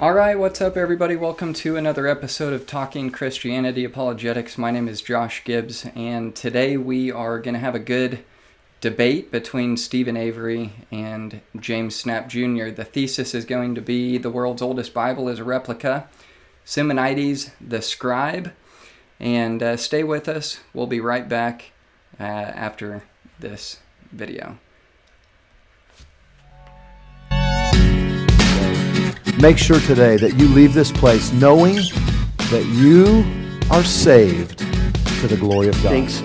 All right, what's up, everybody? Welcome to another episode of Talking Christianity Apologetics. My name is Josh Gibbs, and today we are going to have a good debate between Steven Avery and James Snapp Jr. The thesis is going to be the world's oldest Bible is a replica, Simonides the Scribe, and stay with us. We'll be right back after this video. Make sure today that you leave this place knowing that you are saved to the glory of God. Thinks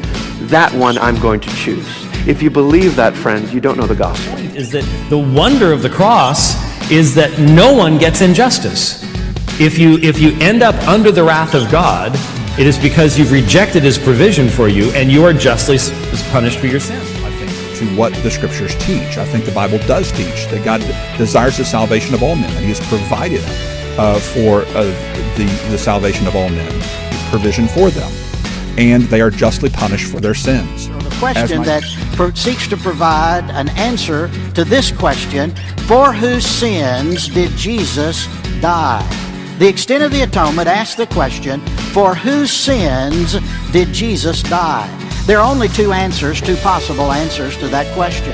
that one I'm going to choose. If you believe that, friends, you don't know the gospel. The point is that the wonder of the cross is that no one gets injustice. If you end up under the wrath of God, it is because you've rejected His provision for you and you are justly punished for your sin. To what the scriptures teach. I think the Bible does teach that God desires the salvation of all men, and He has provided for the salvation of all men, provision for them, and they are justly punished for their sins. So the question that seeks to provide an answer to this question: for whose sins did Jesus die? The extent of the atonement asks the question, for whose sins did Jesus die? There are only two possible answers to that question.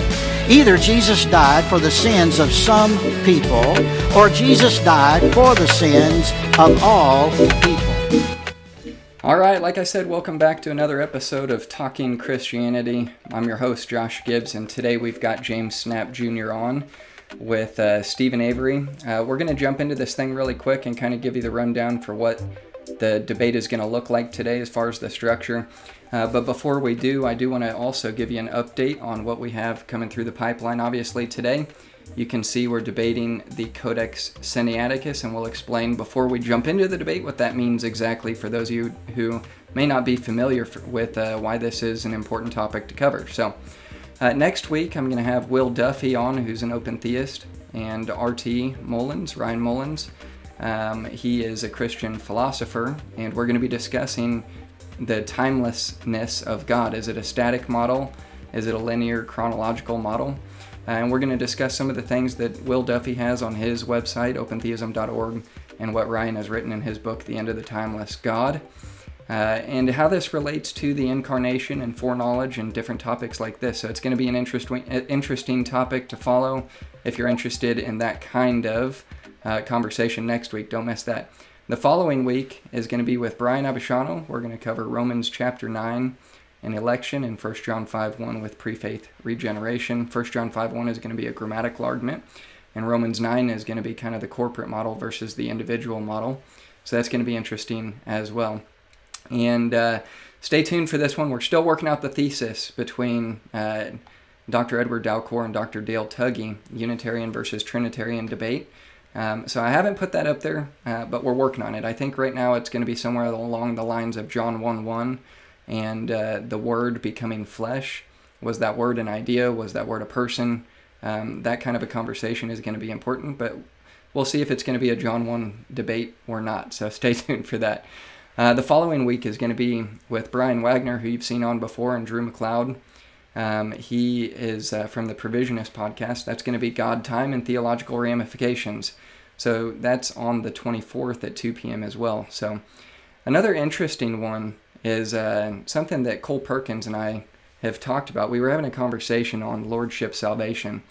Either Jesus died for the sins of some people, or Jesus died for the sins of all people. All right, like I said, welcome back to another episode of Talking Christianity. I'm your host, Josh Gibbs, and today we've got James Snapp Jr. on with Steven Avery. We're going to jump into this thing really quick and kind of give you the rundown for what the debate is going to look like today as far as the structure. But before we do, I do want to also give you an update on what we have coming through the pipeline. Obviously today, you can see we're debating the Codex Sinaiticus, and we'll explain before we jump into the debate what that means exactly for those of you who may not be familiar with why this is an important topic to cover. So next week, I'm going to have Will Duffy on, who's an open theist, and Ryan Mullins. He is a Christian philosopher, and we're going to be discussing the timelessness of God. Is it a static model? Is it a linear chronological model? And we're going to discuss some of the things that Will Duffy has on his website, opentheism.org, and what Ryan has written in his book, The End of the Timeless God, and how this relates to the incarnation and foreknowledge and different topics like this. So it's going to be an interesting topic to follow if you're interested in that kind of conversation next week. Don't miss that. The following week is going to be with Brian Abishano. We're going to cover Romans chapter 9 and election, and 1 John 5:1 with pre-faith regeneration. 1 John 5:1 is going to be a grammatical argument, and Romans 9 is going to be kind of the corporate model versus the individual model. So that's going to be interesting as well. And stay tuned for this one. We're still working out the thesis between Dr. Edward Dalcour and Dr. Dale Tuggy, Unitarian versus Trinitarian debate. So I haven't put that up there, but we're working on it. I think right now it's going to be somewhere along the lines of John 1:1 and the Word becoming flesh. Was that Word an idea? Was that Word a person? That kind of a conversation is going to be important, but we'll see if it's going to be a John 1 debate or not, so stay tuned for that. The following week is going to be with Brian Wagner, who you've seen on before, and Drew McLeod. He is from the Provisionist podcast. That's going to be God, Time, and Theological Ramifications. So that's on the 24th at 2 p.m. as well. So another interesting one is something that Cole Perkins and I have talked about. We were having a conversation on Lordship salvation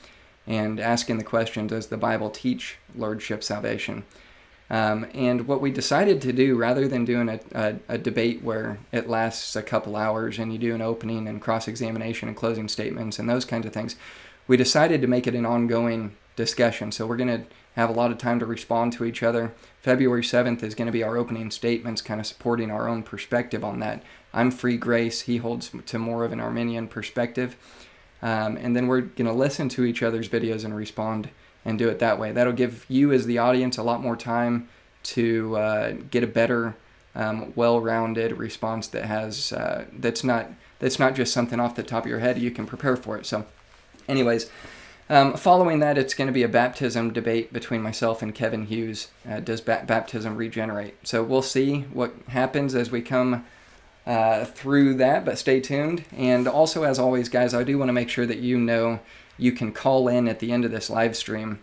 and asking the question, does the Bible teach Lordship salvation? And what we decided to do, rather than doing a debate where it lasts a couple hours and you do an opening and cross-examination and closing statements and those kinds of things, we decided to make it an ongoing discussion. So we're going to have a lot of time to respond to each other. February 7th is going to be our opening statements, kind of supporting our own perspective on that. I'm free grace. He holds to more of an Arminian perspective. And then we're going to listen to each other's videos and respond and do it that way. That'll give you as the audience a lot more time to get a better, well-rounded response that has that's not just something off the top of your head. You can prepare for it. So anyways, following that, it's going to be a baptism debate between myself and Kevin Hughes. Does baptism regenerate? So we'll see what happens as we come through that, but stay tuned. And also, as always, guys, I do want to make sure that you know you can call in at the end of this live stream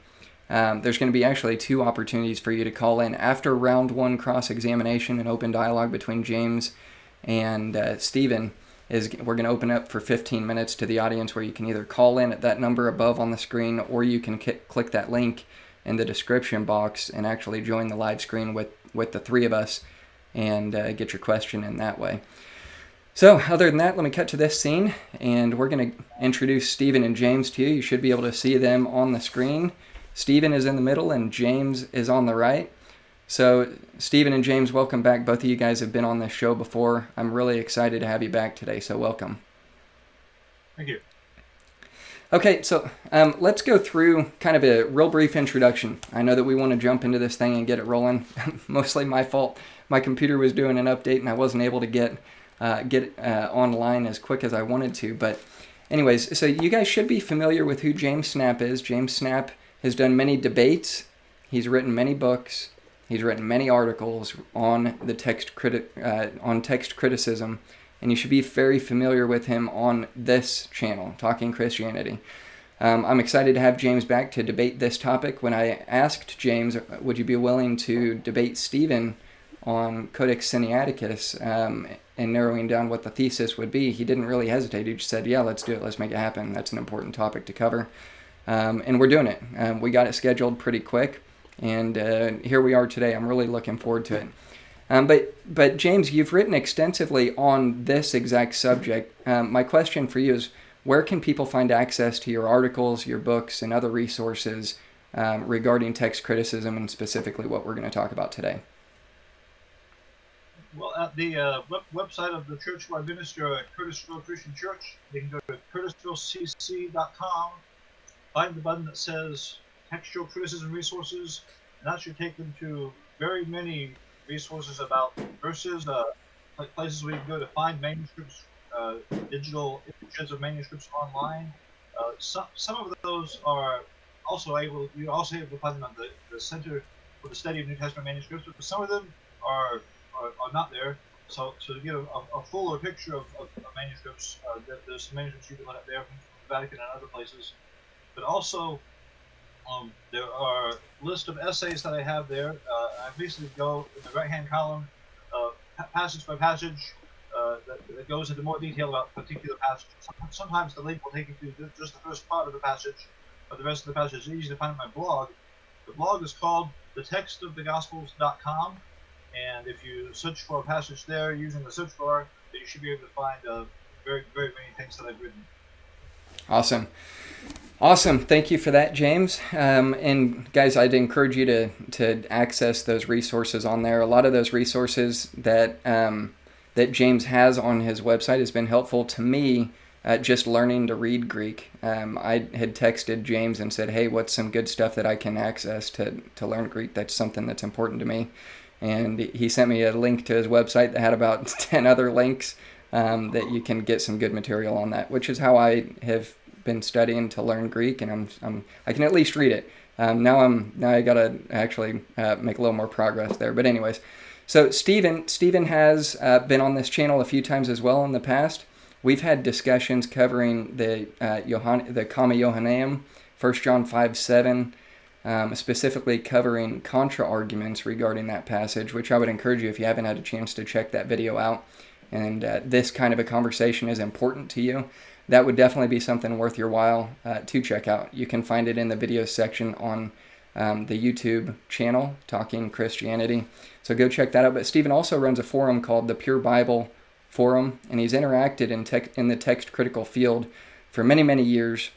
There's going to be actually 2 opportunities for you to call in after round 1 cross-examination and open dialogue between James and Steven. We're going to open up for 15 minutes to the audience where you can either call in at that number above on the screen, or you can click that link in the description box and actually join the live screen with the 3 of us and get your question in that way. So other than that, let me cut to this scene, and we're going to introduce Steven and James to you. You should be able to see them on the screen. Steven is in the middle and James is on the right. So Steven and James, welcome back. Both of you guys have been on this show before. I'm really excited to have you back today, so welcome. Thank you. Okay, so let's go through kind of a real brief introduction. I know that we want to jump into this thing and get it rolling. Mostly my fault. My computer was doing an update and I wasn't able to get online as quick as I wanted to. But anyways, so you guys should be familiar with who James Snapp is. James Snapp has done many debates. He's written many books. He's written many articles on the text criticism, and you should be very familiar with him on this channel, Talking Christianity. I'm excited to have James back to debate this topic. When I asked James, would you be willing to debate Steven on Codex Sinaiticus and narrowing down what the thesis would be, he didn't really hesitate. He just said, yeah, let's do it. Let's make it happen. That's an important topic to cover. And we're doing it. We got it scheduled pretty quick. And here we are today. I'm really looking forward to it. But James, you've written extensively on this exact subject. My question for you is, where can people find access to your articles, your books, and other resources regarding text criticism, and specifically what we're going to talk about today? Well, at the website of the church where I minister at Curtisville Christian Church, you can go to curtisvillecc.com, find the button that says Textual Criticism Resources, and that should take them to very many resources about verses, like places where you can go to find manuscripts, digital images of manuscripts online. Some of those are you're also able to find them on the Center for the Study of New Testament Manuscripts, but some of them are not there. So to get a fuller picture of manuscripts, there's some manuscripts you can look at there from the Vatican and other places. But also, there are a list of essays that I have there. I basically go in the right-hand column, passage by passage, that goes into more detail about a particular passage. Sometimes the link will take you to just the first part of the passage, but the rest of the passage is easy to find on my blog. The blog is called thetextofthegospels.com, and if you search for a passage there using the search bar, then you should be able to find very, very many things that I've written. Awesome. Thank you for that, James. And guys, I'd encourage you to access those resources on there. A lot of those resources that James has on his website has been helpful to me just learning to read Greek. I had texted James and said, hey, what's some good stuff that I can access to learn Greek? That's something that's important to me. And he sent me a link to his website that had about 10 other links that you can get some good material on that, which is how I have been studying to learn Greek, and I can at least read it. Now I gotta actually make a little more progress there. But anyways, so Steven has been on this channel a few times as well in the past. We've had discussions covering the Comma Johanneum, 1 John 5:7, specifically covering contra arguments regarding that passage, which I would encourage you, if you haven't had a chance, to check that video out. And this kind of a conversation is important to you, that would definitely be something worth your while to check out. You can find it in the video section on the YouTube channel, Talking Christianity. So go check that out. But Steven also runs a forum called the Pure Bible Forum, and he's interacted in the text critical field for many, many years.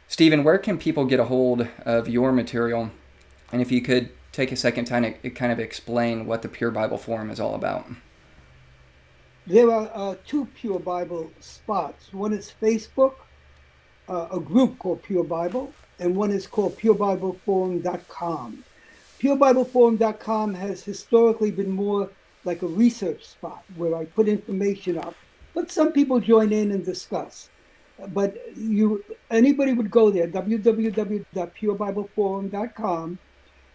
Steven, where can people get a hold of your material? And if you could take a second time to kind of explain what the Pure Bible Forum is all about. There are 2 Pure Bible spots. One is Facebook, a group called Pure Bible, and one is called purebibleforum.com. Purebibleforum.com has historically been more like a research spot where I put information up, but some people join in and discuss. But anybody would go there, www.purebibleforum.com,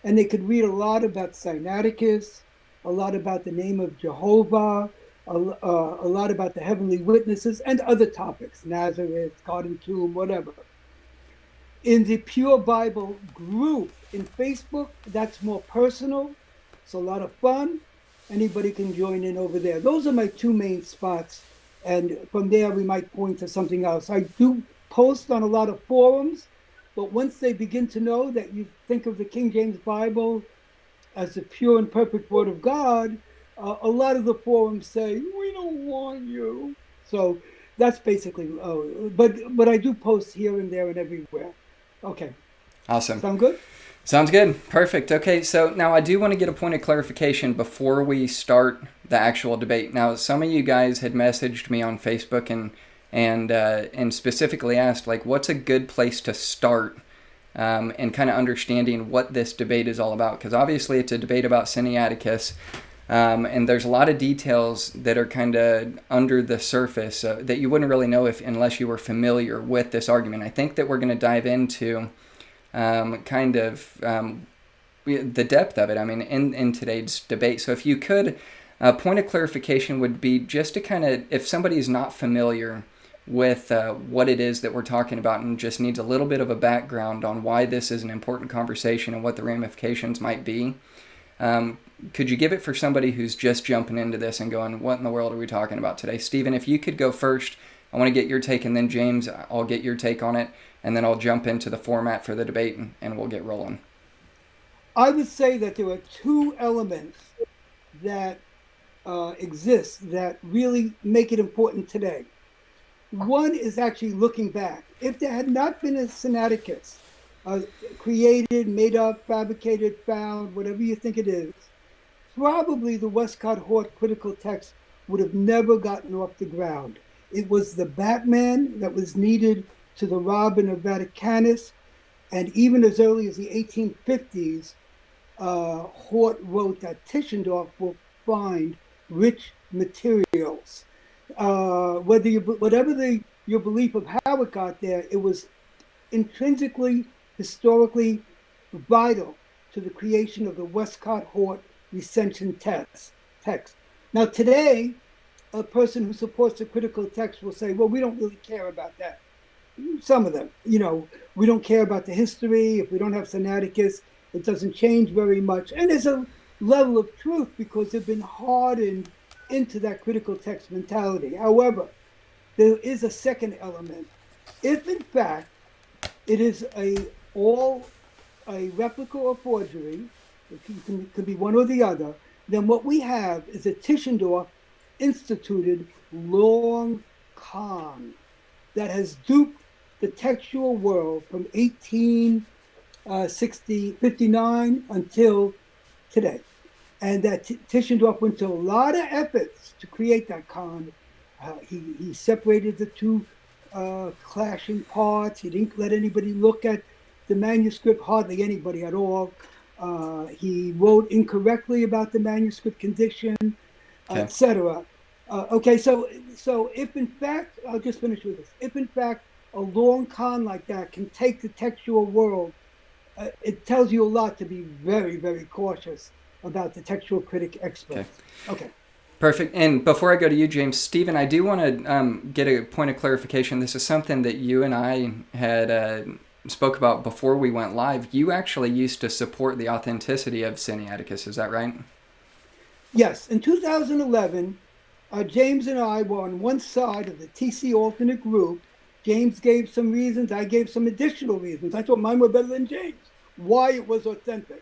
and they could read a lot about Sinaiticus, a lot about the name of Jehovah, a lot about the heavenly witnesses, and other topics, Nazareth, garden tomb, whatever. In the Pure Bible group in Facebook, that's more personal. It's a lot of fun. Anybody can join in over there. Those are my two main spots. And from there, we might point to something else. I do post on a lot of forums, but once they begin to know that you think of the King James Bible as the pure and perfect Word of God, a lot of the forums say, we don't want you. So that's basically, but I do post here and there and everywhere. Okay. Awesome. Sound good? Sounds good. Perfect. Okay, so now I do want to get a point of clarification before we start the actual debate. Now, some of you guys had messaged me on Facebook and specifically asked, like, what's a good place to start and kind of understanding what this debate is all about? Because obviously it's a debate about Sinaiticus, and there's a lot of details that are kind of under the surface that you wouldn't really know unless you were familiar with this argument. I think that we're going to dive into the depth of it, I mean, in today's debate. So if you could, a point of clarification would be just to kind of, if somebody is not familiar with what it is that we're talking about and just needs a little bit of a background on why this is an important conversation and what the ramifications might be, could you give it for somebody who's just jumping into this and going, what in the world are we talking about today? Stephen, if you could go first, I want to get your take, and then James, I'll get your take on it, and then I'll jump into the format for the debate, and we'll get rolling. I would say that there are two elements that exist that really make it important today. One is actually looking back. If there had not been a Sinaiticus, created, made up, fabricated, found, whatever you think it is, probably the Westcott Hort critical text would have never gotten off the ground. It was the Batman that was needed to the Robin of Vaticanus, and even as early as the 1850s, Hort wrote that Tischendorf will find rich materials. Whatever your belief of how it got there, it was intrinsically, historically vital to the creation of the Westcott Hort recension text. Now today, a person who supports the critical text will say, well, we don't really care about that. Some of them, we don't care about the history. If we don't have Sinaiticus, it doesn't change very much. And there's a level of truth because they've been hardened into that critical text mentality. However, there is a second element. If in fact it is a replica or forgery, it could be one or the other, then what we have is a Tischendorf instituted long con that has duped the textual world from 1859 until today. And that Tischendorf went to a lot of efforts to create that con. He separated the two clashing parts. He didn't let anybody look at the manuscript, hardly anybody at all. He wrote incorrectly about the manuscript condition, etc. Okay, so if in fact, I'll just finish with this. If in fact a long con like that can take the textual world, it tells you a lot to be very, very cautious about the textual critic experts. Okay. Perfect. And before I go to you, James, Stephen, I do want to get a point of clarification. This is something that you and I had spoke about before we went live. You actually used to support the authenticity of Sinaiticus. Is that right? Yes. In 2011, James and I were on one side of the TC alternate group. James gave some reasons. I gave some additional reasons. I thought mine were better than James. Why it was authentic.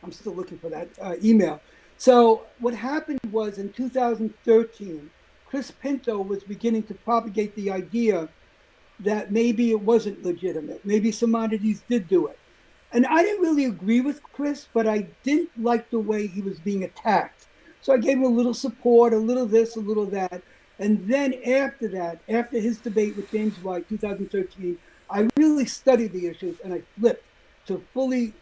I'm still looking for that email. So what happened was in 2013, Chris Pinto was beginning to propagate the idea that maybe it wasn't legitimate. Maybe Simonides did do it. And I didn't really agree with Chris, but I didn't like the way he was being attacked. So I gave him a little support, a little this, a little that. And then after that, after his debate with James White, 2013, I really studied the issues and I flipped to fully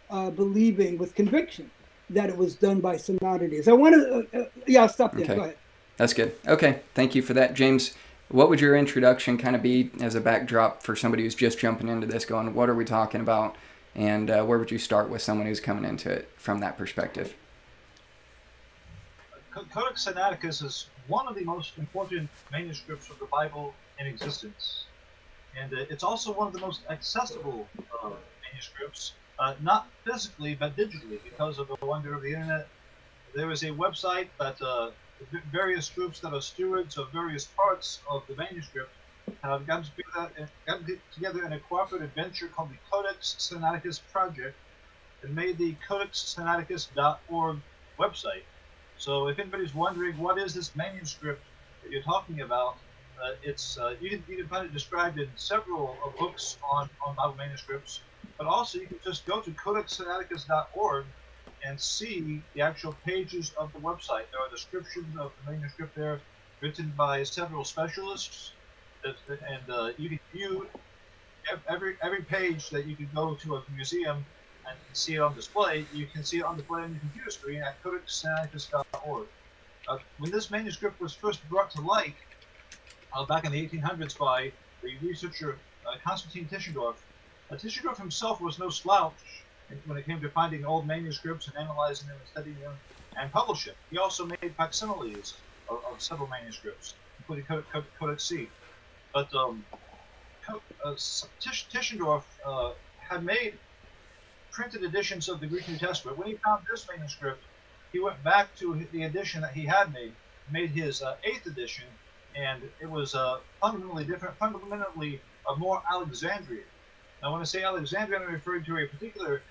believing with conviction that it was done by Simonides. I want to, I'll stop there. Okay. Go ahead. That's good. Okay, thank you for that. James, what would your introduction kind of be as a backdrop for somebody who's just jumping into this going, what are we talking about? And where would you start with someone who's coming into it from that perspective? Codex Sinaiticus is one of the most important manuscripts of the Bible in existence. And it's also one of the most accessible manuscripts, not physically but digitally, because of the wonder of the internet. There is a website that various groups that are stewards of various parts of the manuscript have gotten together in a cooperative venture called the Codex Sinaiticus Project, and made the codexsinaiticus.org website. So if anybody's wondering what is this manuscript that you're talking about, you can find it described in several books on Bible manuscripts, but also you can just go to codexsinaiticus.org and see the actual pages of the website. There are descriptions of the manuscript there, written by several specialists, and you can view every page that you can go to a museum and see it on display. You can see it on display on your computer screen at codexsinaiticus.org. When this manuscript was first brought to light, back in the 1800s by the researcher Constantine Tischendorf. Tischendorf himself was no slouch when it came to finding old manuscripts and analyzing them and studying them and publishing. He also made facsimiles of several manuscripts, including Codex C. But Tischendorf had made printed editions of the Greek New Testament. When he found this manuscript, he went back to the edition that he had made his 8th edition, and it was fundamentally different, fundamentally more Alexandrian. Now, when I say Alexandrian, I'm referring to a particular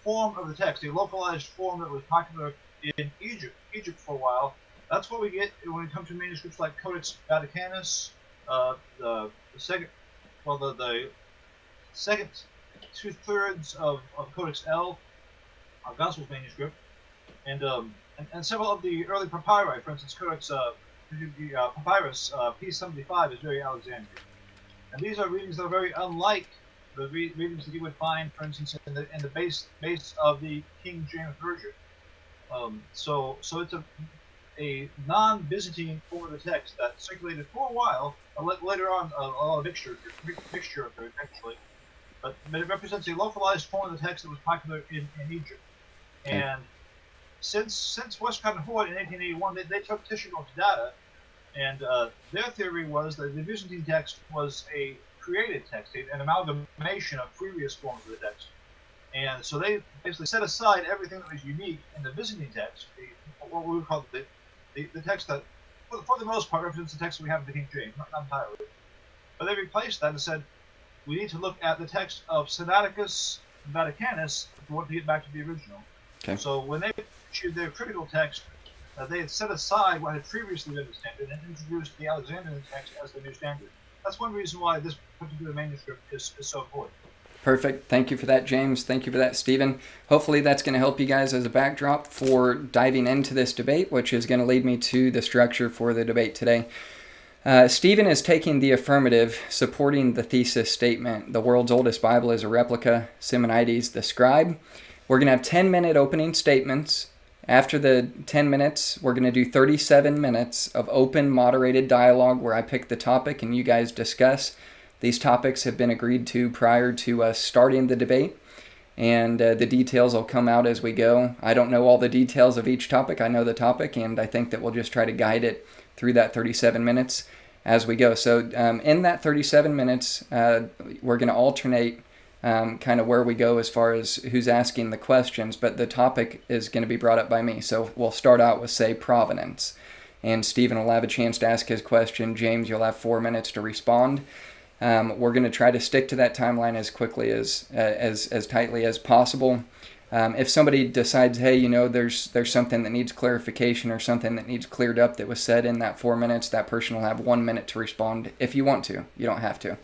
form of the text, a localized form that was popular in Egypt for a while. That's what we get when it comes to manuscripts like Codex Vaticanus, the second 2/3 of Codex L, our Gospels manuscript, and several of the early papyri. For instance, Codex Papyrus P75 is very Alexandrian, and these are readings that are very unlike the readings that you would find, for instance, in the base of the King James Version. So it's a non-Byzantine form of the text that circulated for a while. Later on, a lot of mixture of it, actually. But it represents a localized form of the text that was popular in Egypt. And since Westcott and Hort in 1881, they took Tischendorf's data, and their theory was that the Byzantine text was a created text, an amalgamation of previous forms of the text. And so they basically set aside everything that was unique in the Byzantine text, what we would call the text that, for the most part, represents the text that we have in the King James, not entirely. But they replaced that and said, we need to look at the text of Sinaiticus Vaticanus if we want to get back to the original. Okay. So when they issued their critical text, they had set aside what had previously been the standard and introduced the Alexandrian text as the new standard. That's one reason why this particular manuscript is so important. Perfect. Thank you for that, James. Thank you for that, Stephen. Hopefully that's going to help you guys as a backdrop for diving into this debate, which is going to lead me to the structure for the debate today. Stephen is taking the affirmative, supporting the thesis statement, the world's oldest Bible is a replica, Simonides the Scribe. We're going to have 10-minute opening statements. After the 10 minutes, we're going to do 37 minutes of open, moderated dialogue where I pick the topic and you guys discuss. These topics have been agreed to prior to us starting the debate, and the details will come out as we go. I don't know all the details of each topic. I know the topic, and I think that we'll just try to guide it through that 37 minutes as we go. So in that 37 minutes, we're going to alternate kind of where we go as far as who's asking the questions, but the topic is going to be brought up by me. So we'll start out with, say, provenance, and Stephen will have a chance to ask his question. James, you'll have 4 minutes to respond. We're going to try to stick to that timeline as quickly as tightly as possible. If somebody decides, hey, there's something that needs clarification or something that needs cleared up that was said in that 4 minutes, that person will have 1 minute to respond if you want to. You don't have to.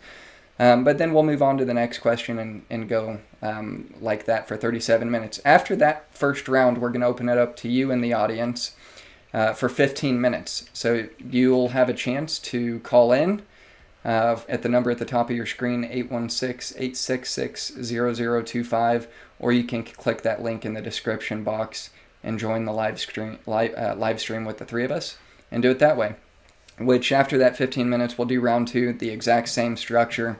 But then we'll move on to the next question and go like that for 37 minutes. After that first round, we're going to open it up to you in the audience for 15 minutes. So you'll have a chance to call in at the number at the top of your screen, 816-866-0025, or you can click that link in the description box and join the live stream with the three of us and do it that way. Which after that 15 minutes, we'll do round 2, the exact same structure.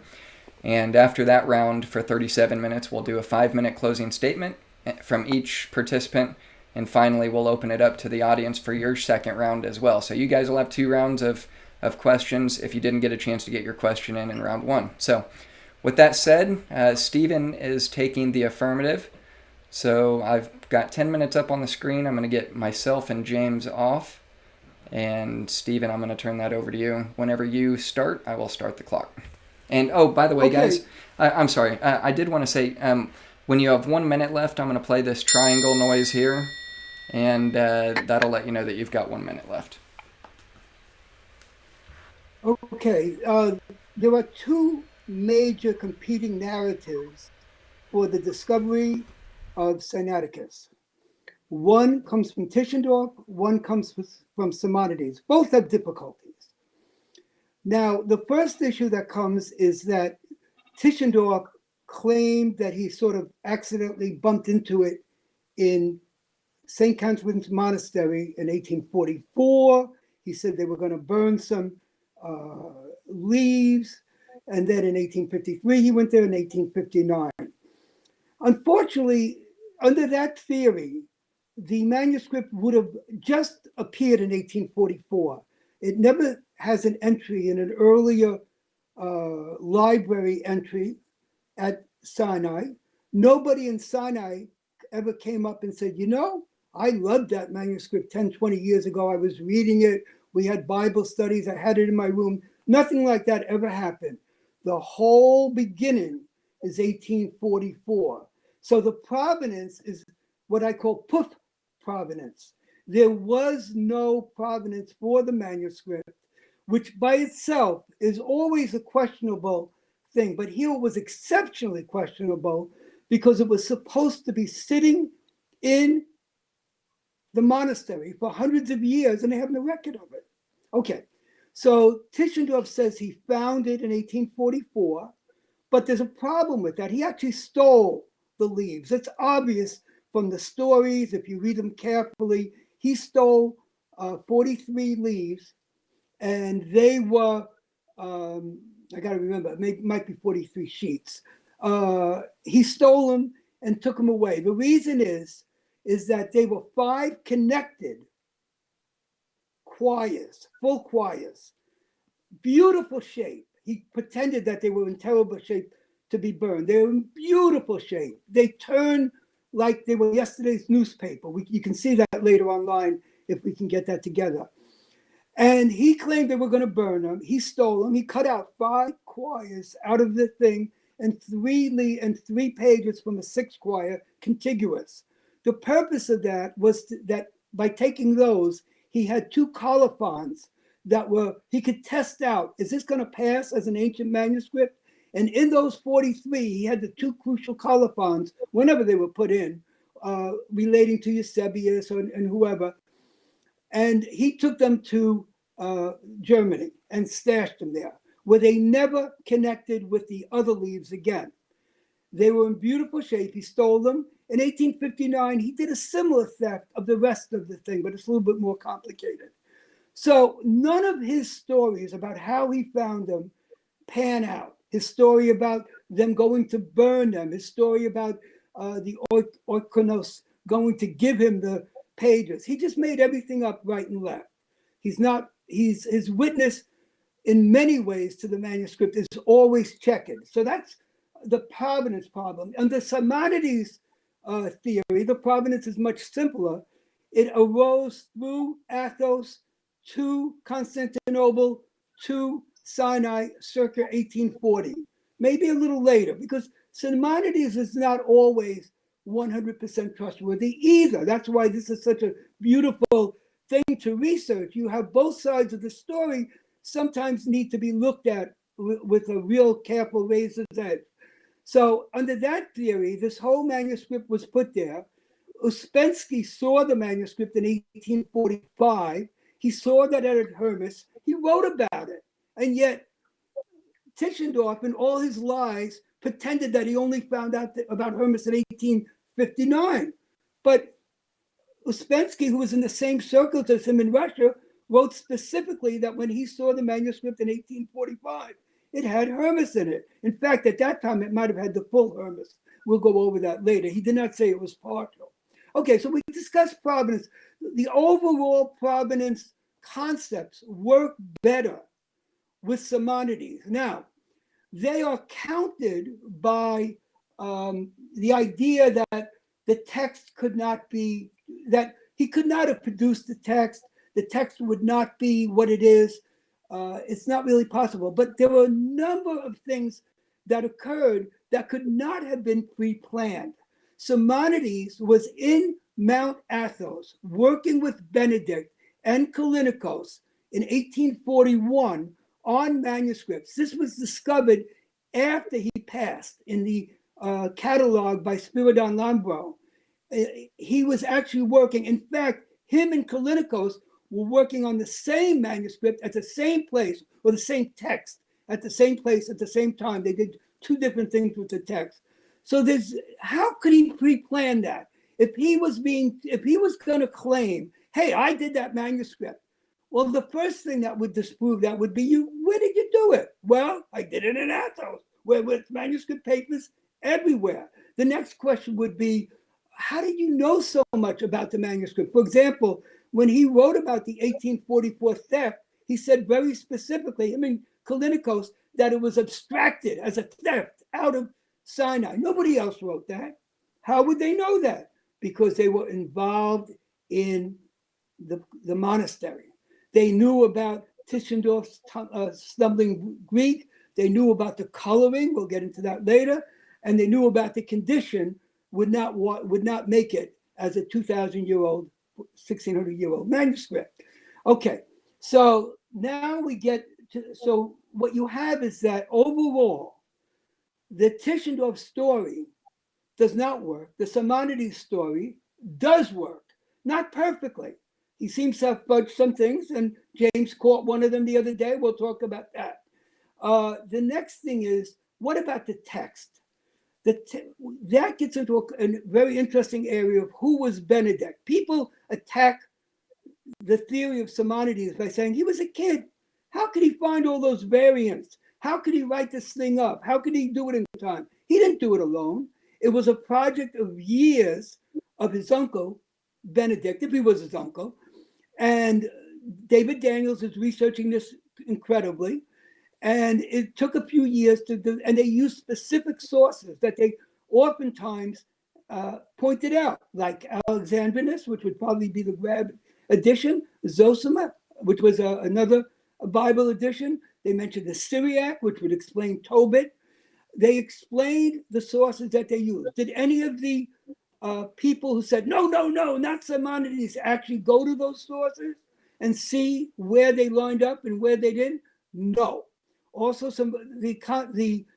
And after that round for 37 minutes, we'll do a 5-minute closing statement from each participant. And finally, we'll open it up to the audience for your second round as well. So you guys will have 2 rounds of of questions if you didn't get a chance to get your question in round one. So with that said, Steven is taking the affirmative. So I've got 10 minutes up on the screen. I'm going to get myself and James off. And Steven, I'm going to turn that over to you. Whenever you start, I will start the clock. And oh, by the way, guys, I'm sorry. I did want to say, when you have 1 minute left, I'm going to play this triangle noise here. And that'll let you know that you've got 1 minute left. Okay. There are two major competing narratives for the discovery of Sinaiticus. One comes from Tischendorf, one comes from Simonides. Both have difficulties. Now, the first issue that comes is that Tischendorf claimed that he sort of accidentally bumped into it in St. Catherine's Monastery in 1844. He said they were going to burn some leaves. And then in 1853, he went there in 1859. Unfortunately, under that theory, the manuscript would have just appeared in 1844. It never has an entry in an earlier library entry at Sinai. Nobody in Sinai ever came up and said, you know, I loved that manuscript 10, 20 years ago. I was reading it. We had Bible studies. I had it in my room. Nothing like that ever happened. The whole beginning is 1844. So the provenance is what I call poof provenance. There was no provenance for the manuscript, which by itself is always a questionable thing. But here it was exceptionally questionable because it was supposed to be sitting in the monastery for hundreds of years and they have no record of it. Okay, so Tischendorf says he found it in 1844, but there's a problem with that. He actually stole the leaves. It's obvious from the stories, if you read them carefully. He stole 43 leaves, and they were, I got to remember, might be 43 sheets. He stole them and took them away. The reason is that they were 5 connected quires, full quires, beautiful shape. He pretended that they were in terrible shape to be burned. They were in beautiful shape. They turned like they were yesterday's newspaper. You can see that later online if we can get that together. And he claimed they were going to burn them. He stole them. He cut out 5 quires out of the thing and 3 pages from a 6th quire contiguous. The purpose of that was that by taking those, he had 2 colophons that he could test out, is this going to pass as an ancient manuscript? And in those 43, he had the 2 crucial colophons, whenever they were put in, relating to Eusebius and whoever. And he took them to Germany and stashed them there, where they never connected with the other leaves again. They were in beautiful shape. He stole them. In 1859, he did a similar theft of the rest of the thing, but it's a little bit more complicated. So none of his stories about how he found them pan out. His story about them going to burn them, his story about the oikonos going to give him the pages. He just made everything up right and left. His witness in many ways to the manuscript is always checked. So that's the provenance problem. Under Simonides' theory, the provenance is much simpler. It arose through Athos to Constantinople to Sinai circa 1840, maybe a little later, because Simonides is not always 100% trustworthy either. That's why this is such a beautiful thing to research. You have both sides of the story sometimes need to be looked at with a real careful razor's edge. So under that theory, this whole manuscript was put there. Ouspensky saw the manuscript in 1845. He saw that at Hermas. He wrote about it. And yet Tischendorf, in all his lies, pretended that he only found out about Hermas in 1859. But Ouspensky, who was in the same circles as him in Russia, wrote specifically that when he saw the manuscript in 1845, it had Hermas in it. In fact, at that time, it might have had the full Hermas. We'll go over that later. He did not say it was partial. Okay, so we discussed provenance. The overall provenance concepts work better with Simonides. Now, they are countered by the idea that the text could not be, that he could not have produced the text would not be what it is. It's not really possible. But there were a number of things that occurred that could not have been pre-planned. Simonides was in Mount Athos working with Benedict and Callinicos in 1841 on manuscripts. This was discovered after he passed in the catalog by Spiridon Lambro. He was actually working. In fact, him and Callinicos were working on the same manuscript at the same place, or the same text at the same place at the same time. They did two different things with the text. So how could he pre-plan that? If he was going to claim, hey, I did that manuscript, well, the first thing that would disprove that would be, where did you do it? Well, I did it in Athos, where with manuscript papers everywhere. The next question would be, how did you know so much about the manuscript? For example, when he wrote about the 1844 theft, he said very specifically, Callinicos, that it was abstracted as a theft out of Sinai. Nobody else wrote that. How would they know that? Because they were involved in the monastery. They knew about Tischendorf's stumbling Greek. They knew about the coloring. We'll get into that later. And they knew about the condition would not make it as a 2,000-year-old, 1,600-year-old manuscript. Okay, so now we get to, so what you have is that overall, the Tischendorf story does not work. The Simonides story does work, not perfectly. He seems to have fudged some things, and James caught one of them the other day. We'll talk about that. The next thing is, what about the text? That gets into a very interesting area of who was Benedict. People attack the theory of Simonides by saying he was a kid. How could he find all those variants? How could he write this thing up? How could he do it in time? He didn't do it alone. It was a project of years of his uncle, Benedict, if he was his uncle. And David Daniels is researching this incredibly. And it took a few years to do, and they used specific sources that they oftentimes pointed out, like Alexandrinus, which would probably be the Grab edition, Zosima, which was another Bible edition. They mentioned the Syriac, which would explain Tobit. They explained the sources that they used. Did any of the people who said, no, not Simonides, actually go to those sources and see where they lined up and where they didn't? No. Also, the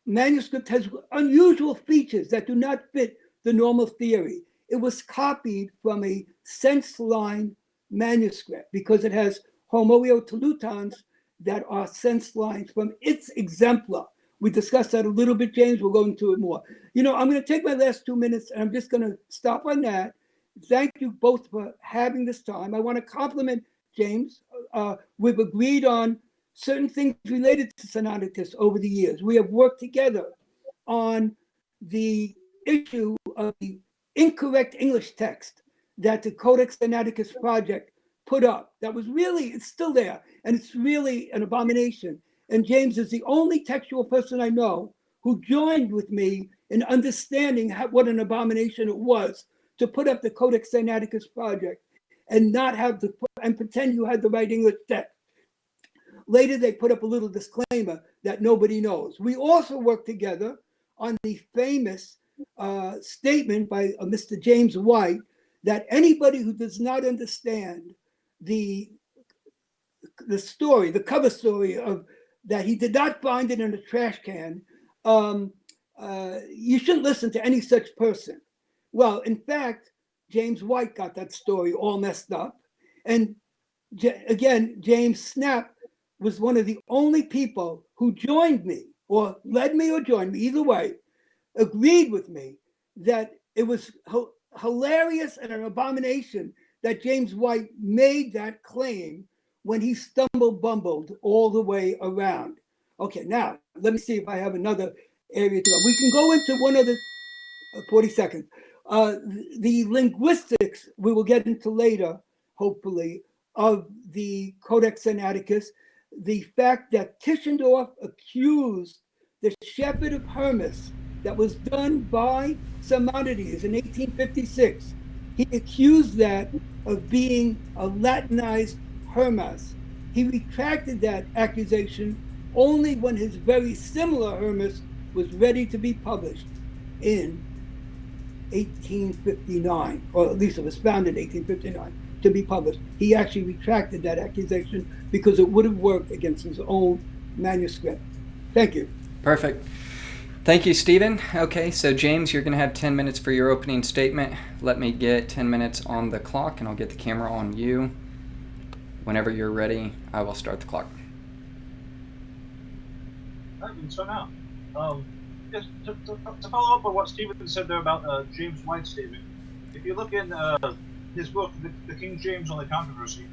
manuscript has unusual features that do not fit the normal theory. It was copied from a sense line manuscript because it has homoeotolutons that are sense lines from its exemplar. We discussed that a little bit, James. We'll go into it more. I'm going to take my last 2 minutes, and I'm just going to stop on that. Thank you both for having this time. I want to compliment James. We've agreed on certain things related to Sinaiticus over the years. We have worked together on the issue of the incorrect English text that the Codex Sinaiticus Project put up. That was really, it's still there, and it's really an abomination. And James is the only textual person I know who joined with me in understanding what an abomination it was to put up the Codex Sinaiticus Project and not have and pretend you had the right English text. Later, they put up a little disclaimer that nobody knows. We also worked together on the famous statement by Mr. James White that anybody who does not understand the story, the cover story of that he did not find it in a trash can, you shouldn't listen to any such person. Well, in fact, James White got that story all messed up. And again, James Snapp was one of the only people who joined me, or led me or joined me, either way, agreed with me that it was hilarious and an abomination that James White made that claim when he bumbled all the way around. Okay, now, let me see if I have another area to go. We can go into one other, 40 seconds. The linguistics, we will get into later, hopefully, of the Codex Sinaiticus. the fact that Tischendorf accused the Shepherd of Hermas that was done by Simonides in 1856. He accused that of being a Latinized Hermas. He retracted that accusation only when his very similar Hermas was ready to be published in 1859, or at least it was found in 1859 to be published. He actually retracted that accusation because it would have worked against his own manuscript. Thank you. Perfect. Thank you, Stephen. Okay, so James, you're going to have 10 minutes for your opening statement. Let me get 10 minutes on the clock, and I'll get the camera on you. Whenever you're ready, I will start the clock. So now, just to follow up on what Stephen said there about James White's statement, if you look in his book, the King James on the Controversy,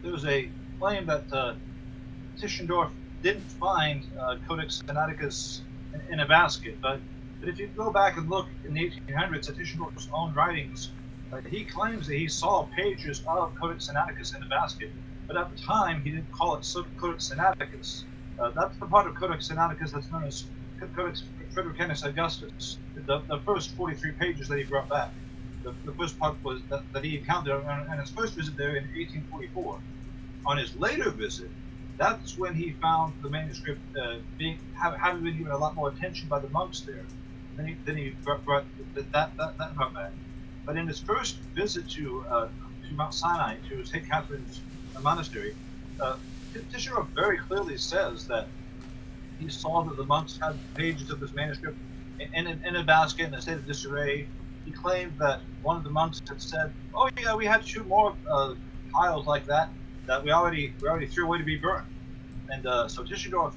there's a claim that Tischendorf didn't find Codex Sinaiticus in a basket, but if you go back and look in the 1800s at Tischendorf's own writings, he claims that he saw pages of Codex Sinaiticus in a basket, but at the time he didn't call it Codex Sinaiticus. That's the part of Codex Sinaiticus that's known as Codex Fredericanus Augustus, the first 43 pages that he brought back. The first part was that he encountered on his first visit there in 1844. On his later visit, that's when he found the manuscript having been given a lot more attention by the monks there. Then he brought that back. But in his first visit to Mount Sinai, to St. Catherine's monastery, Tischendorf very clearly says that he saw that the monks had pages of this manuscript in a basket in a state of disarray. He claimed that one of the monks had said, "Oh yeah, we had 2 more piles like that we already threw away to be burned." And so Tischendorf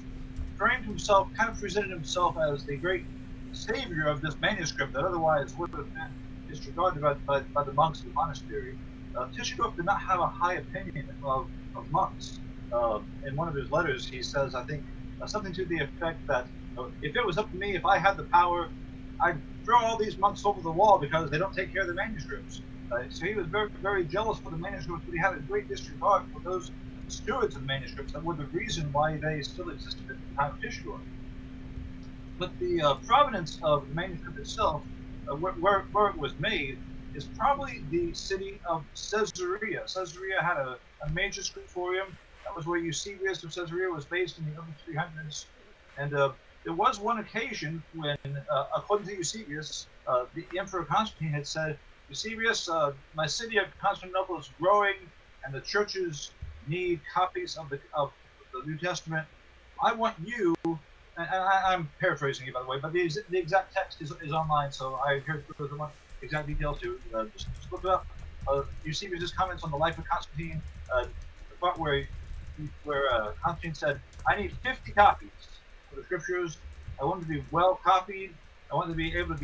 framed himself, kind of presented himself as the great savior of this manuscript that otherwise would have been disregarded by the monks of the monastery. Tischendorf did not have a high opinion of monks. In one of his letters, he says, I think, something to the effect that if it was up to me, if I had the power, I'd throw all these monks over the wall because they don't take care of the manuscripts. So he was very, very jealous for the manuscripts, but he had a great disregard for those stewards of manuscripts that were the reason why they still existed at the time of Tischendorf. But the provenance of the manuscript itself, where it was made, is probably the city of Caesarea. Caesarea had a major scriptorium. That was where Eusebius of Caesarea was based in the early 300s. And there was one occasion when, according to Eusebius, the Emperor Constantine had said, "Eusebius, my city of Constantinople is growing, and the churches need copies of the New Testament. I want you," and I'm paraphrasing it, by the way, but the exact text is online, so I encourage people who want exact details to just look it up. Eusebius' comments on the life of Constantine, the part where Constantine said, "I need 50 copies of the scriptures. I want them to be well copied. I want them to be able to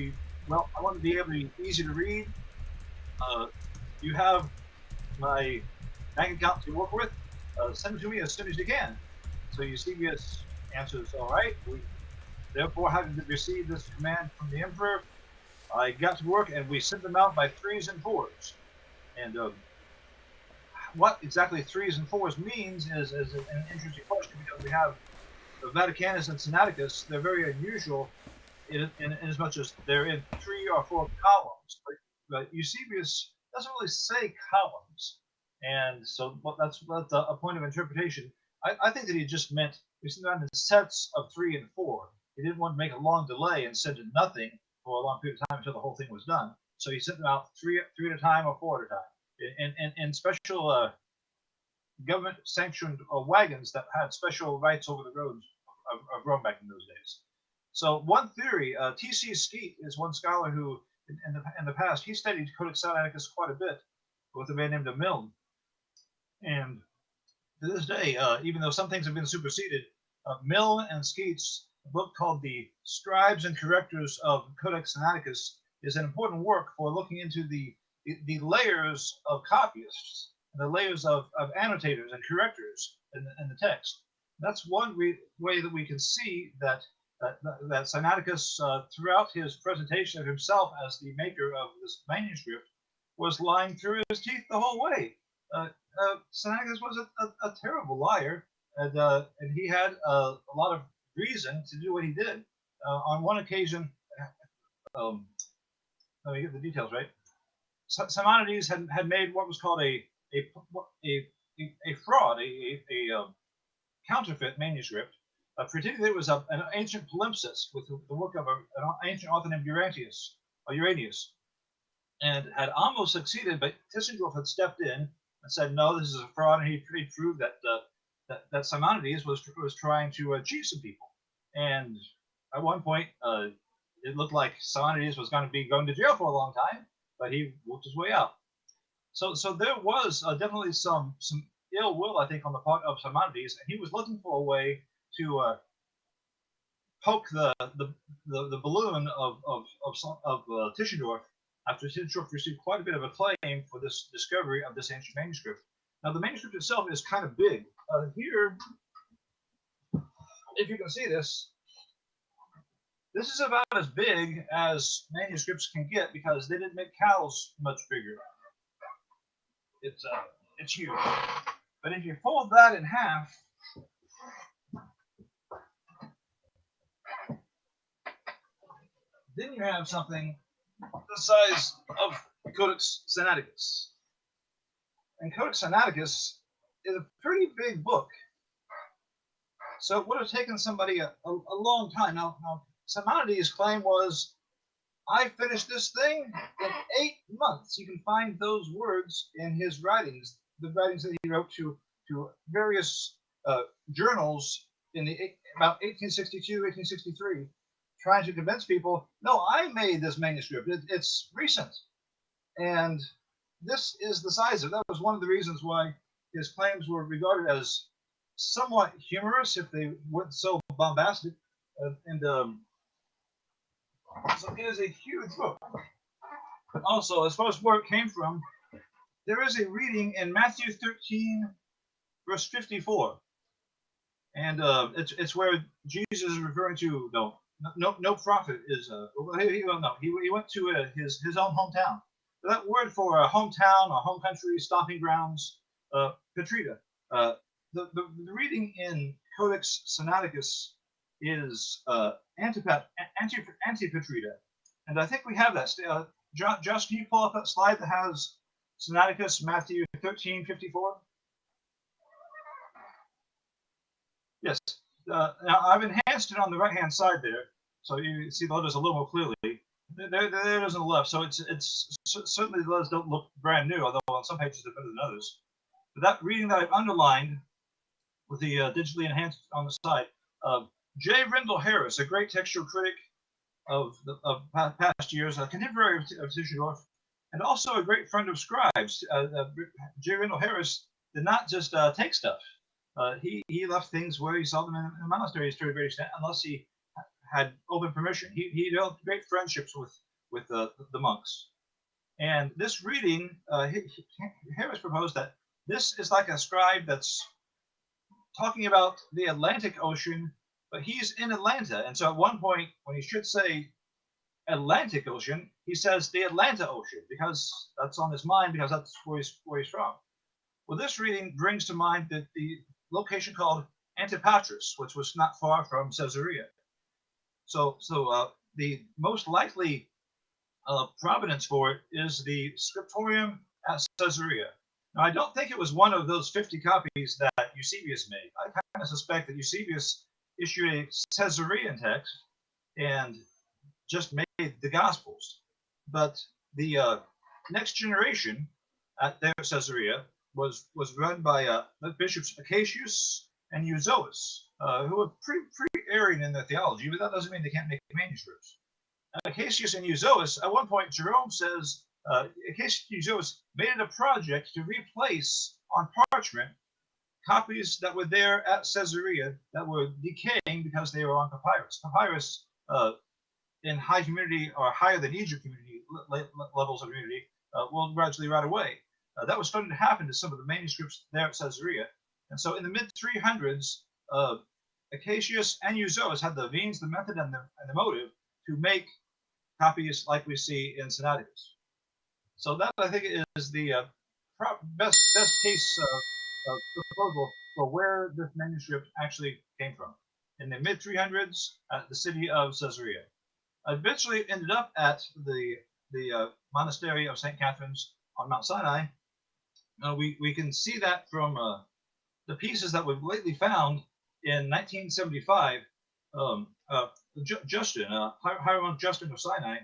be easy to read. You have my bank account to work with. Send it to me as soon as you can." So Eusebius answers, "All right. Therefore, having received this command from the emperor, I got to work, and we sent them out by 3s and 4s." And what exactly 3s and 4s means is an interesting question, because we have the Vaticanus and Sinaiticus. They're very unusual in as much as they're in 3 or 4 columns. But Eusebius doesn't really say columns, and so that's a point of interpretation. I think that he just meant we sent them out in sets of 3 and 4. He didn't want to make a long delay and send nothing for a long period of time until the whole thing was done. So he sent them out 3 at a time or 4 at a time in special government-sanctioned wagons that had special rights over the roads of Rome back in those days. So one theory, T.C. Skeet is one scholar who, in the past, he studied Codex Sinaiticus quite a bit with a man named Milne. And to this day, even though some things have been superseded, Milne and Skeet's book called The Scribes and Correctors of Codex Sinaiticus is an important work for looking into the layers of copyists and the layers of annotators and correctors in the text. That's one way that we can see that Sinaiticus, throughout his presentation of himself as the maker of this manuscript, was lying through his teeth the whole way. Sinaiticus was a terrible liar. and he had a lot of reason to do what he did. On one occasion, let me get the details right. Simonides had made what was called a fraud, a counterfeit manuscript. Particularly, it was an ancient palimpsest with the work of an ancient author named Uranius, and had almost succeeded, but Tischendorf had stepped in and said, "No, this is a fraud," and he proved that Simonides was trying to cheat some people. And at one point, it looked like Simonides was going to be going to jail for a long time, but he worked his way out. So there was definitely some ill will, I think, on the part of Simonides, and he was looking for a way to poke the balloon of Tischendorf after Tischendorf received quite a bit of acclaim for this discovery of this ancient manuscript. Now, the manuscript itself is kind of big. Here, if you can see this, this is about as big as manuscripts can get because they didn't make cows much bigger. It's huge. But if you fold that in half, then you have something the size of Codex Sinaiticus. And Codex Sinaiticus is a pretty big book. So it would have taken somebody a long time. Now, Simonides' claim was, I finished this thing in 8 months. You can find those words in his writings, the writings that he wrote to various journals in about 1862, 1863, trying to convince people, no, I made this manuscript. It's recent. And this is the size of it. That was one of the reasons why his claims were regarded as somewhat humorous if they weren't so bombastic. So it is a huge book. But also, as far as where it came from, there is a reading in Matthew 13, verse 54. And it's where Jesus is referring to, no prophet is, he went to his own hometown. So that word for a hometown, a home country, stomping grounds, Petrita. The reading in Codex Sinaiticus is Antipetrita. And I think we have that. Josh, can you pull up that slide that has Sinaiticus, Matthew 13:54? Yes. Now, I've enhanced it on the right-hand side there, so you see the letters a little more clearly. There it is on the left, so it's certainly the letters don't look brand new, although on some pages they're better than others. But that reading that I've underlined with the digitally enhanced on the side, J. Rendell Harris, a great textual critic of past years, a contemporary of Tischendorf, and also a great friend of scribes. J. Rendell Harris did not just take stuff. He left things where he saw them in the monasteries to a great extent, unless he had open permission. He developed great friendships with the monks. And this reading, Harris proposed that this is like a scribe that's talking about the Atlantic Ocean, but he's in Atlanta. And so at one point, when he should say Atlantic Ocean, he says the Atlanta Ocean, because that's on his mind, because that's where he's from. Well, this reading brings to mind that the location called Antipatris, which was not far from Caesarea. So the most likely provenance for it is the scriptorium at Caesarea. Now, I don't think it was one of those 50 copies that Eusebius made. I kind of suspect that Eusebius issued a Caesarean text and just made the Gospels. But the next generation at their Caesarea was run by the bishops Acacius and Euzoas, who were pretty erring in their theology, but that doesn't mean they can't make manuscripts. Acacius and Euzoas, at one point, Jerome says, Acacius and Euzoas made it a project to replace on parchment copies that were there at Caesarea that were decaying because they were on papyrus. Papyrus in high humidity or higher than Egypt humidity levels of humidity will gradually rot away. That was starting to happen to some of the manuscripts there at Caesarea. And so in the mid-300s, Acacius and Euzoas had the means, the method, and the motive to make copies like we see in Sinaiticus. So that, I think, is the best case proposal. for where this manuscript actually came from. In the mid-300s, at the city of Caesarea. Eventually ended up at the monastery of St. Catherine's on Mount Sinai. We can see that from the pieces that we've lately found in 1975. Justin, Hiram Justin of Sinai,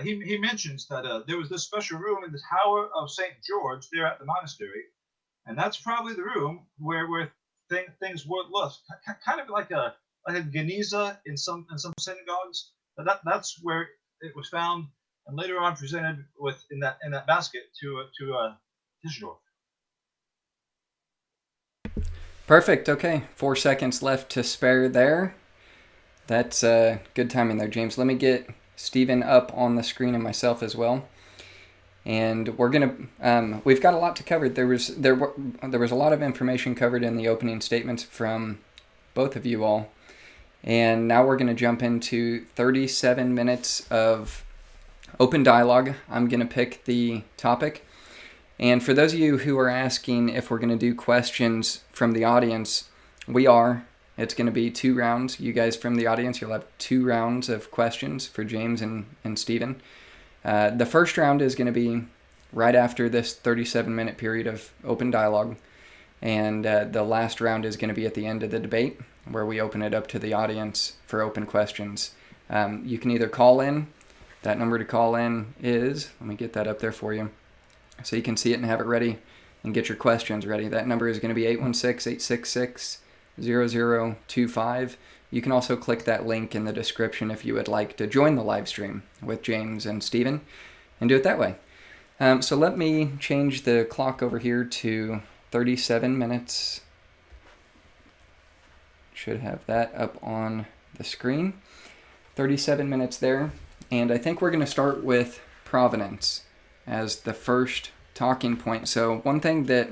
he mentions that there was this special room in the Tower of St. George there at the monastery, and that's probably the room where things were left, kind of like a geniza in some synagogues. That's where it was found, and later on presented in that basket to Tischendorf. Perfect. Okay, 4 seconds left to spare there. That's good timing there, James. Let me get Steven up on the screen and myself as well. And we're gonna we've got a lot to cover. There was a lot of information covered in the opening statements from both of you all. And now we're going to jump into 37 minutes of open dialogue. I'm going to pick the topic. And for those of you who are asking if we're going to do questions from the audience, we are. It's going to be 2 rounds. You guys from the audience, you'll have 2 rounds of questions for James and Steven. The first round is going to be right after this 37-minute period of open dialogue. And the last round is going to be at the end of the debate, where we open it up to the audience for open questions. You can either call in. That number to call in is, let me get that up there for you, so you can see it and have it ready and get your questions ready. That number is going to be 816-866-0025. You can also click that link in the description if you would like to join the live stream with James and Steven and do it that way. So let me change the clock over here to 37 minutes. Should have that up on the screen. 37 minutes there. And I think we're going to start with provenance as the first talking point. So one thing that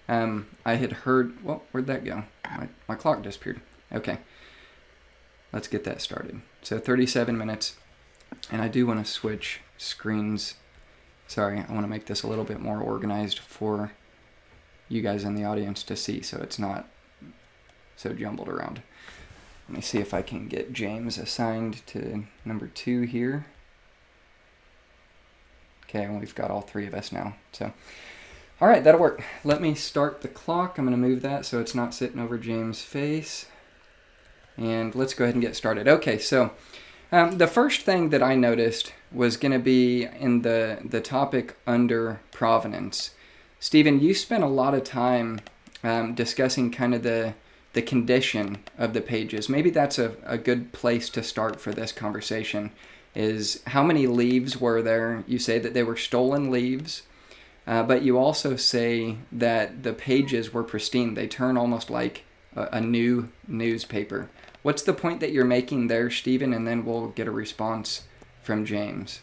I had heard, well, where'd that go? My clock disappeared. Okay. Let's get that started. So 37 minutes. And I do want to switch screens. Sorry, I want to make this a little bit more organized for you guys in the audience to see, so it's not so jumbled around. Let me see if I can get James assigned to number 2 here. Okay, and we've got all 3 of us now. So, all right, that'll work. Let me start the clock. I'm going to move that so it's not sitting over James' face. And let's go ahead and get started. Okay, so the first thing that I noticed was going to be in the topic under provenance. Steven, you spent a lot of time discussing kind of the condition of the pages. Maybe that's a good place to start for this conversation, is how many leaves were there? You say that they were stolen leaves, but you also say that the pages were pristine. They turn almost like a new newspaper. What's the point that you're making there, Steven? And then we'll get a response from James.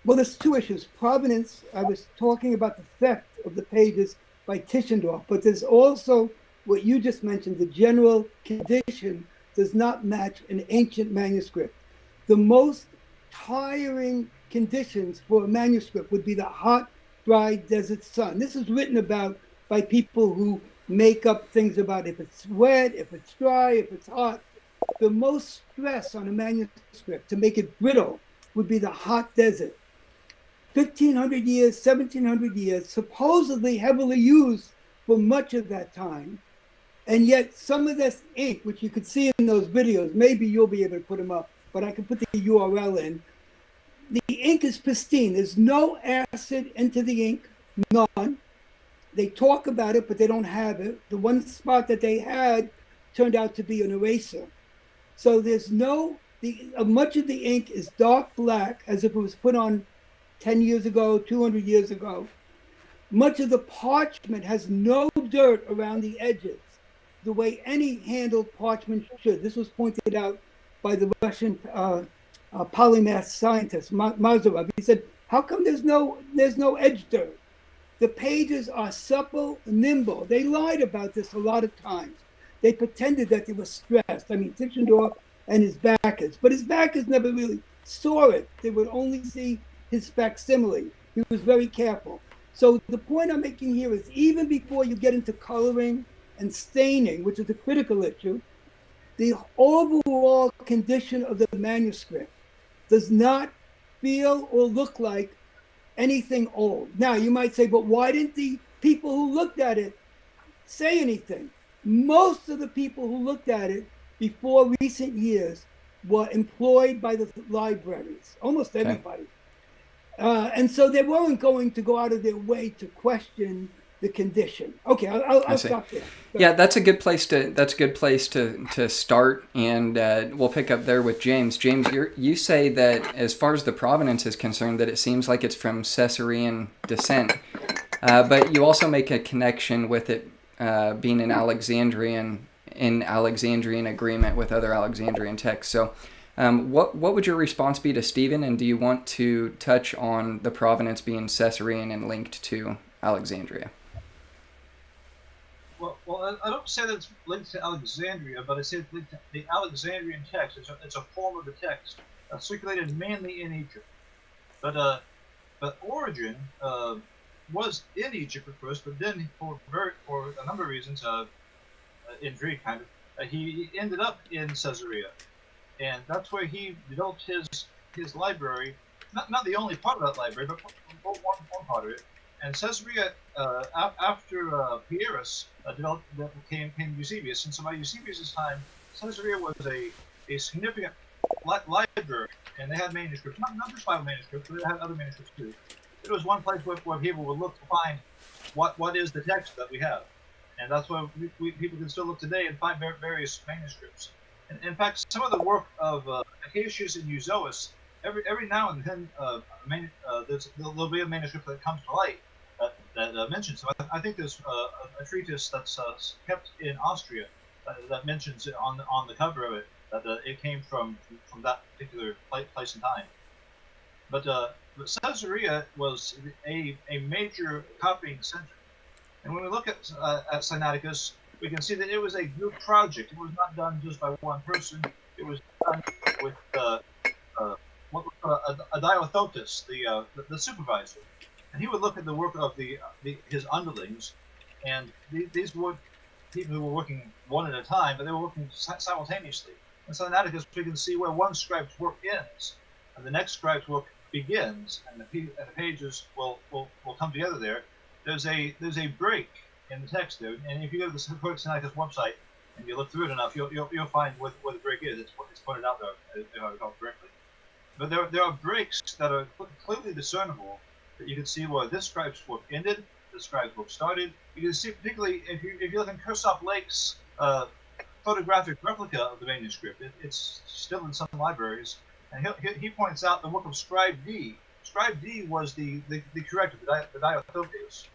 Well, there's 2 issues. Provenance, I was talking about the theft of the pages by Tischendorf, but there's also what you just mentioned, the general condition does not match an ancient manuscript. The most tiring conditions for a manuscript would be the hot, dry desert sun. This is written about by people who make up things about if it's wet, if it's dry, if it's hot. The most stress on a manuscript to make it brittle would be the hot desert. 1,500 years, 1,700 years, supposedly heavily used for much of that time. And yet some of this ink, which you could see in those videos, maybe you'll be able to put them up, but I can put the URL in. The ink is pristine. There's no acid into the ink, none. They talk about it, but they don't have it. The one spot that they had turned out to be an eraser. So there's much of the ink is dark black, as if it was put on 10 years ago, 200 years ago. Much of the parchment has no dirt around the edges, the way any handled parchment should. This was pointed out by the Russian polymath scientist, Mazarov. He said, how come there's no edge dirt? The pages are supple, nimble. They lied about this a lot of times. They pretended that they were stressed. I mean, Tischendorf and his backers. But his backers never really saw it. They would only see his facsimile. He was very careful. So the point I'm making here is even before you get into coloring and staining, which is a critical issue, the overall condition of the manuscript does not feel or look like anything old. Now, you might say, but why didn't the people who looked at it say anything? Most of the people who looked at it before recent years were employed by the libraries, almost everybody. And so they weren't going to go out of their way to question the condition. Okay, I'll stop there. Yeah, that's a good place to start, and we'll pick up there with James. James, you say that as far as the provenance is concerned, that it seems like it's from Caesarean descent, but you also make a connection with it being an Alexandrian agreement with other Alexandrian texts. So, what would your response be to Stephen, and do you want to touch on the provenance being Caesarean and linked to Alexandria? Well, I don't say that it's linked to Alexandria, but I say it's linked to the Alexandrian text. It's a form of the text circulated mainly in Egypt. But Origen was in Egypt at first, but then for a number of reasons, intrigue kind of, he ended up in Caesarea, and that's where he developed his library. Not the only part of that library, but one part of it. And Caesarea, after Pierus came Eusebius, and so by Eusebius' time, Caesarea was a significant library, and they had manuscripts, not just Bible manuscripts, but they had other manuscripts too. It was one place where people would look to find what is the text that we have, and that's why people can still look today and find various manuscripts. And in fact, some of the work of Acacius and Euzoas, every now and then there'll be a manuscript that comes to light that mentions. So I think there's a treatise that's kept in Austria that mentions it on the cover of it that it came from that particular place and time. But Caesarea was a major copying center, and when we look at Sinaiticus, we can see that it was a group project. It was not done just by one person. It was done with a Diothotus, the supervisor, and he would look at the work of his underlings, and these were people who were working one at a time, but they were working simultaneously. In Sinaiticus, we can see where one scribe's work ends, and the next scribe's work begins, and the pages will come together there. There's a break in the text there, and if you go to the Codex Sinaiticus website and you look through it enough, you'll find where the break is. It's pointed out there, if I recall correctly. But there are breaks that are clearly discernible, that you can see where this scribe's work ended, this scribe's work started. You can see, particularly if you look in Kirsoff Lake's photographic replica of the manuscript, it's still in some libraries, and he points out the work of Scribe D. Scribe D was the corrector, the Diothotes,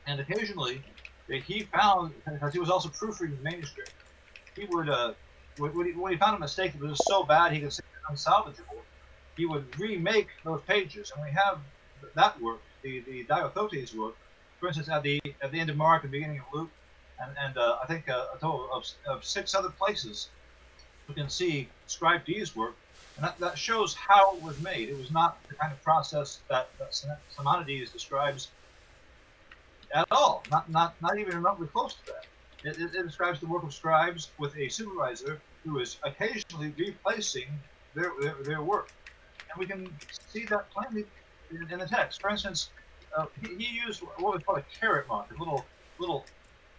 and occasionally he found, because he was also proofreading the manuscript, he would when he found a mistake that was so bad he could say it unsalvageable, he would remake those pages, and we have that work, the Diothotes work, for instance, at the end of Mark and beginning of Luke, and I think a total of 6 other places we can see Scribe D's work, and that shows how it was made. It was not the kind of process that Simonides describes at all, not even remotely close to that. It describes the work of scribes with a supervisor who is occasionally replacing their work, and we can see that plainly in the text. For instance, he used what was called a caret mark, a little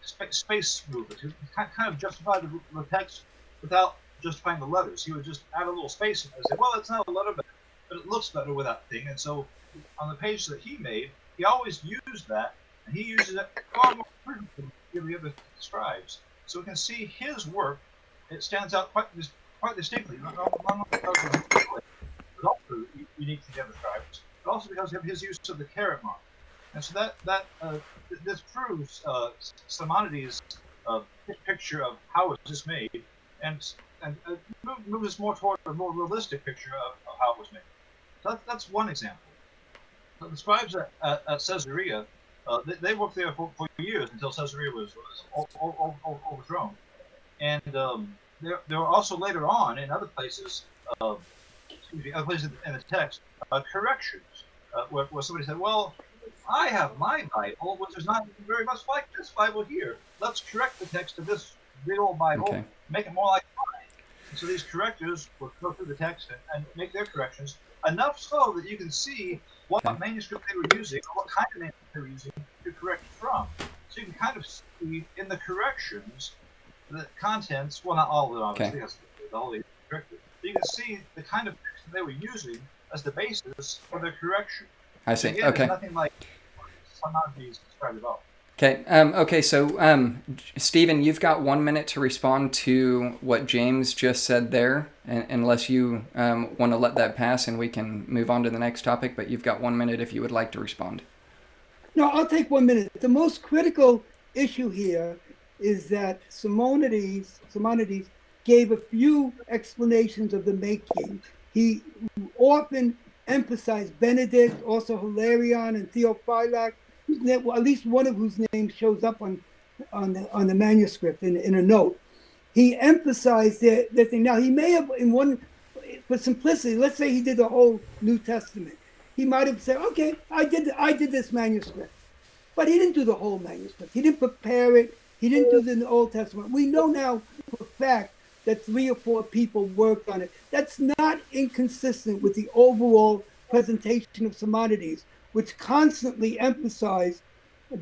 space movement to kind of justify the text without justifying the letters. He would just add a little space and say, well, it's not a letter, but it looks better with that thing. And so on the page that he made, he always used that, and he uses it far more frequently than the other scribes. So we can see his work, it stands out quite distinctly, not only because of his work, but also unique to the other scribes, but also because of his use of the caret mark. And so this proves Simonides' picture of how it was just made, and moves us more toward a more realistic picture of how it was made. So that's one example. So the scribes at Caesarea, they worked there for years until Caesarea was overthrown. And there were also later on in other places, other places in the text, corrections, where somebody said, well, I have my Bible, which is not very much like this Bible here. Let's correct the text of this big old Bible, Okay. make it more like mine. And so these correctors will go through the text and make their corrections, enough so that you can see what Okay. manuscript they were using, or what kind of manuscript they were using to correct from. So you can kind of see in the corrections the contents, well, not all of them, obviously, that's the whole thing corrected. But you can see the kind of text that they were using as the basis for their correction. I see. Again, Okay. there's nothing like Simonides described at all. Okay. Okay. So, Stephen, you've got 1 minute to respond to what James just said there, unless you want to let that pass, and we can move on to the next topic. But you've got 1 minute if you would like to respond. No, I'll take 1 minute. The most critical issue here is that Simonides gave a few explanations of the making. He often emphasized Benedict, also Hilarion and Theophylact, at least one of whose names shows up on the manuscript in a note. He emphasized that thing. Now, he may have, for simplicity, let's say he did the whole New Testament. He might have said, okay, I did this manuscript. But he didn't do the whole manuscript. He didn't prepare it. He didn't do the Old Testament. We know now for a fact that 3 or 4 people worked on it. That's not inconsistent with the overall presentation of Simonides, which constantly emphasized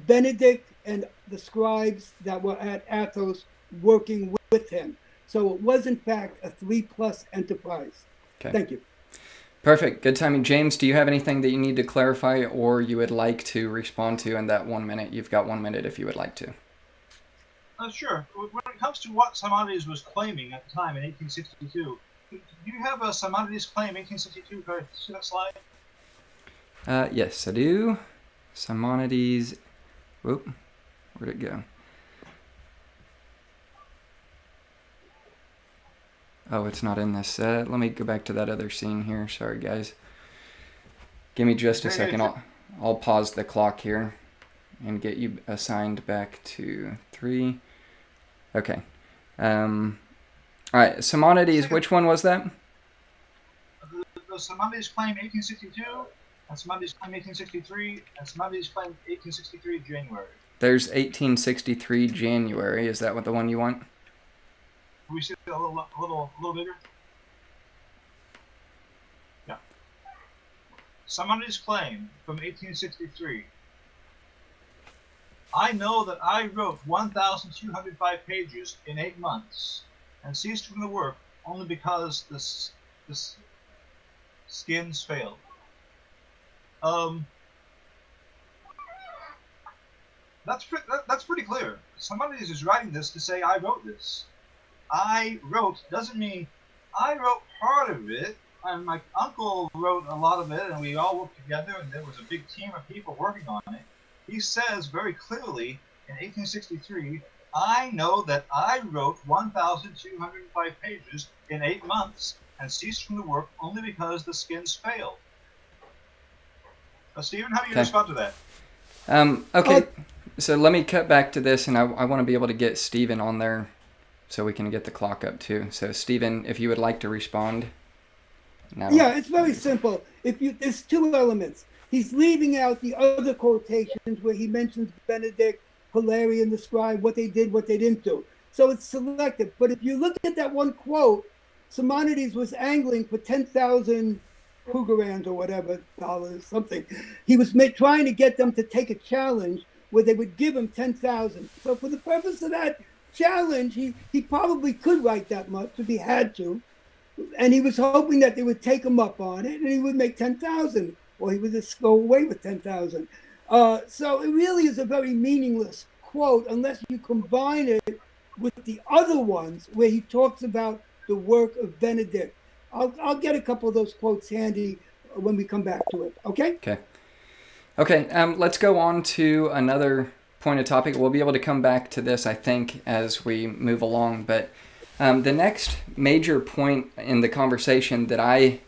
Benedict and the scribes that were at Athos working with him. So it was, in fact, a 3+ enterprise. Okay. Thank you. Perfect. Good timing. James, do you have anything that you need to clarify or you would like to respond to in that 1 minute? You've got 1 minute if you would like to. Sure. When it comes to what Simonides was claiming at the time in 1862, do you have a Simonides claim 1862? Can I see that slide? Yes, I do. Simonides. Whoop. Where'd it go? Oh, it's not in this. Let me go back to that other scene here. Sorry, guys. Give me just a second. I'll pause the clock here and get you assigned back to 3. Okay. All right. Simonides, which one was that? The Simonides claim 1862, and Simonides claim 1863, and Simonides claim 1863 January. There's 1863 January. Is that what the one you want? Can we see it a little bigger? Yeah. Simonides claim from 1863. I know that I wrote 1,205 pages in 8 months and ceased from the work only because the skins failed. That's pretty clear. Simonides is writing this to say I wrote this. I wrote doesn't mean I wrote part of it, and my uncle wrote a lot of it, and we all worked together, and there was a big team of people working on it. He says very clearly in 1863, I know that I wrote 1,205 pages in 8 months and ceased from the work only because the skins failed. Stephen, how do you respond to that? Okay, so let me cut back to this, and I want to be able to get Stephen on there so we can get the clock up too. So Stephen, if you would like to respond now. Yeah, it's very simple. There's 2 elements. He's leaving out the other quotations where he mentions Benedict, Hilarion the Scribe, what they did, what they didn't do. So it's selective. But if you look at that one quote, Simonides was angling for 10,000 Krugerrands or whatever, dollars, something. He was trying to get them to take a challenge where they would give him 10,000. So for the purpose of that challenge, he probably could write that much if he had to. And he was hoping that they would take him up on it and he would make 10,000. Or he would just go away with 10,000. So it really is a very meaningless quote unless you combine it with the other ones where he talks about the work of Benedict. I'll get a couple of those quotes handy when we come back to it. Okay? Okay. Let's go on to another point of topic. We'll be able to come back to this, I think, as we move along. But the next major point in the conversation that I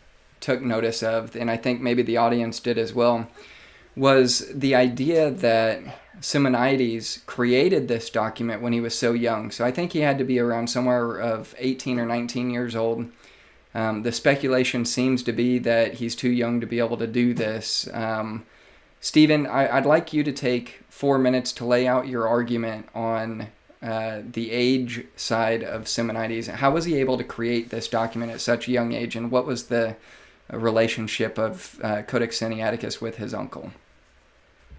took notice of, and I think maybe the audience did as well, was the idea that Simonides created this document when he was so young. So I think he had to be around somewhere of 18 or 19 years old. The speculation seems to be that he's too young to be able to do this. Stephen, I'd like you to take 4 minutes to lay out your argument on the age side of Simonides. How was he able to create this document at such a young age, and what was the relationship of Codex Sinaiticus with his uncle?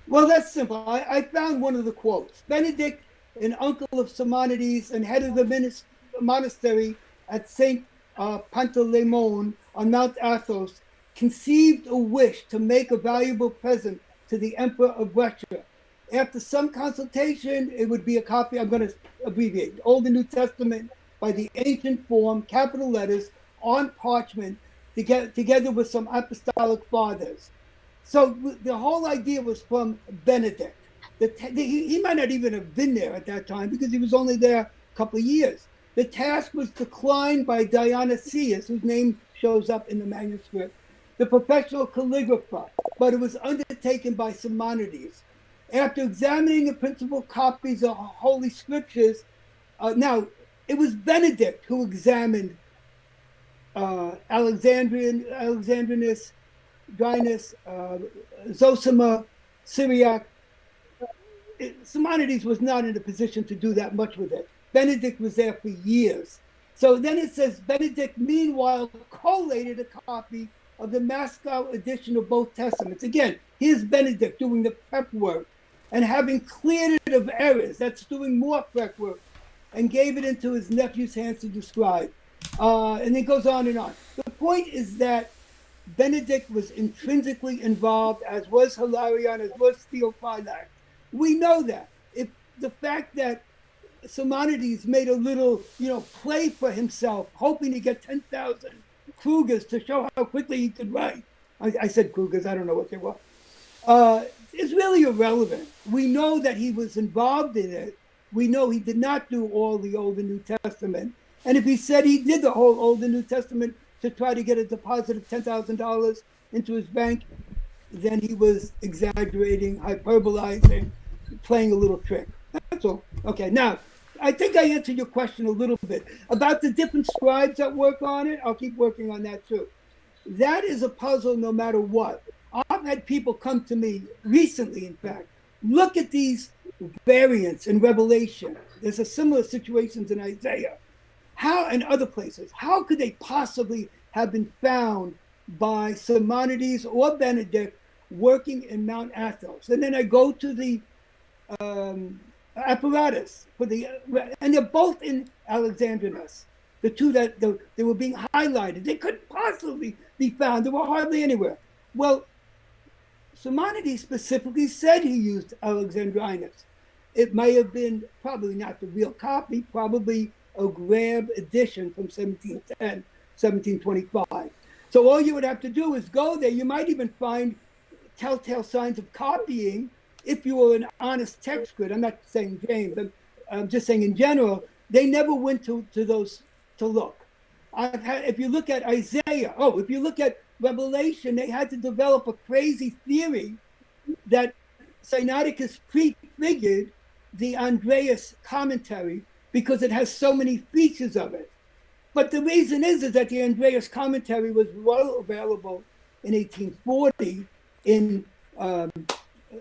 Well, that's simple. I found one of the quotes. Benedict, an uncle of Simonides and head of the monastery at St. Panteleimon on Mount Athos, conceived a wish to make a valuable present to the Emperor of Russia. After some consultation, it would be a copy, I'm going to abbreviate, Old and New Testament by the ancient form, capital letters, on parchment, together with some apostolic fathers. So the whole idea was from Benedict. He might not even have been there at that time because he was only there a couple of years. The task was declined by Dionysius, whose name shows up in the manuscript, the professional calligrapher, but it was undertaken by Simonides. After examining the principal copies of Holy Scriptures, now it was Benedict who examined Alexandrinus, Drynus, Zosima, Syriac. Simonides was not in a position to do that much with it. Benedict was there for years. So then it says, Benedict, meanwhile, collated a copy of the Moscow edition of both Testaments. Again, here's Benedict doing the prep work and having cleared it of errors. That's doing more prep work, and gave it into his nephew's hands to describe. And it goes on and on. The point is that Benedict was intrinsically involved, as was Hilarion, as was Theophylact. We know that. If the fact that Simonides made a little, play for himself, hoping to get 10,000 Krugers to show how quickly he could write. I said Krugers, I don't know what they were. It's really irrelevant. We know that he was involved in it. We know he did not do all the Old and New Testament. And if he said he did the whole Old and New Testament to try to get a deposit of $10,000 into his bank, then he was exaggerating, hyperbolizing, playing a little trick. That's all. Okay, now, I think I answered your question a little bit. About the different scribes that work on it, I'll keep working on that too. That is a puzzle no matter what. I've had people come to me recently, in fact, look at these variants in Revelation. There's a similar situations in Isaiah. How, and other places, how could they possibly have been found by Simonides or Benedict working in Mount Athos? And then I go to the apparatus for and they're both in Alexandrinus. The two that they were being highlighted, they couldn't possibly be found. They were hardly anywhere. Well, Simonides specifically said he used Alexandrinus. It may have been probably not the real copy, probably a grab edition from 1710, 1725. So all you would have to do is go there. You might even find telltale signs of copying if you were an honest text critic. I'm not saying James, I'm just saying in general, they never went to those to look. If you look at Isaiah, if you look at Revelation, they had to develop a crazy theory that Sinaiticus prefigured the Andreas commentary because it has so many features of it. But the reason is that the Andreas commentary was well available in 1840 in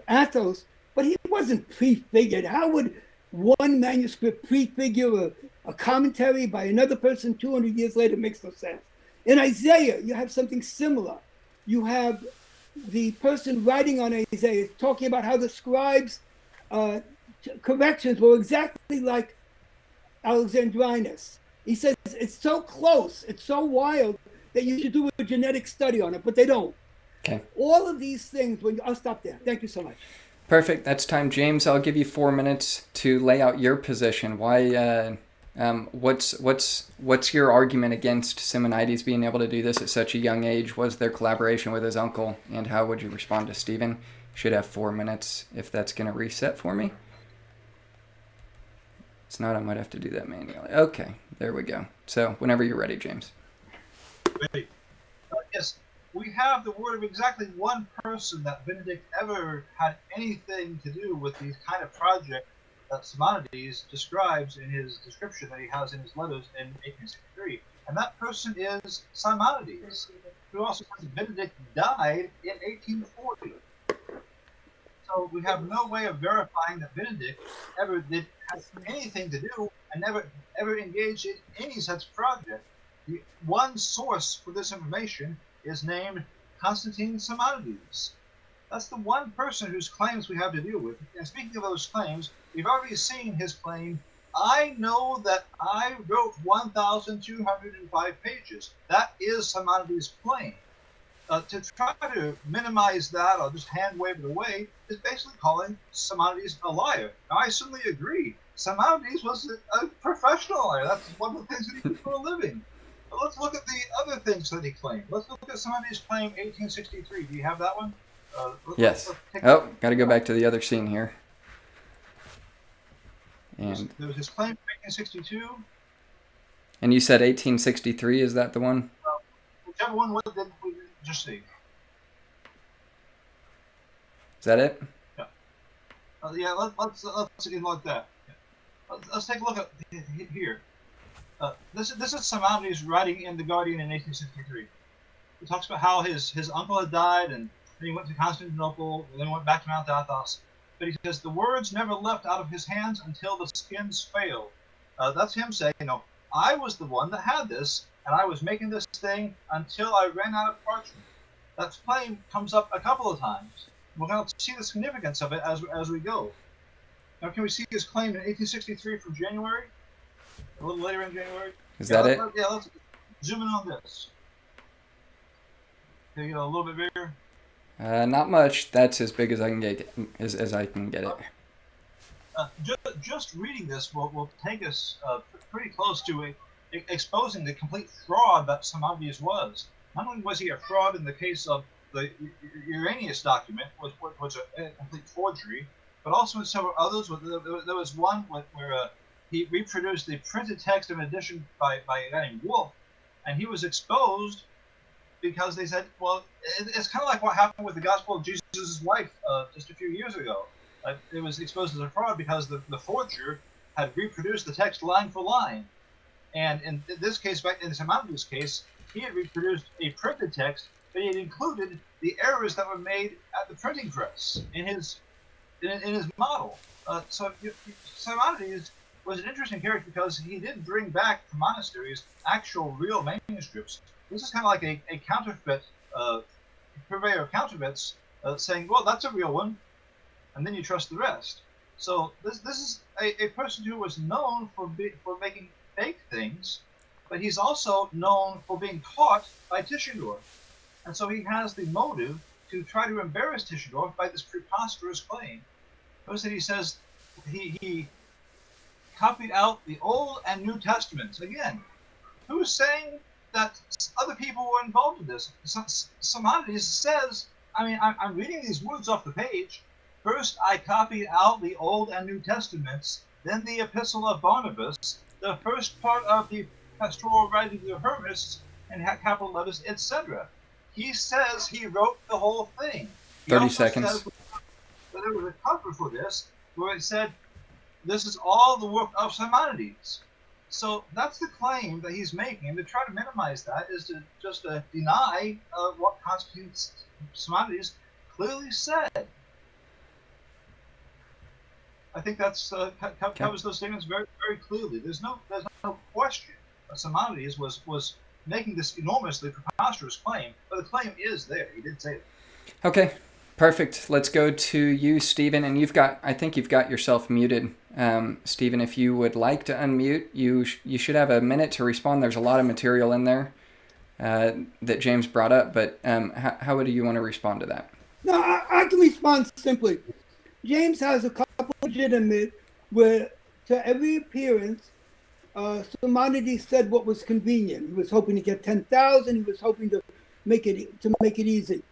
Athos, but he wasn't prefigured. How would one manuscript prefigure a commentary by another person 200 years later? It makes no sense. In Isaiah, you have something similar. You have the person writing on Isaiah talking about how the scribes' corrections were exactly like Alexandrinus. He says it's so close, it's so wild that you should do a genetic study on it, but they don't. Okay. All of these things, I'll stop there. Thank you so much. Perfect. That's time. James, I'll give you 4 minutes to lay out your position. Why? What's your argument against Simonides being able to do this at such a young age? Was there collaboration with his uncle? And how would you respond to Stephen? Should have 4 minutes if that's going to reset for me. It's not, I might have to do that manually. Okay, there we go. So whenever you're ready, James. Ready. Yes, we have the word of exactly one person that Benedict ever had anything to do with these kind of project that Simonides describes in his description that he has in his letters in 1863. And that person is Simonides, who also says Benedict died in 1840. So we have no way of verifying that Benedict ever did have anything to do and never ever engaged in any such project. The one source for this information is named Constantine Simonides. That's the one person whose claims we have to deal with. And speaking of those claims, we've already seen his claim, I know that I wrote 1,205 pages. That is Simonides' claim. To try to minimize that or just hand wave it away is basically calling Simonides a liar. Now, I certainly agree. Simonides was a professional liar. That's one of the things that he did for a living. But let's look at the other things that he claimed. Let's look at Simonides' claim 1863. Do you have that one? Yes. Oh, got to go back to the other scene here. And there was his claim 1862. And you said 1863. Is that the one? Whichever one did we just see? Is that it? Yeah. Yeah. Let's again like that. Yeah. Let's take a look at here. This is Simonides writing in the Guardian in 1863. He talks about how his uncle had died and then he went to Constantinople, and then went back to Mount Athos. But he says, the words never left out of his hands until the skins failed. That's him saying, I was the one that had this, and I was making this thing until I ran out of parchment. That claim comes up a couple of times. We're going to see the significance of it as we go. Now, can we see his claim in 1863 from January? A little later in January? Is that it? Let's zoom in on this. Okay, a little bit bigger. Not much. That's as big as I can get. As I can get it. Just reading this will take us pretty close to exposing the complete fraud that Simonides was. Not only was he a fraud in the case of the Uranius document, which was a complete forgery, but also in several others. There was one where he reproduced the printed text of an edition by a guy named Wolf, and he was exposed because they said, well, it's kind of like what happened with the Gospel of Jesus' wife just a few years ago. It was exposed as a fraud because the forger had reproduced the text line for line. And in this case, in Simonides' case, he had reproduced a printed text, but he had included the errors that were made at the printing press in his model. So Simonides was an interesting character because he did bring back to monasteries actual real manuscripts. This is kind of like a counterfeit, purveyor of counterfeits, saying, well, that's a real one, and then you trust the rest. So this is a person who was known for making fake things, but he's also known for being caught by Tischendorf. And so he has the motive to try to embarrass Tischendorf by this preposterous claim. Notice that he says he copied out the Old and New Testaments. Again, who's saying that other people were involved in this? Simonides says, I'm reading these words off the page. First, I copied out the Old and New Testaments, then the Epistle of Barnabas, the first part of the pastoral writing of the Hermits, and capital letters, etc. He says he wrote the whole thing. 30 seconds. Says that there was a cover for this where it said, this is all the work of Simonides. So that's the claim that he's making, and to try to minimize that is to just deny what Constantine Simonides clearly said. I think that's covers those statements very, very clearly. There's no question that Simonides was making this enormously preposterous claim, but the claim is there. He did say it. Okay, perfect. Let's go to you, Steven, and I think you've got yourself muted. Steven, if you would like to unmute, you should have a minute to respond. There's a lot of material in there that James brought up, but how do you want to respond to that? No, I can respond simply. James has a couple legitimate where to every appearance, Simonides said what was convenient. He was hoping to get 10,000. He was hoping to make it easy.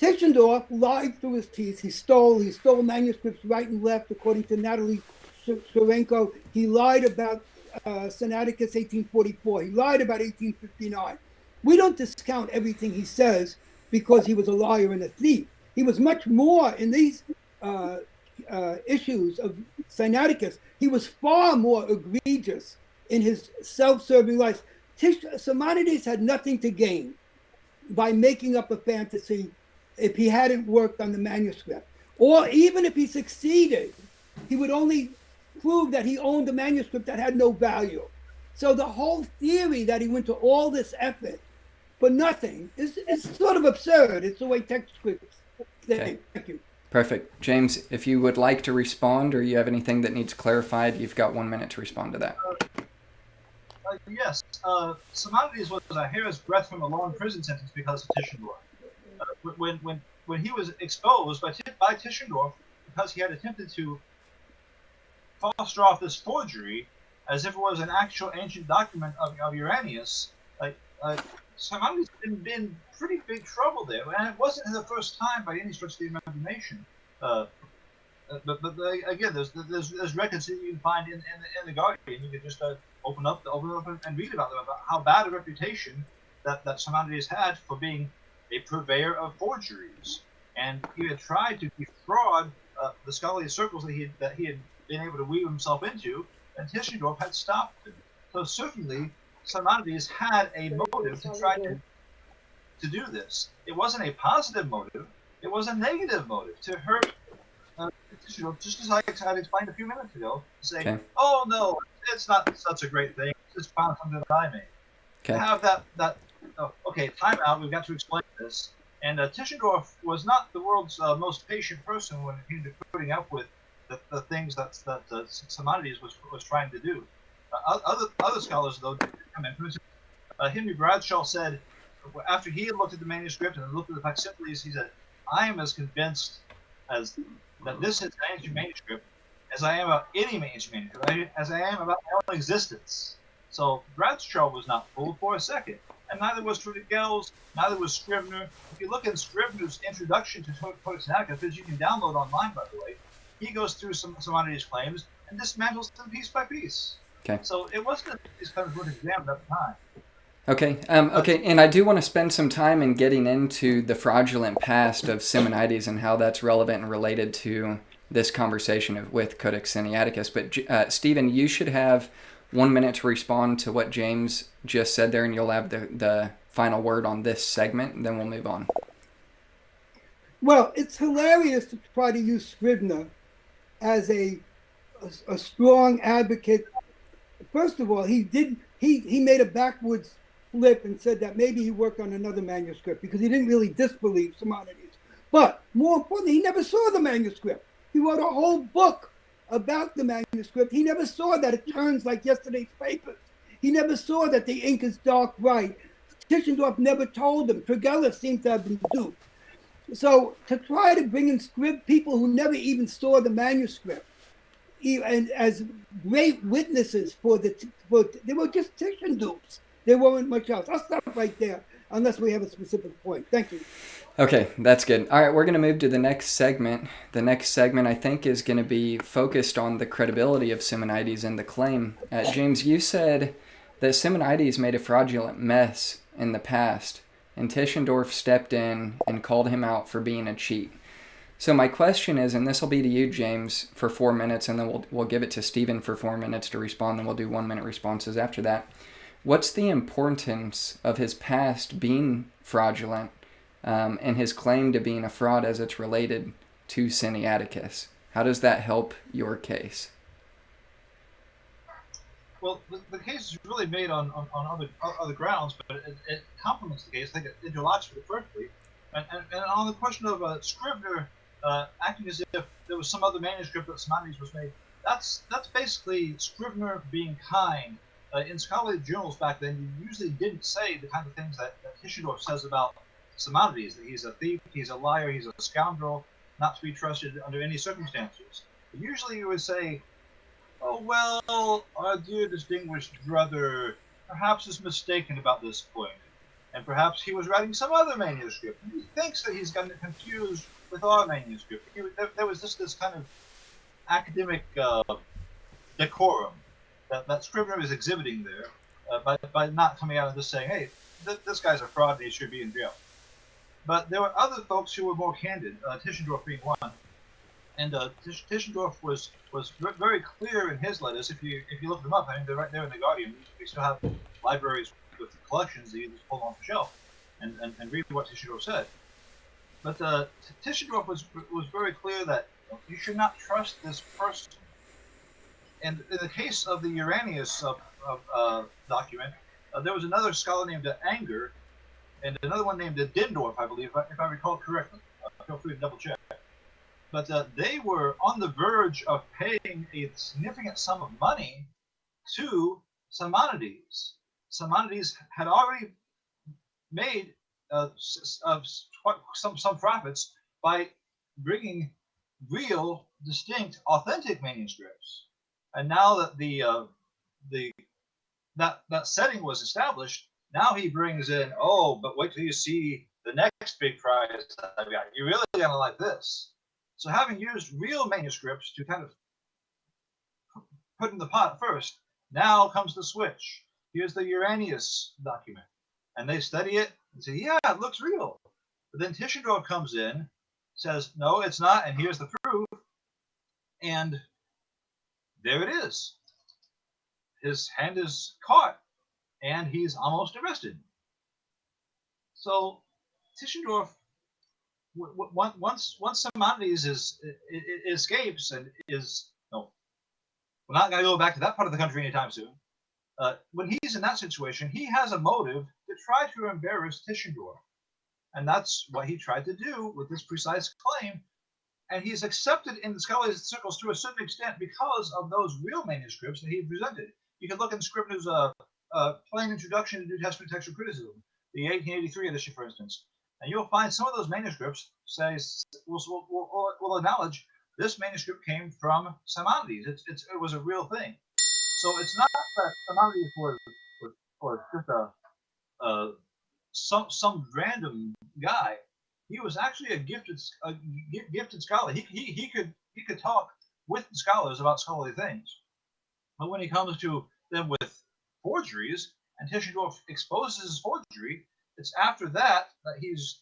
Tischendorf lied through his teeth. He stole manuscripts right and left, according to Natalie Sharenko. He lied about Sinaiticus 1844. He lied about 1859. We don't discount everything he says because he was a liar and a thief. He was much more in these issues of Sinaiticus. He was far more egregious in his self-serving life. Simonides had nothing to gain by making up a fantasy if he hadn't worked on the manuscript. Or even if he succeeded, he would only prove that he owned a manuscript that had no value. So the whole theory that he went to all this effort for nothing is sort of absurd. It's the way text scripts think. Okay. Thank you. Perfect. James, if you would like to respond or you have anything that needs clarified, you've got 1 minute to respond to that. Yes. Simonides was a hair's breadth from a long prison sentence because of Tischendorf. When he was exposed by Tischendorf because he had attempted to foster off this forgery as if it was an actual ancient document of Uranius, Simonides had been in pretty big trouble there, and it wasn't the first time by any stretch of the imagination. But again, there's records that you can find in the Guardian. You can just open up and read about them, about how bad a reputation that Simonides had for being a purveyor of forgeries, and he had tried to defraud the scholarly circles that he had been able to weave himself into, and Tischendorf had stopped him. So certainly Simonides had a motive to try to do this. It wasn't a positive motive; it was a negative motive to hurt Tischendorf, just as I had explained a few minutes ago. To say, Okay. "Oh no, it's not such a great thing. It's just found something that I made." Okay. To have that. Okay, time out. We've got to explain this. And Tischendorf was not the world's most patient person when it came to putting up with the things that Simonides was trying to do. Other scholars, though, did come in. For instance, Henry Bradshaw said, after he had looked at the manuscript and looked at the facsimiles, he said, "I am as convinced as that this is an ancient manuscript as I am about any manuscript, as I am about my own existence." So Bradshaw was not fooled for a second. And neither was Trudel, neither was Scribner. If you look in Scribner's introduction to Codex Sinaiticus, which you can download online, by the way, he goes through some of these claims and dismantles them piece by piece. Okay. So it wasn't that these claims weren't examined at the time. Okay. Okay. And I do want to spend some time in getting into the fraudulent past of Simonides and how that's relevant and related to this conversation with Codex Sinaiticus. But Stephen, you should have 1 minute to respond to what James just said there, and you'll have the final word on this segment, and then we'll move on. Well, it's hilarious to try to use Scribner as a strong advocate. First of all, he made a backwards flip and said that maybe he worked on another manuscript because he didn't really disbelieve Simonides. But more importantly, he never saw the manuscript. He wrote a whole book about the manuscript. He never saw that it turns like yesterday's papers. He never saw that the ink is dark right. Tischendorf never told him. Trudel seems to have been duped. So to try to bring in people who never even saw the manuscript and as great witnesses for they were just Tischendorfs. There weren't much else. I'll stop right there unless we have a specific point. Thank you. Okay, that's good. All right, we're going to move to the next segment. The next segment, I think, is going to be focused on the credibility of Simonides and the claim. James, you said that Simonides made a fraudulent mess in the past, and Tischendorf stepped in and called him out for being a cheat. So my question is, and this will be to you, James, for 4 minutes, and then we'll give it to Stephen for 4 minutes to respond, and we'll do 1 minute responses after that. What's the importance of his past being fraudulent and his claim to being a fraud as it's related to Sinaiticus? How does that help your case? Well, the case is really made on other grounds, but it complements the case. I think it interlocks with it perfectly. And on the question of Scribner acting as if there was some other manuscript that Simonides was made, that's basically Scribner being kind. In scholarly journals back then, you usually didn't say the kind of things that Tischendorf says about Simonides, that he's a thief, he's a liar, he's a scoundrel, not to be trusted under any circumstances. Usually you would say, "Oh, well, our dear distinguished brother perhaps is mistaken about this point, and perhaps he was writing some other manuscript. He thinks that he's gotten it confused with our manuscript." There was just this kind of academic decorum that Scribner is exhibiting there by not coming out and just saying, "Hey, this guy's a fraud and he should be in jail." But there were other folks who were more candid, Tischendorf being one. And Tischendorf was very clear in his letters. If you look them up, I mean, they're right there in the Guardian. We still have libraries with collections that you just pull off the shelf and read what Tischendorf said. But Tischendorf was very clear that you should not trust this person. And in the case of the Uranius document, there was another scholar named Anger, and another one named Dindorf, I believe, if I recall correctly. Feel free to double check. But they were on the verge of paying a significant sum of money to Simonides. Simonides had already made some profits by bringing real, distinct, authentic manuscripts. And now that that setting was established, now he brings in, oh, but wait till you see the next big prize that I've got. You're really gonna like this. So having used real manuscripts to kind of put in the pot first, now comes the switch. Here's the Uranius document. And they study it and say, yeah, it looks real. But then Tischendorf comes in, says, no, it's not, and here's the proof. And there it is. His hand is caught, and he's almost arrested. So Tischendorf, once Simonides escapes and is, no, we're not going to go back to that part of the country anytime soon. When he's in that situation, he has a motive to try to embarrass Tischendorf. And that's what he tried to do with this precise claim. And he's accepted in the scholarly circles to a certain extent because of those real manuscripts that he presented. You can look in Scribner's plain introduction to New Testament textual criticism, the 1883 edition, for instance. And you'll find some of those manuscripts will acknowledge this manuscript came from Simonides. It was a real thing. So it's not that Simonides was just some random guy. He was actually a gifted scholar. He could talk with scholars about scholarly things. But when he comes to them with forgeries, and Tischendorf exposes his forgery, it's after that he's,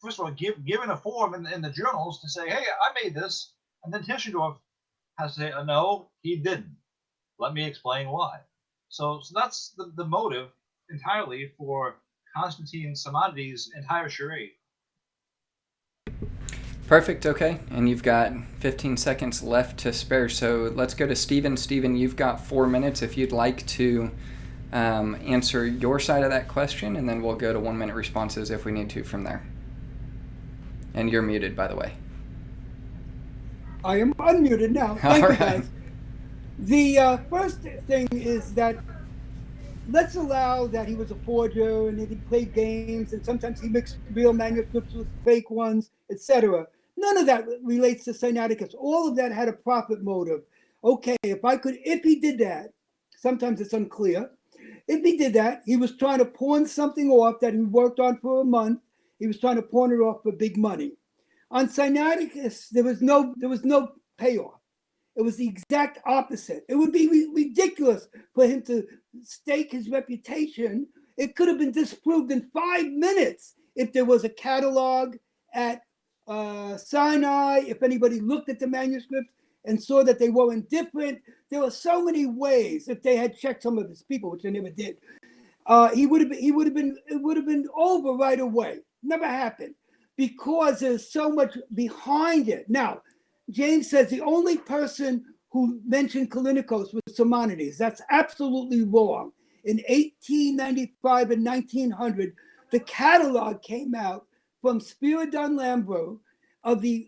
first of all, given a form in the journals to say, hey, I made this. And then Tischendorf has to say, no, he didn't. Let me explain why. So that's the motive entirely for Constantine Simonides' entire charade. Perfect, okay. And you've got 15 seconds left to spare, so let's go to Steven. Steven, you've got 4 minutes if you'd like to answer your side of that question, and then we'll go to 1 minute responses if we need to from there. And you're muted, by the way. I am unmuted now. Thank you, guys. The first thing is that let's allow that he was a forger and that he played games and sometimes he mixed real manuscripts with fake ones, etc. None of that relates to Sinaiticus. All of that had a profit motive. Okay, if he did that, sometimes it's unclear. If he did that, he was trying to pawn something off that he worked on for a month. He was trying to pawn it off for big money. On Sinaiticus, there was no payoff. It was the exact opposite. It would be ridiculous for him to stake his reputation. It could have been disproved in 5 minutes if there was a catalog at Sinai, if anybody looked at the manuscripts and saw that they weren't different. There were so many ways, if they had checked some of his people, which they never did, it would have been over right away. Never happened because there's so much behind it. Now, James says the only person who mentioned Callinicos was Simonides. That's absolutely wrong. In 1895 and 1900, the catalog came out from Spiridon Lambro of the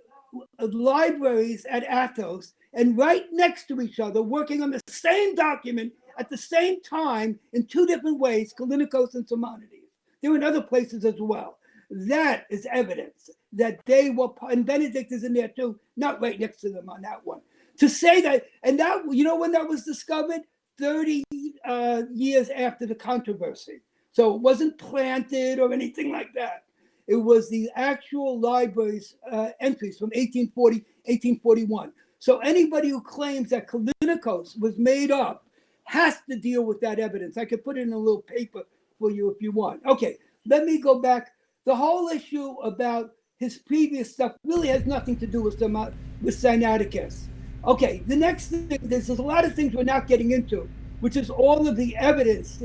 libraries at Athos, and right next to each other, working on the same document at the same time in 2 different ways, Callinicos and Simonides. There were in other places as well. That is evidence that they were, and Benedict is in there too, not right next to them on that one. To say that, and that, you know when that was discovered? 30 years after the controversy. So it wasn't planted or anything like that. It was the actual library's entries from 1840, 1841. So anybody who claims that Callinicos was made up has to deal with that evidence. I could put it in a little paper for you if you want. Okay, let me go back. The whole issue about his previous stuff really has nothing to do with Sinaiticus. Okay, the next thing, there's a lot of things we're not getting into, which is all of the evidence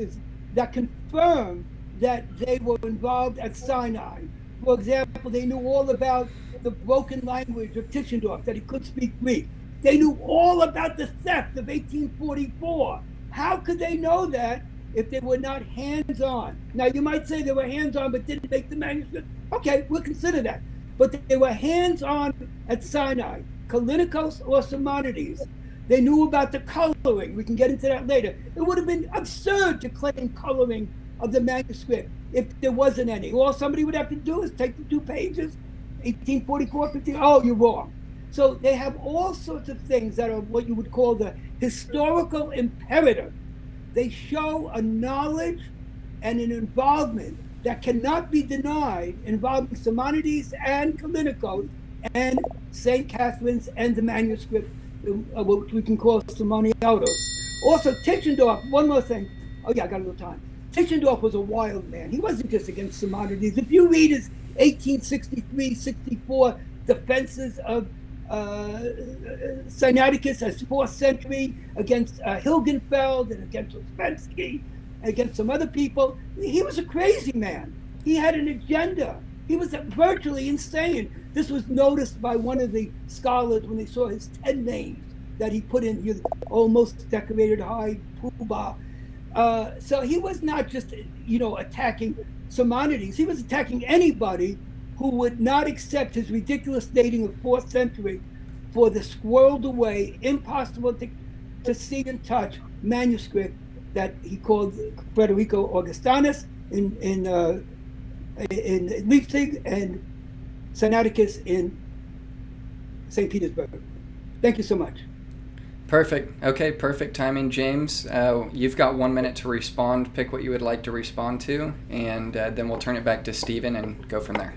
that confirm that they were involved at Sinai. For example, they knew all about the broken language of Tischendorf, that he could speak Greek. They knew all about the theft of 1844. How could they know that if they were not hands-on? Now, you might say they were hands-on but didn't make the manuscript. Okay, we'll consider that. But they were hands-on at Sinai, Callinicos or Simonides. They knew about the coloring. We can get into that later. It would have been absurd to claim coloring of the manuscript if there wasn't any. All somebody would have to do is take the 2 pages, 1844, 15. Oh, you're wrong. So they have all sorts of things that are what you would call the historical imperative. They show a knowledge and an involvement that cannot be denied involving Simonides and Callinicos and St. Catherine's and the manuscript, which we can call Simonides. Also, Tischendorf, one more thing. Oh, yeah, I got a little time. Tischendorf was a wild man. He wasn't just against Simonides. If you read his 1863-64 defenses of Sinaiticus as 4th century against Hilgenfeld and against Ouspensky, against some other people, he was a crazy man. He had an agenda. He was virtually insane. This was noticed by one of the scholars when they saw his 10 names that he put in his almost decorated high poobah. So he was not just, attacking Simonides. He was attacking anybody who would not accept his ridiculous dating of 4th century for the squirreled away, impossible to see and touch manuscript that he called Frederico Augustinus in Leipzig and Sinaiticus in St. Petersburg. Thank you so much. Perfect. Okay, perfect timing, James. You've got 1 minute to respond. Pick what you would like to respond to, and then we'll turn it back to Steven and go from there.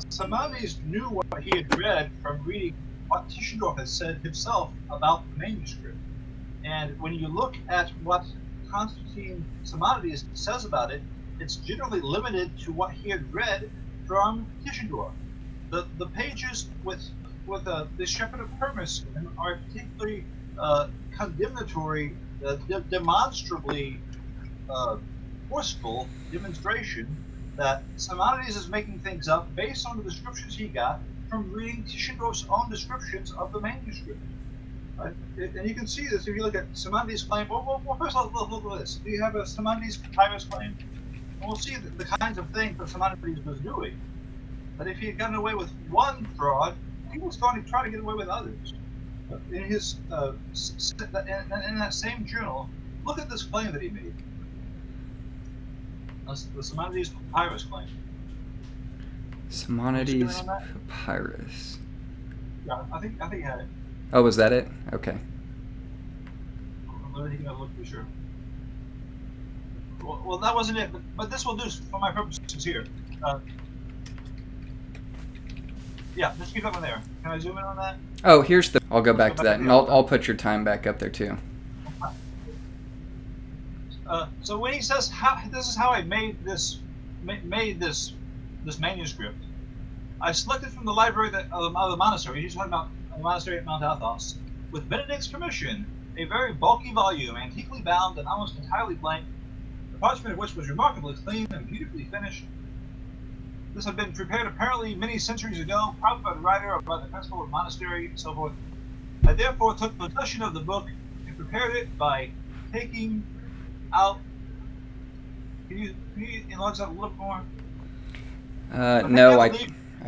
Simonides knew what he had read from reading what Tischendorf has said himself about the manuscript. And when you look at what Constantine Simonides says about it, it's generally limited to what he had read from Tischendorf. The pages with the Shepherd of Hermas are particularly condemnatory, demonstrably forceful demonstration that Simonides is making things up based on the descriptions he got from reading Tischendorf's own descriptions of the manuscript. And you can see this if you look at Simonides' claim. Well, first let's look at this. Do you have a Simonides papyrus claim? And we'll see the kinds of things that Simonides was doing. That if he had gotten away with one fraud, he was going to try to get away with others. In his in that same journal, look at this claim that he made. The Simonides papyrus claim. Simonides papyrus. Yeah, I think he had it. Oh, was that it? Okay. I'm going to look to be sure. Well, that wasn't it, but this will do for my purposes here. Yeah, just keep that one there. Can I zoom in on that? Oh, here's the. I'll go back to that, and I'll put your time back up there too. So when he says, "This is how I made this manuscript," I selected from the library of the monastery. He's talking about the monastery at Mount Athos, with Benedict's permission, a very bulky volume, antiquely bound and almost entirely blank, the parchment of which was remarkably clean and beautifully finished. This had been prepared apparently many centuries ago, probably by the writer or by the principal of the monastery, and so forth. I therefore took possession of the book and prepared it by taking out. Can you enlarge that a little more? No, I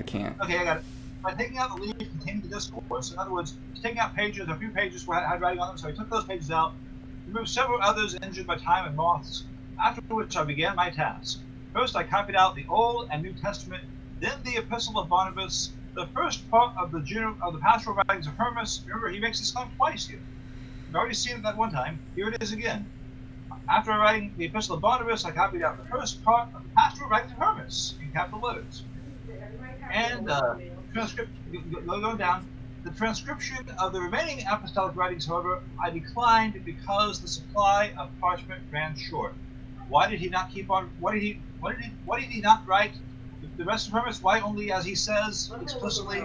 can't. Okay, I got it. By taking out the leaves containing the discourse, in other words, taking out pages, a few pages where I had writing on them, so I took those pages out, removed several others injured by time and moths, after which I began my task. First, I copied out the Old and New Testament, then the Epistle of Barnabas, the first part of the pastoral writings of Hermas. Remember, he makes this claim twice here. You've already seen it that one time. Here it is again. After writing the Epistle of Barnabas, I copied out the first part of the pastoral writings of Hermas in capital letters. And going down, the transcription of the remaining apostolic writings, however, I declined because the supply of parchment ran short. Why did he not keep on? Why did he not write the rest of Hermas? Why only, as he says explicitly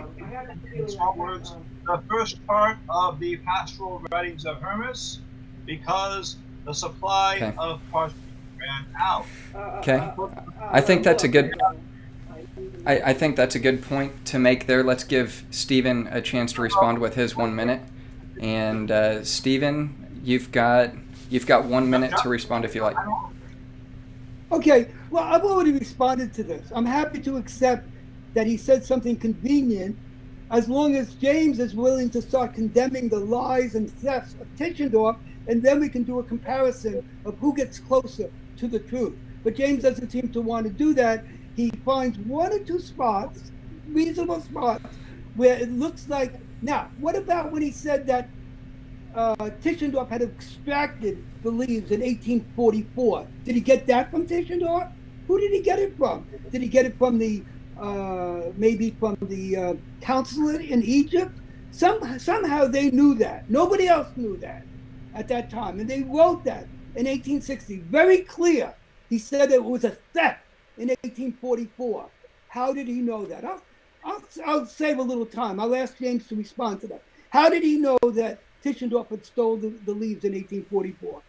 in small words, the first part of the pastoral writings of Hermas? Because the supply of parchment ran out. Okay. I think that's a good. I think that's a good point to make there. Let's give Steven a chance to respond with his 1 minute. And Steven, you've got 1 minute to respond if you like. Okay, well, I've already responded to this. I'm happy to accept that he said something convenient as long as James is willing to start condemning the lies and thefts of Tischendorf, and then we can do a comparison of who gets closer to the truth. But James doesn't seem to want to do that. He finds one or two spots, reasonable spots, where it looks like. Now, what about when he said that Tischendorf had extracted the leaves in 1844? Did he get that from Tischendorf? Who did he get it from? Did he get it from the maybe from the consulate in Egypt? Somehow they knew that. Nobody else knew that at that time, and they wrote that in 1860, very clear. He said it was a theft in 1844. How did he know that? I'll save a little time. I'll ask James to respond to that. How did he know that Tischendorf had stolen the leaves in 1844?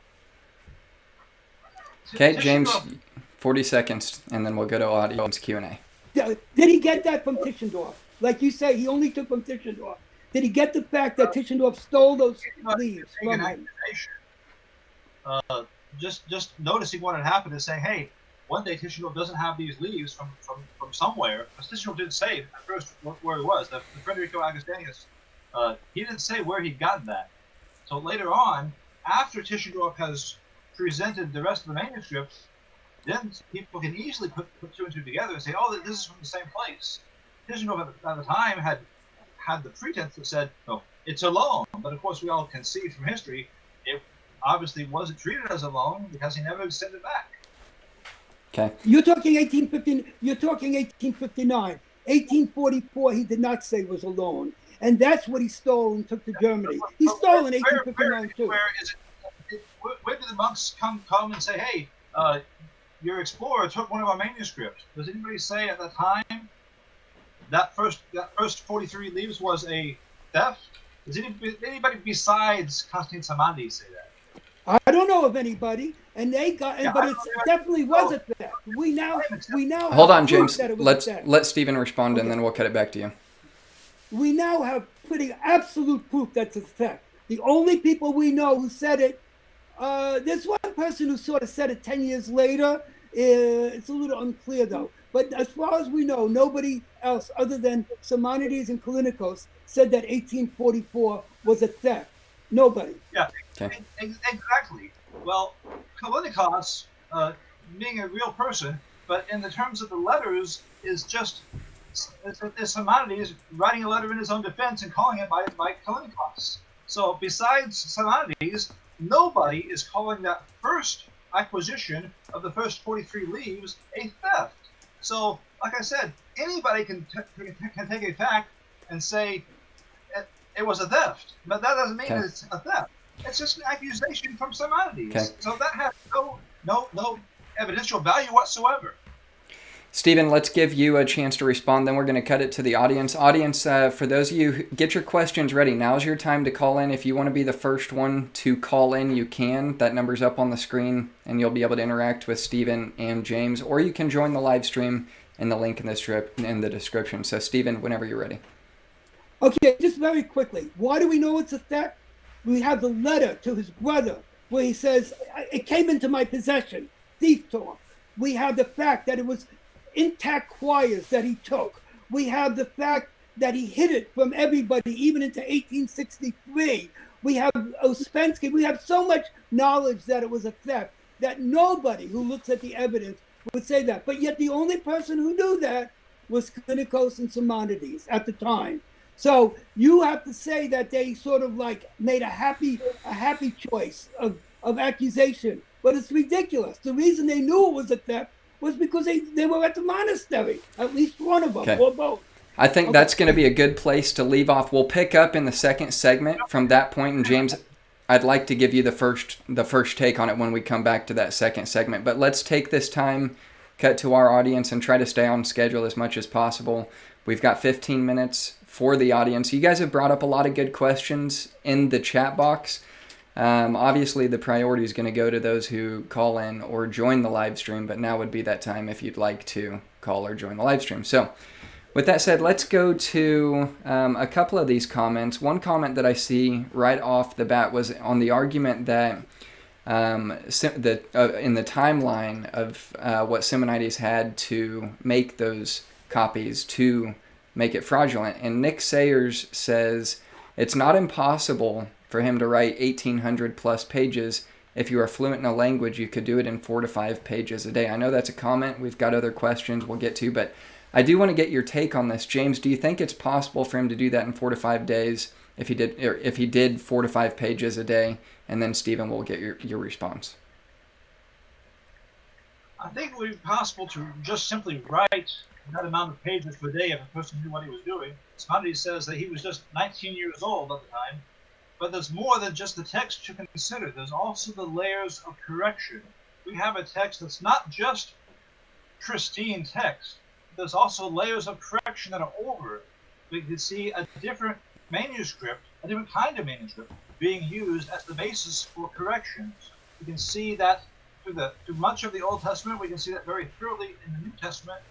Okay, James, 40 seconds, and then we'll go to audience Q&A. Did he get that from Tischendorf? Like you say, he only took from Tischendorf. Did he get the fact that Tischendorf stole those leaves from him? Just noticing what had happened and saying, hey, one day Tischendorf doesn't have these leaves from somewhere. Because Tischendorf didn't say at first where it was. The Federico Augustanius, he didn't say where he'd gotten that. So later on, after Tischendorf has presented the rest of the manuscript, then people can easily put two and two together and say, oh, this is from the same place. Tischendorf at the time had the pretense that said, no, it's a loan. But of course, we all can see from history, it obviously wasn't treated as a loan because he never sent it back. Okay. You're talking 1850. You're talking 1859. 1844. He did not say was a loan, and that's what he stole and took to Germany. He stole in 1859 too. Where did the monks come and say, hey, your explorer took one of our manuscripts? Does anybody say at that time that first 43 leaves was a theft? Does anybody besides Constantine Simonides say that? I don't know of anybody, and they got, but it definitely was a theft. We now hold on, James. Let Steven respond, okay. And then we'll cut it back to you. We now have pretty absolute proof that's a theft. The only people we know who said it, there's one person who sort of said it 10 years later. It's a little unclear though. But as far as we know, nobody else other than Simonides and Callinicos said that 1844 was a theft. Nobody. Yeah, okay. Exactly. Well, Callinicos, being a real person, but in the terms of the letters, is just Simonides writing a letter in his own defense and calling it by Callinicos. So besides Simonides, nobody is calling that first acquisition of the first 43 leaves a theft. So, like I said, anybody can take a fact and say it was a theft, but that doesn't mean it's a theft. It's just an accusation from Simonides. Okay. So that has no evidential value whatsoever. Steven, let's give you a chance to respond, then we're going to cut it to the audience. Audience, for those of you, get your questions ready. Now's your time to call in. If you want to be the first one to call in, you can. That number's up on the screen, and you'll be able to interact with Steven and James, or you can join the live stream in the link in the description. So, Steven, whenever you're ready. Okay, just very quickly. Why do we know it's a theft? We have the letter to his brother where he says, it came into my possession, thief talk. We have the fact that it was intact quires that he took. We have the fact that he hid it from everybody, even into 1863. We have Ouspensky. We have so much knowledge that it was a theft that nobody who looks at the evidence would say that. But yet the only person who knew that was Callinicos and Simonides at the time. So you have to say that they sort of like made a happy choice of accusation. But it's ridiculous. The reason they knew it was a theft was because they were at the monastery, at least one of them, or both. I think that's going to be a good place to leave off. We'll pick up in the second segment from that point. And James, I'd like to give you the first take on it when we come back to that second segment. But let's take this time, cut to our audience, and try to stay on schedule as much as possible. We've got 15 minutes for the audience. You guys have brought up a lot of good questions in the chat box. Obviously, the priority is going to go to those who call in or join the live stream, but now would be that time if you'd like to call or join the live stream. So with that said, let's go to a couple of these comments. One comment that I see right off the bat was on the argument that in the timeline of what Simonides had to make those copies to make it fraudulent. And Nick Sayers says it's not impossible for him to write 1,800 plus pages. If you are fluent in a language, you could do it in 4 to 5 pages a day. I know that's a comment. We've got other questions we'll get to, but I do want to get your take on this. James, do you think it's possible for him to do that in 4 to 5 days if he did 4 to 5 pages a day? And then Stephen will get your response. I think it would be possible to just simply write that amount of pages per day if a person knew what he was doing. Simonides says that he was just 19 years old at the time. But there's more than just the text to consider. There's also the layers of correction. We have a text that's not just pristine text. There's also layers of correction that are over it. We can see a different manuscript, a different kind of manuscript, being used as the basis for corrections. We can see that through much of the Old Testament. We can see that very thoroughly in the New Testament.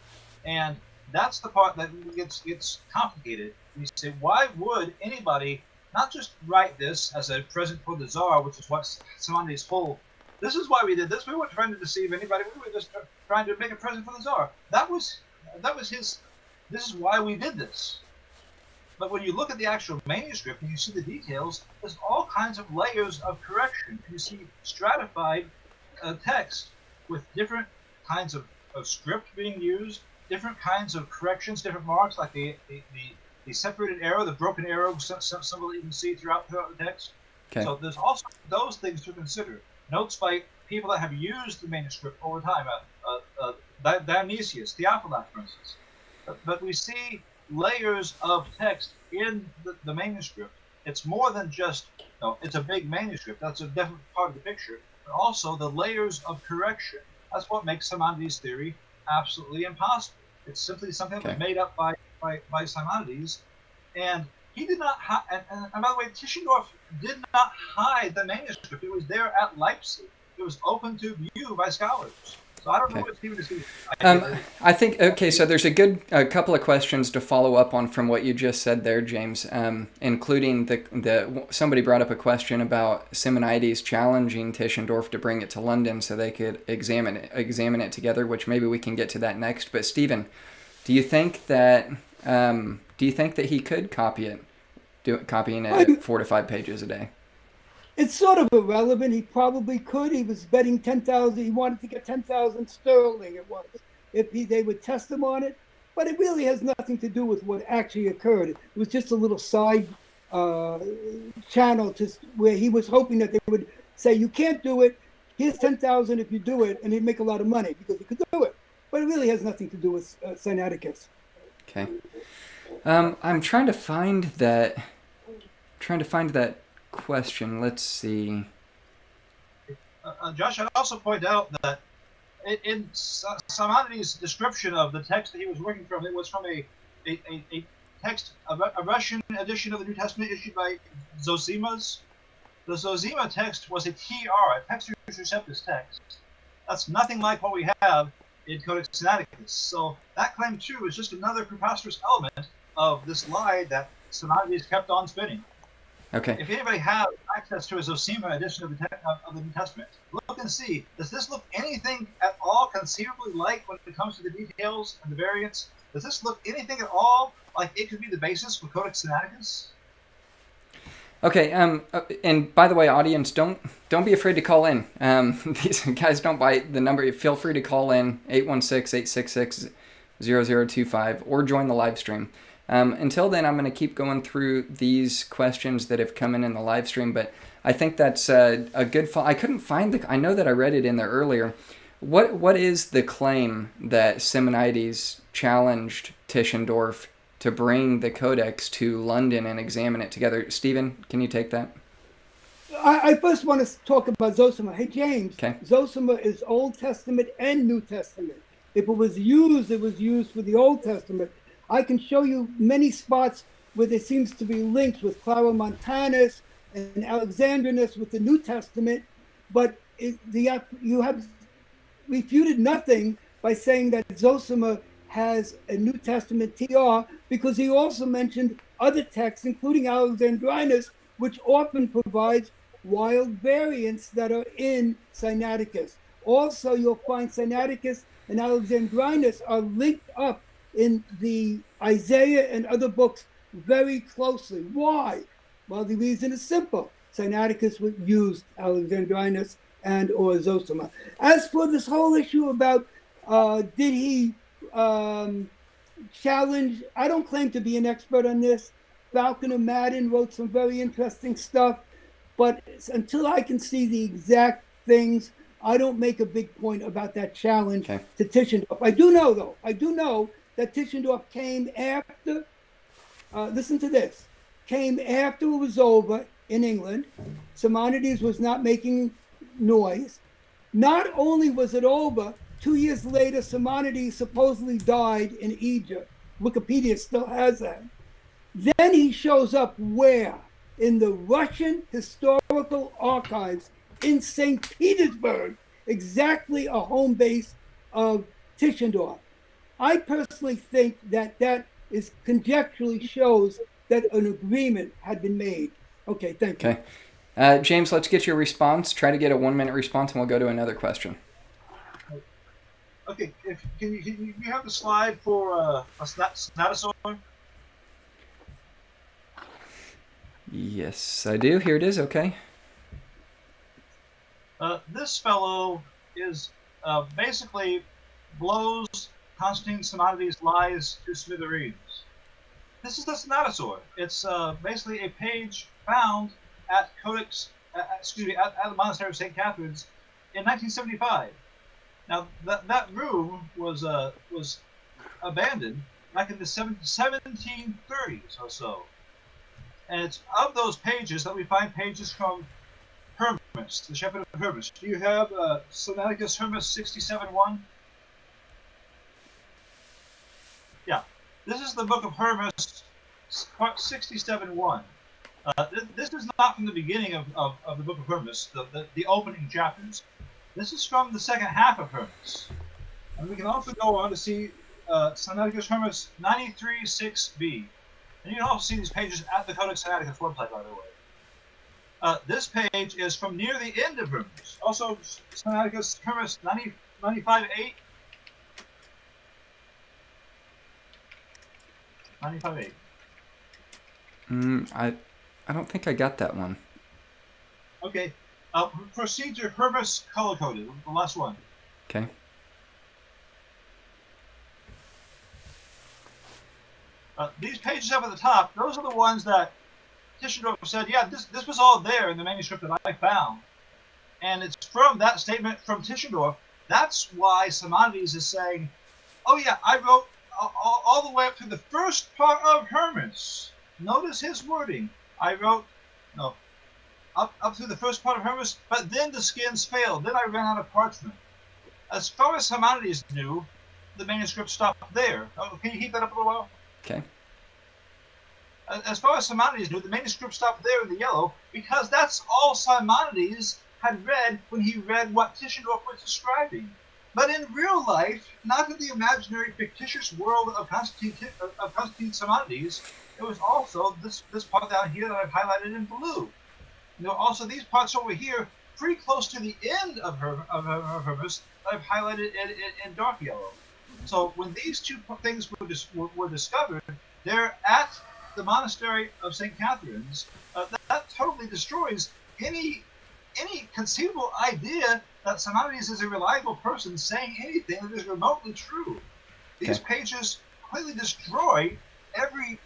And that's the part that gets complicated. We say, why would anybody not just write this as a present for the Tsar, which is what Simonides' whole, this is why we did this. We weren't trying to deceive anybody. We were just trying to make a present for the Tsar. That was his, this is why we did this. But when you look at the actual manuscript and you see the details, there's all kinds of layers of correction. You see stratified text with different kinds of script being used, different kinds of corrections, different marks, like the separated arrow, the broken arrow symbol that you can see throughout the text. Okay. So there's also those things to consider. Notes by people that have used the manuscript over time, Dionysius, Theophylact, for instance. But we see layers of text in the manuscript. It's more than just, it's a big manuscript. That's a definite part of the picture. But also the layers of correction. That's what makes Simonides' theory absolutely impossible. It's simply something that was made up by Simonides, and he did not and by the way, Tischendorf did not hide the manuscript. It was there at Leipzig. It was open to view by scholars. So I don't know what Stephen is doing. I think, so there's a couple of questions to follow up on from what you just said there, James, including somebody brought up a question about Simonides challenging Tischendorf to bring it to London so they could examine it together, which maybe we can get to that next. But Stephen, do you think that he could copying it at 4 to 5 pages a day? It's sort of irrelevant. He probably could. He was betting 10,000. He wanted to get 10,000 sterling at once if they would test him on it. But it really has nothing to do with what actually occurred. It was just a little side channel where he was hoping that they would say, you can't do it. Here's 10,000 if you do it, and he'd make a lot of money because he could do it. But it really has nothing to do with Sinaiticus. Okay. I'm trying to find that question. Let's see. Josh, I'd also point out that in Simonides' description of the text that he was working from, it was from a text, a Russian edition of the New Testament issued by Zosimas. The Zosima text was a TR, a Textus Receptus text. That's nothing like what we have in Codex Sinaiticus. So that claim, too, is just another preposterous element of this lie that Simonides kept on spinning. Okay. If anybody has access to a Zosima edition of the New Testament, look and see, does this look anything at all conceivably like, when it comes to the details and the variants, does this look anything at all like it could be the basis for Codex Sinaiticus? Okay, and by the way, audience, don't be afraid to call in. These guys don't bite the number. Feel free to call in 816-866-0025 or join the live stream. Until then, I'm going to keep going through these questions that have come in the live stream, but I think that's a good I couldn't find I know that I read it in there earlier. What is the claim that Simonides challenged Tischendorf to bring the Codex to London and examine it together? Stephen, can you take that? I first want to talk about Zosima. Hey, James, okay. Zosima is Old Testament and New Testament. If it was used for the Old Testament. I can show you many spots where there seems to be links with Clara Montanus, and Alexandrinus with the New Testament, but you have refuted nothing by saying that Zosima has a New Testament TR, because he also mentioned other texts, including Alexandrinus, which often provides wild variants that are in Sinaiticus. Also, you'll find Sinaiticus and Alexandrinus are linked up in the Isaiah and other books very closely. Why? Well, the reason is simple. Sinaiticus used Alexandrinus and or Zosima. As for this whole issue about did he challenge, I don't claim to be an expert on this. Falconer Madden wrote some very interesting stuff, but until I can see the exact things, I don't make a big point about that challenge to Tischendorf. I do know that Tischendorf came after, listen to this, came after it was over in England. Simonides was not making noise. Not only was it over, 2 years later, Simonides supposedly died in Egypt. Wikipedia still has that. Then he shows up where? In the Russian Historical Archives in St. Petersburg, exactly a home base of Tischendorf. I personally think that that is conjecturally shows that an agreement had been made. Okay, thank you. Okay. James, let's get your response. Try to get a 1 minute response and we'll go to another question. Okay, can you have the slide for a Snaptosaur? Yes, I do. Here it is. Okay. This fellow is basically blows Constantine Simonides' lies to smithereens. This is the Snaptosaur. It's basically a page found at Codex, at the Monastery of St. Catherine's in 1975. Now that room was abandoned back in the 1730s or so, and it's of those pages that we find pages from Hermas, the Shepherd of Hermas. Do you have Sinaiticus Hermas 67:1? Yeah, this is the book of Hermas, part 67:1. This is not from the beginning of the book of Hermas, the opening chapters. This is from the second half of Hermas. And we can also go on to see Sinaiticus Hermas 93:6b. And you can also see these pages at the Codex Sinaiticus website, by the way. This page is from near the end of Hermas. Also, Sinaiticus Hermas 95:8. 95:8. I don't think I got that one. Okay. Proceed to Hermas color-coded, the last one. Okay. These pages up at the top, those are the ones that Tischendorf said, yeah, this was all there in the manuscript that I found. And it's from that statement from Tischendorf. That's why Simonides is saying, oh yeah, I wrote all the way up to the first part of Hermas. Notice his wording. I wrote, no, up to the first part of Hermas, but then the skins failed. Then I ran out of parchment. As far as Simonides knew, the manuscript stopped there. Oh, can you keep that up a little while? Okay. As far as Simonides knew, the manuscript stopped there in the yellow, because that's all Simonides had read when he read what Tischendorf was describing. But in real life, not in the imaginary fictitious world of Constantine Simonides, it was also this part down here that I've highlighted in blue. There are also these parts over here, pretty close to the end of Hermas, that I've highlighted in dark yellow. So when these two things were discovered, they're at the monastery of St. Catherine's. That totally destroys any conceivable idea that Simonides is a reliable person saying anything that is remotely true. These pages completely destroy every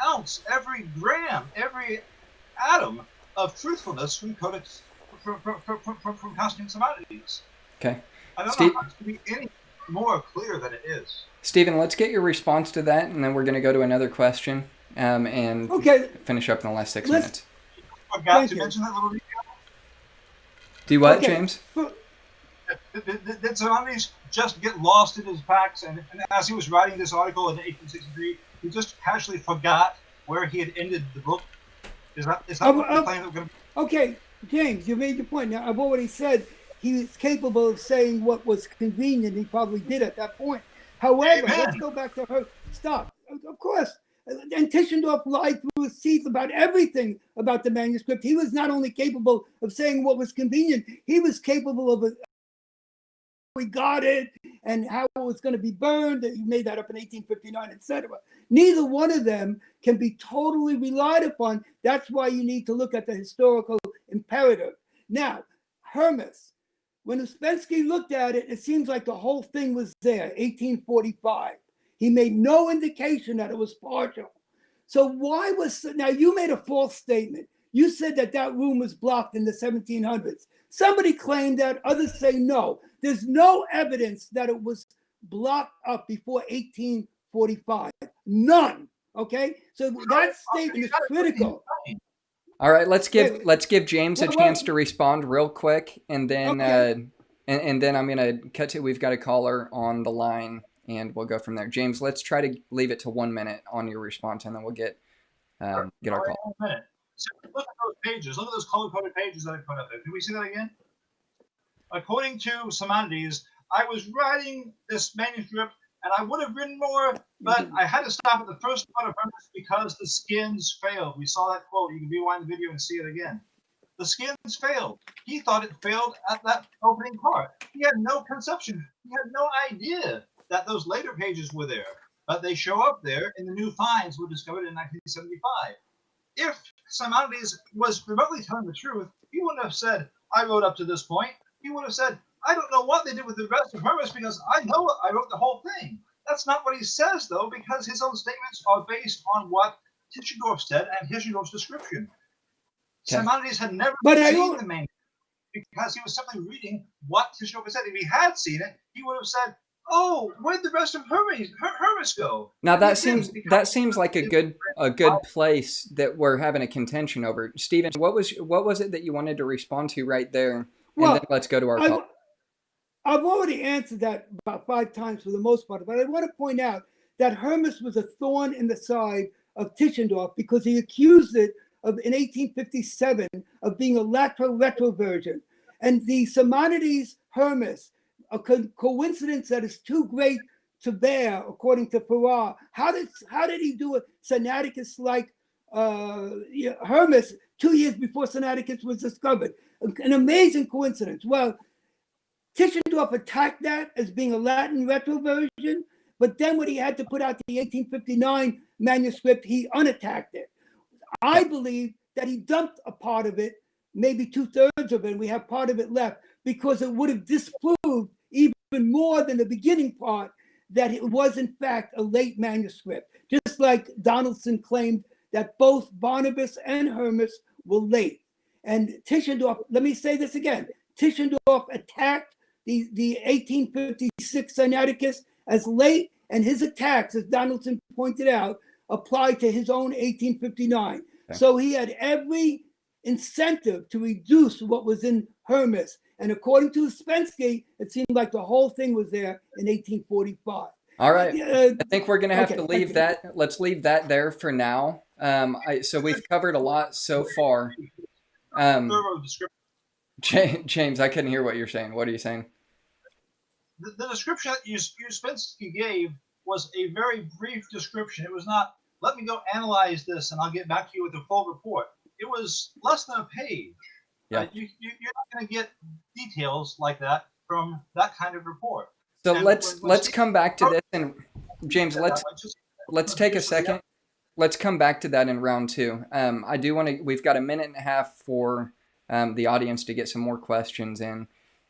ounce, every gram, every atom of truthfulness from Codex from Constantine Simonides. Okay. I don't know how it can be any more clear than it is. Stephen, let's get your response to that, and then we're going to go to another question and finish up in the last 6 minutes. I forgot to mention that little detail. Do what, James? Did Simonides just get lost in his facts, and as he was writing this article in 1863, he just casually forgot where he had ended the book? Is that I've- what the I've- claim that we're going to? Okay, James, you made your point. Now, I've already said he was capable of saying what was convenient. He probably did at that point. However, Amen. let's go back to her. Stop. Of course. And Tischendorf lied through his teeth about everything about the manuscript. He was not only capable of saying what was convenient, he was capable of we got it and how it was going to be burned. He made that up in 1859, etc. Neither one of them can be totally relied upon. That's why you need to look at the historical imperative. Now, Hermas, when Uspensky looked at it, it seems like the whole thing was there, 1845. He made no indication that it was partial. So why was, now you made a false statement. You said that that room was blocked in the 1700s. Somebody claimed that, others say no. There's no evidence that it was blocked up before 1845. None. Okay? So that statement is critical. All right, let's give James a Well, chance to respond real quick, and then Okay. and then I'm gonna cut to. We've got a caller on the line, and we'll go from there. James, let's try to leave it to 1 minute on your response, and then we'll get our call. 1 minute. So look at those pages. Look at those color-coded pages that I put up there. Can we see that again? According to Simonides, I was writing this manuscript, and I would have written more, but I had to stop at the first part of Hermas because the skins failed. We saw that quote. You can rewind the video and see it again. The skins failed. He thought it failed at that opening part. He had no conception. He had no idea that those later pages were there, but they show up there in the new finds were discovered in 1975. If Simonides was remotely telling the truth, he wouldn't have said, I wrote up to this point. He would have said, I don't know what they did with the rest of Hermas because I know I wrote the whole thing. That's not what he says, though, because his own statements are based on what Tischendorf said and Tischendorf's description. Okay. Simonides had never seen the manuscript because he was simply reading what Tischendorf said. If he had seen it, he would have said, oh, where'd the rest of Hermas go? Now that seems like a good place that we're having a contention over. Steven, what was it that you wanted to respond to right there? And then let's go to our call. I've already answered that about 5 times for the most part, but I want to point out that Hermas was a thorn in the side of Tischendorf because he accused it of, in 1857, of being a latro-retro version. And the Simonides Hermas, a coincidence that is too great to bear, according to Farrar. How did he do a Sinaiticus like Hermas 2 years before Sinaiticus was discovered? An amazing coincidence. Well, Tischendorf attacked that as being a Latin retro version, but then when he had to put out the 1859 manuscript, he unattacked it. I believe that he dumped a part of it, maybe 2/3 of it, and we have part of it left, because it would have disproved even more than the beginning part that it was in fact a late manuscript. Just like Donaldson claimed that both Barnabas and Hermas were late. And Tischendorf, let me say this again, Tischendorf attacked the 1856 Sinaiticus as late, and his attacks, as Donaldson pointed out, applied to his own 1859. Okay. So he had every incentive to reduce what was in Hermas. And according to Uspensky, it seemed like the whole thing was there in 1845. All right. I think we're going to have to leave that. Let's leave that there for now. So we've covered a lot so far. James, I couldn't hear what you're saying. What are you saying? The description that Uspensky gave was a very brief description. It was not, let me go analyze this and I'll get back to you with a full report. It was less than a page. Yeah. You're not going to get details like that from that kind of report. So and let's come back to this, and James, let's take a second. Let's come back to that in round 2. I do want to. We've got 1.5 minutes for the audience to get some more questions in,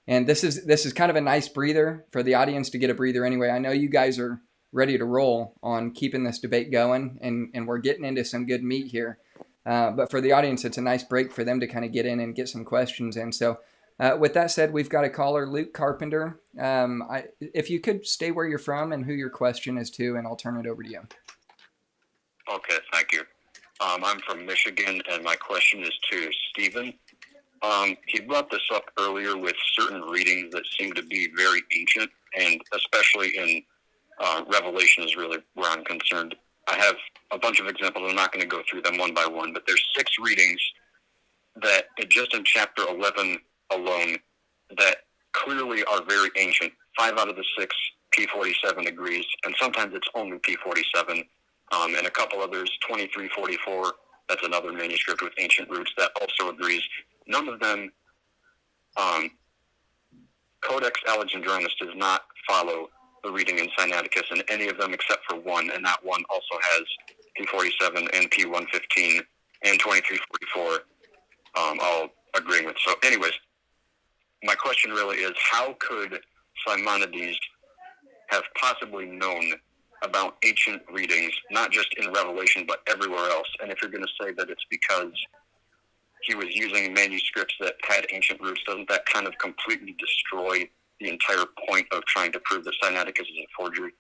and this is kind of a nice breather for the audience to get a breather anyway. I know you guys are ready to roll on keeping this debate going, and we're getting into some good meat here. But for the audience, it's a nice break for them to kind of get in and get some questions in. So with that said, we've got a caller, Luke Carpenter. If you could stay where you're from and who your question is to, and I'll turn it over to you. Okay, thank you. I'm from Michigan, and my question is to Steven. He brought this up earlier with certain readings that seem to be very ancient, and especially in Revelation is really where I'm concerned. I have a bunch of examples. I'm not going to go through them one by one, but there's 6 readings that just in chapter 11 alone that clearly are very ancient. 5 out of the 6 P47 agrees, and sometimes it's only P47. And a couple others, 2344, that's another manuscript with ancient roots that also agrees. None of them, Codex Alexandrinus does not follow the reading in Sinaiticus in any of them except for one, and that one also has P47 and P115 and 2344 all agreeing with. So anyways, my question really is, how could Simonides have possibly known about ancient readings, not just in Revelation, but everywhere else? And if you're going to say that it's because he was using manuscripts that had ancient roots, doesn't that kind of completely destroy the entire point of trying to prove that Sinaiticus is a forgery?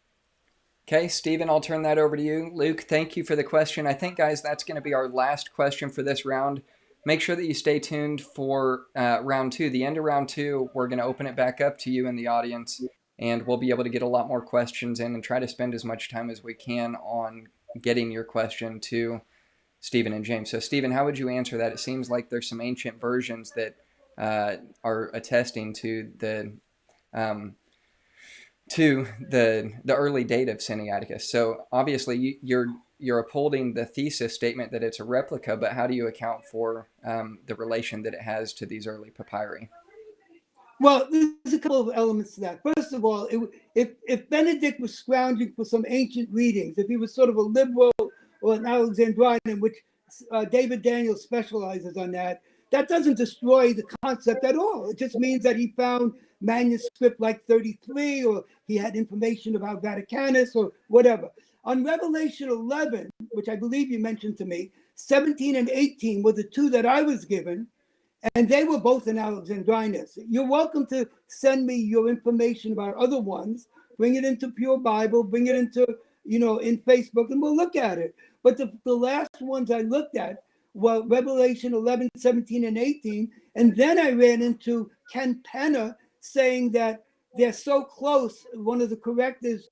Okay, Stephen, I'll turn that over to you. Luke, thank you for the question. I think, guys, that's going to be our last question for this round. Make sure that you stay tuned for round 2. The end of round 2, we're going to open it back up to you in the audience, and we'll be able to get a lot more questions in and try to spend as much time as we can on getting your question to Stephen and James. So, Stephen, how would you answer that? It seems like there's some ancient versions that are attesting to the early date of Sinaiticus. So, obviously, you're upholding the thesis statement that it's a replica, but how do you account for the relation that it has to these early papyri? Well, there's a couple of elements to that. First of all, if Benedict was scrounging for some ancient readings, if he was sort of a liberal or an Alexandrine, in which David Daniel specializes on that, that doesn't destroy the concept at all. It just means that he found manuscript like 33, or he had information about Vaticanus or whatever. On Revelation 11, which I believe you mentioned to me, 17 and 18 were the 2 that I was given, and they were both in Alexandrinus. You're welcome to send me your information about other ones, bring it into Pure Bible, bring it into, in Facebook, and we'll look at it. But the last ones I looked at were Revelation 11, 17, and 18. And then I ran into Ken Penner saying that they're so close, one of the correctors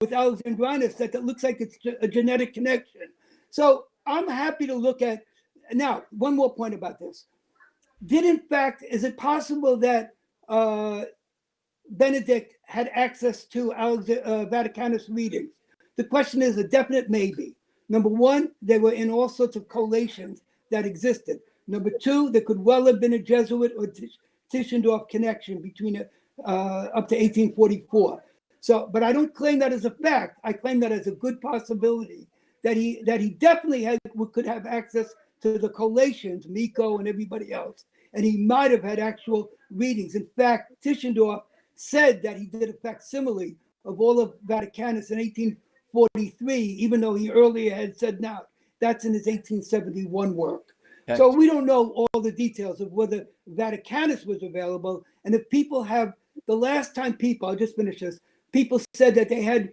with Alexandrinus, that it looks like it's a genetic connection. So I'm happy to look at. Now, one more point about this. Is it possible that Benedict had access to Vaticanus readings? The question is a definite maybe. Number one, they were in all sorts of collations that existed. Number two, there could well have been a Jesuit or Tischendorf connection between up to 1844. So, but I don't claim that as a fact. I claim that as a good possibility that he definitely could have access to the collations, Miko and everybody else, and he might have had actual readings. In fact, Tischendorf said that he did a facsimile of all of Vaticanus in 1843, even though he earlier had said no. That's in his 1871 work. Okay. So we don't know all the details of whether Vaticanus was available. And if people have, the last time I'll just finish this, people said that they had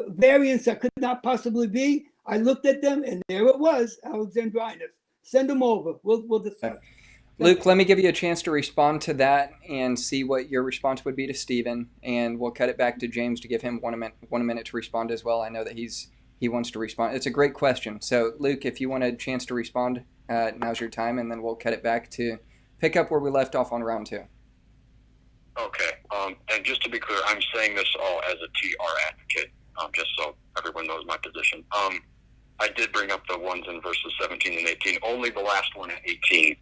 variants that could not possibly be, I looked at them and there it was, Alexandrinus. Send them over. We'll discuss. Luke, let me give you a chance to respond to that and see what your response would be to Stephen, and we'll cut it back to James to give him one minute to respond as well. I know that he wants to respond. It's a great question. So, Luke, if you want a chance to respond, now's your time, and then we'll cut it back to pick up where we left off on round 2. Okay. And just to be clear, I'm saying this all as a TR advocate, just so everyone knows my position. I did bring up the ones in verses 17 and 18. Only the last one at 18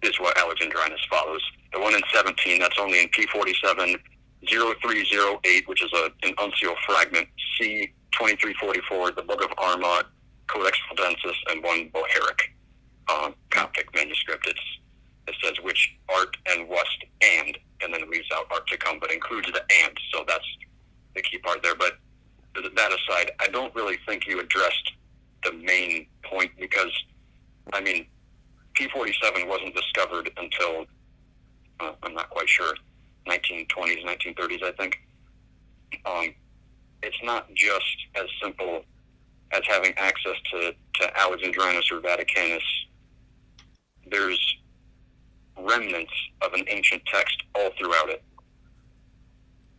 is what Alexandrinus follows. The one in 17, that's only in P47 0308, which is an uncial fragment, C 2344, the Book of Arma, Codex Valdensis, and one Bohairic Coptic manuscript. It says which art and wast and then leaves out art to come, but includes the and. So that's the key part there. But that aside, I don't really think you addressed the main point because, I mean, P47 wasn't discovered until, I'm not quite sure, 1920s, 1930s, I think. It's not just as simple as having access to Alexandrinus or Vaticanus. There's remnants of an ancient text all throughout it.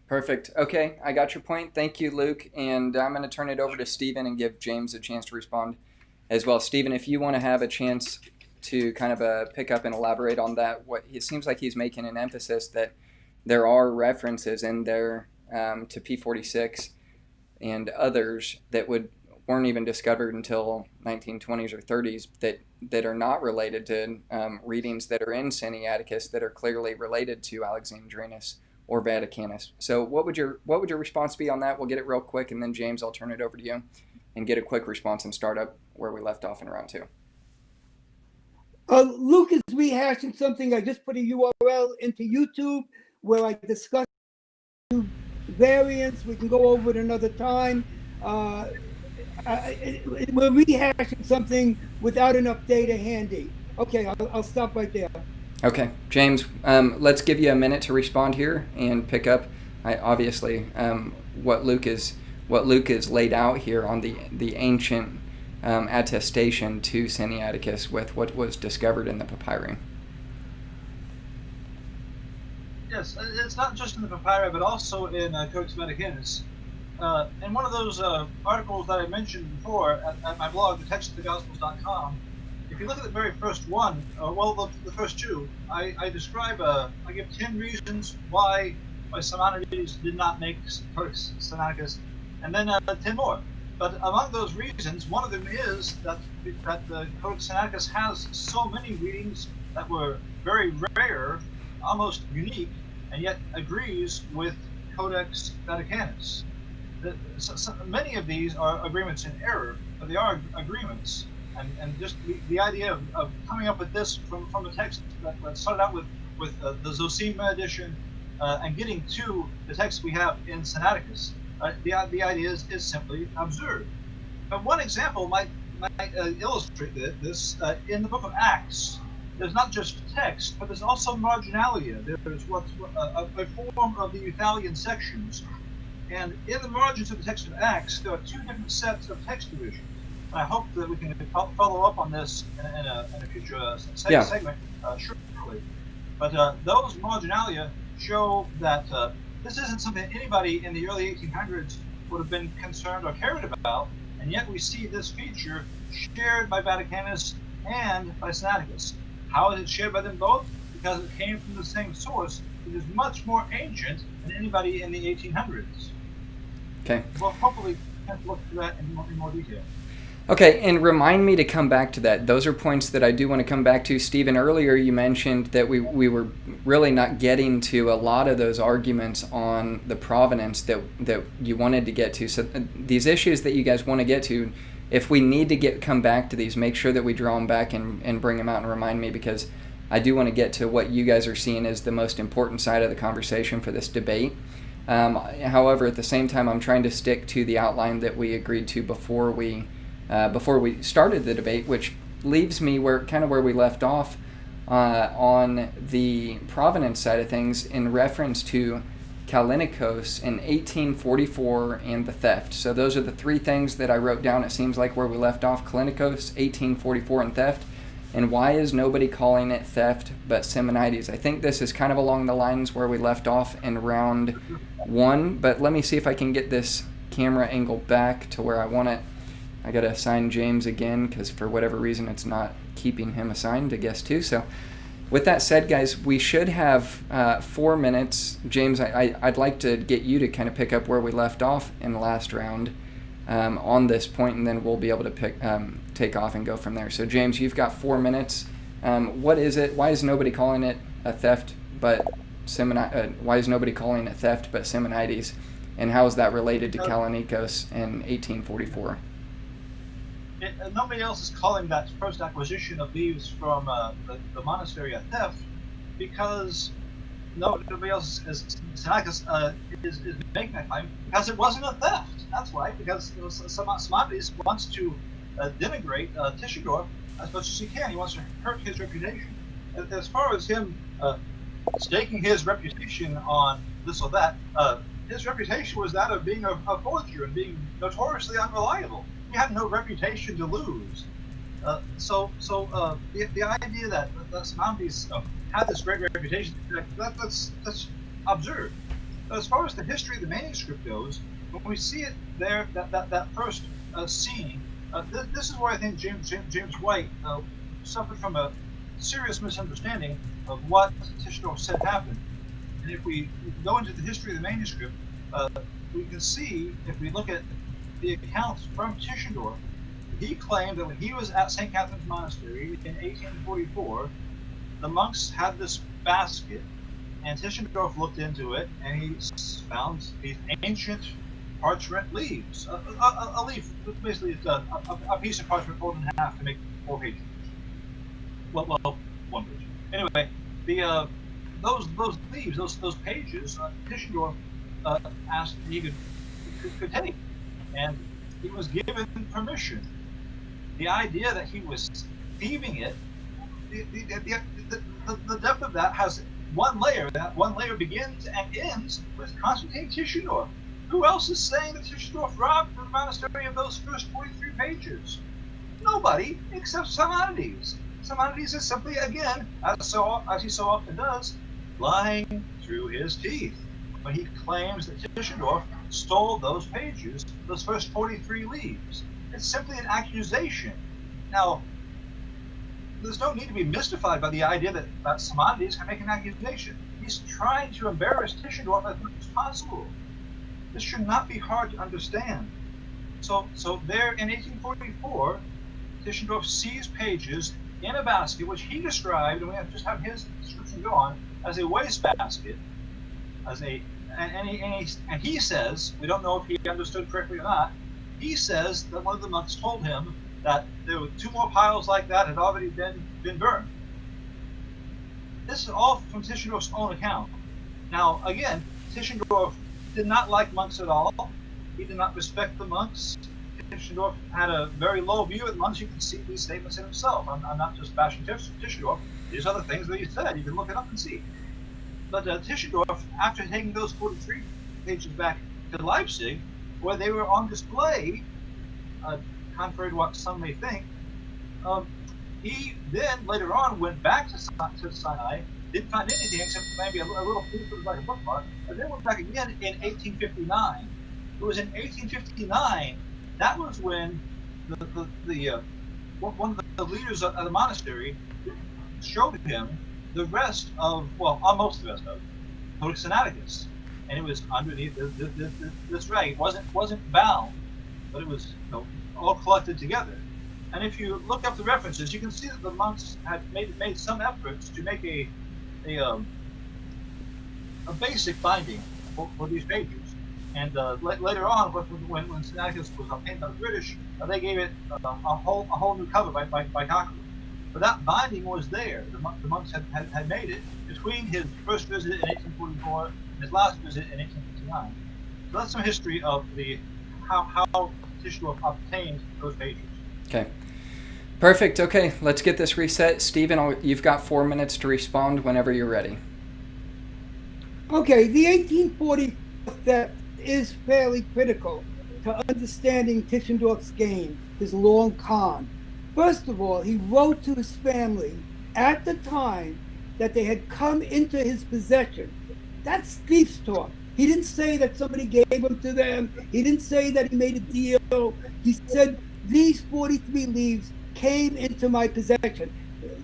Perfect. Okay, I got your point. Thank you, Luke. And I'm going to turn it over to Steven and give James a chance to respond as well. Steven, if you want to have a chance to kind of pick up and elaborate on that, what it seems like he's making an emphasis that there are references in there to P46 and others that weren't even discovered until 1920s or 30s that are not related to readings that are in Sinaiticus that are clearly related to Alexandrinus or Vaticanus. So what would your response be on that? We'll get it real quick, and then James, I'll turn it over to you and get a quick response and start up where we left off in round 2. Luke is rehashing something. I just put a URL into YouTube where I discuss variants. We can go over it another time. We're rehashing something without enough data handy. Okay, I'll stop right there. Okay, James, let's give you a minute to respond here and pick up, obviously, what Luke is laid out here on the ancient attestation to Sinaiticus with what was discovered in the papyri. Yes, it's not just in the papyri, but also in Codex Vaticanus. In one of those articles that I mentioned before at my blog, thextofthegospels.com, if you look at the very first one, the first two, I describe, I give 10 reasons why Simonides did not make Codex Sinaiticus, and then 10 more. But among those reasons, one of them is that the Codex Sinaiticus has so many readings that were very rare, almost unique, and yet agrees with Codex Vaticanus. Many of these are agreements in error, but they are agreements. And just the idea of coming up with this from a text that started out with the Zosima edition and getting to the text we have in Sinaiticus, the idea is simply absurd. But one example might illustrate this. In the book of Acts, there's not just text, but there's also marginalia. There's what's a form of the Euthalian sections. And in the margins of the text of Acts, there are two different sets of text divisions. And I hope that we can follow up on this in a future segment shortly. But those marginalia show that this isn't something that anybody in the early 1800s would have been concerned or cared about, and yet we see this feature shared by Vaticanus and by Sinaiticus. How is it shared by them both? Because it came from the same source, which is much more ancient than anybody in the 1800s. Okay. Well, hopefully we can look through that in more detail. Okay, and remind me to come back to that. Those are points that I do want to come back to. Stephen, earlier you mentioned that we were really not getting to a lot of those arguments on the provenance that you wanted to get to. So these issues that you guys want to get to, if we need to come back to these, make sure that we draw them back and bring them out and remind me, because I do want to get to what you guys are seeing as the most important side of the conversation for this debate. However, at the same time, I'm trying to stick to the outline that we agreed to before we started the debate, which leaves me where we left off on the provenance side of things in reference to Callinicos in 1844 and the theft. So those are the three things that I wrote down. It seems like where we left off: Callinicos, 1844, and theft. And why is nobody calling it theft but Simonides? I think this is kind of along the lines where we left off in round 1, but let me see if I can get this camera angle back to where I want it. I got to assign James again because for whatever reason it's not keeping him assigned to guest 2. So with that said, guys, we should have 4 minutes. James, I'd like to get you to kind of pick up where we left off in the last round on this point, and then we'll be able to take off and go from there. So James, you've got 4 minutes. What is it? Why is nobody calling it a theft but why is nobody calling it theft but Simonides? And how is that related to Callinicos in 1844? Nobody else is calling that first acquisition of leaves from the monastery a theft, because nobody else is making that claim, because it wasn't a theft. That's why, because Simonides wants to denigrate Tischendorf as much as he can. He wants to hurt his reputation. As far as him staking his reputation on this or that, his reputation was that of being a forger and being notoriously unreliable. He had no reputation to lose. So the idea that Simonides had this great reputation, that's absurd. As far as the history of the manuscript goes, when we see it there, that first scene, this is where I think James White suffered from a serious misunderstanding of what Tischendorf said happened. And if we go into the history of the manuscript, we can see, if we look at the accounts from Tischendorf, he claimed that when he was at St. Catherine's Monastery in 1844, the monks had this basket, and Tischendorf looked into it, and he found these ancient parchment leaves. A leaf, basically, it's a piece of parchment folded in half to make 4 pages. Well, 1 page. Anyway, those leaves, those pages, Tischendorf asked if he could take, and he was given permission. The idea that he was thieving it, the depth of that has one layer. That one layer begins and ends with Constantine Tischendorf. Who else is saying that Tischendorf robbed the monastery of those first 43 pages? Nobody except Simonides. Simonides is simply, again, as he so often does, lying through his teeth when he claims that Tischendorf stole those pages, those first 43 leaves. It's simply an accusation. Now, there's no need to be mystified by the idea that Simonides can make an accusation. He's trying to embarrass Tischendorf as much as possible. This should not be hard to understand. So there in 1844, Tischendorf sees pages in a basket, which he described, and we have to just have his description go on, as a wastebasket, and he says, we don't know if he understood correctly or not, he says that one of the monks told him that there were 2 more piles like that had already been burned. This is all from Tischendorf's own account. Now, again, Tischendorf did not like monks at all. He did not respect the monks. Tischendorf had a very low view of the monks. You can see these statements in himself. I'm not just bashing Tischendorf. These are the things that he said. You can look it up and see. But Tischendorf, after taking those 43 pages back to Leipzig, where they were on display, contrary to what some may think, he then later on went back to Sinai, didn't find anything except maybe a little piece of like a bookmark, and then went back again in 1859. It was in 1859, that was when one of the leaders of the monastery showed him the rest of, well, almost the rest of Codex Sinaiticus, and it was underneath this rag. It wasn't bound, but it was all collected together. And if you look up the references, you can see that the monks had made some efforts to make a basic binding for these pages. And later on, when Sinaiticus was obtained by the British, they gave it a whole new cover by Cochran. But that binding was there. The monks had made it between his first visit in 1844 and his last visit in 1859. So that's some history of how Tischendorf obtained those pages. Okay. Perfect. Okay, let's get this reset. Steven, you've got 4 minutes to respond whenever you're ready. Okay, the 1840 theft is fairly critical to understanding Tischendorf's game, his long con. First of all, he wrote to his family at the time that they had come into his possession. That's thief's talk. He didn't say that somebody gave them to them. He didn't say that he made a deal. He said, these 43 leaves came into my possession.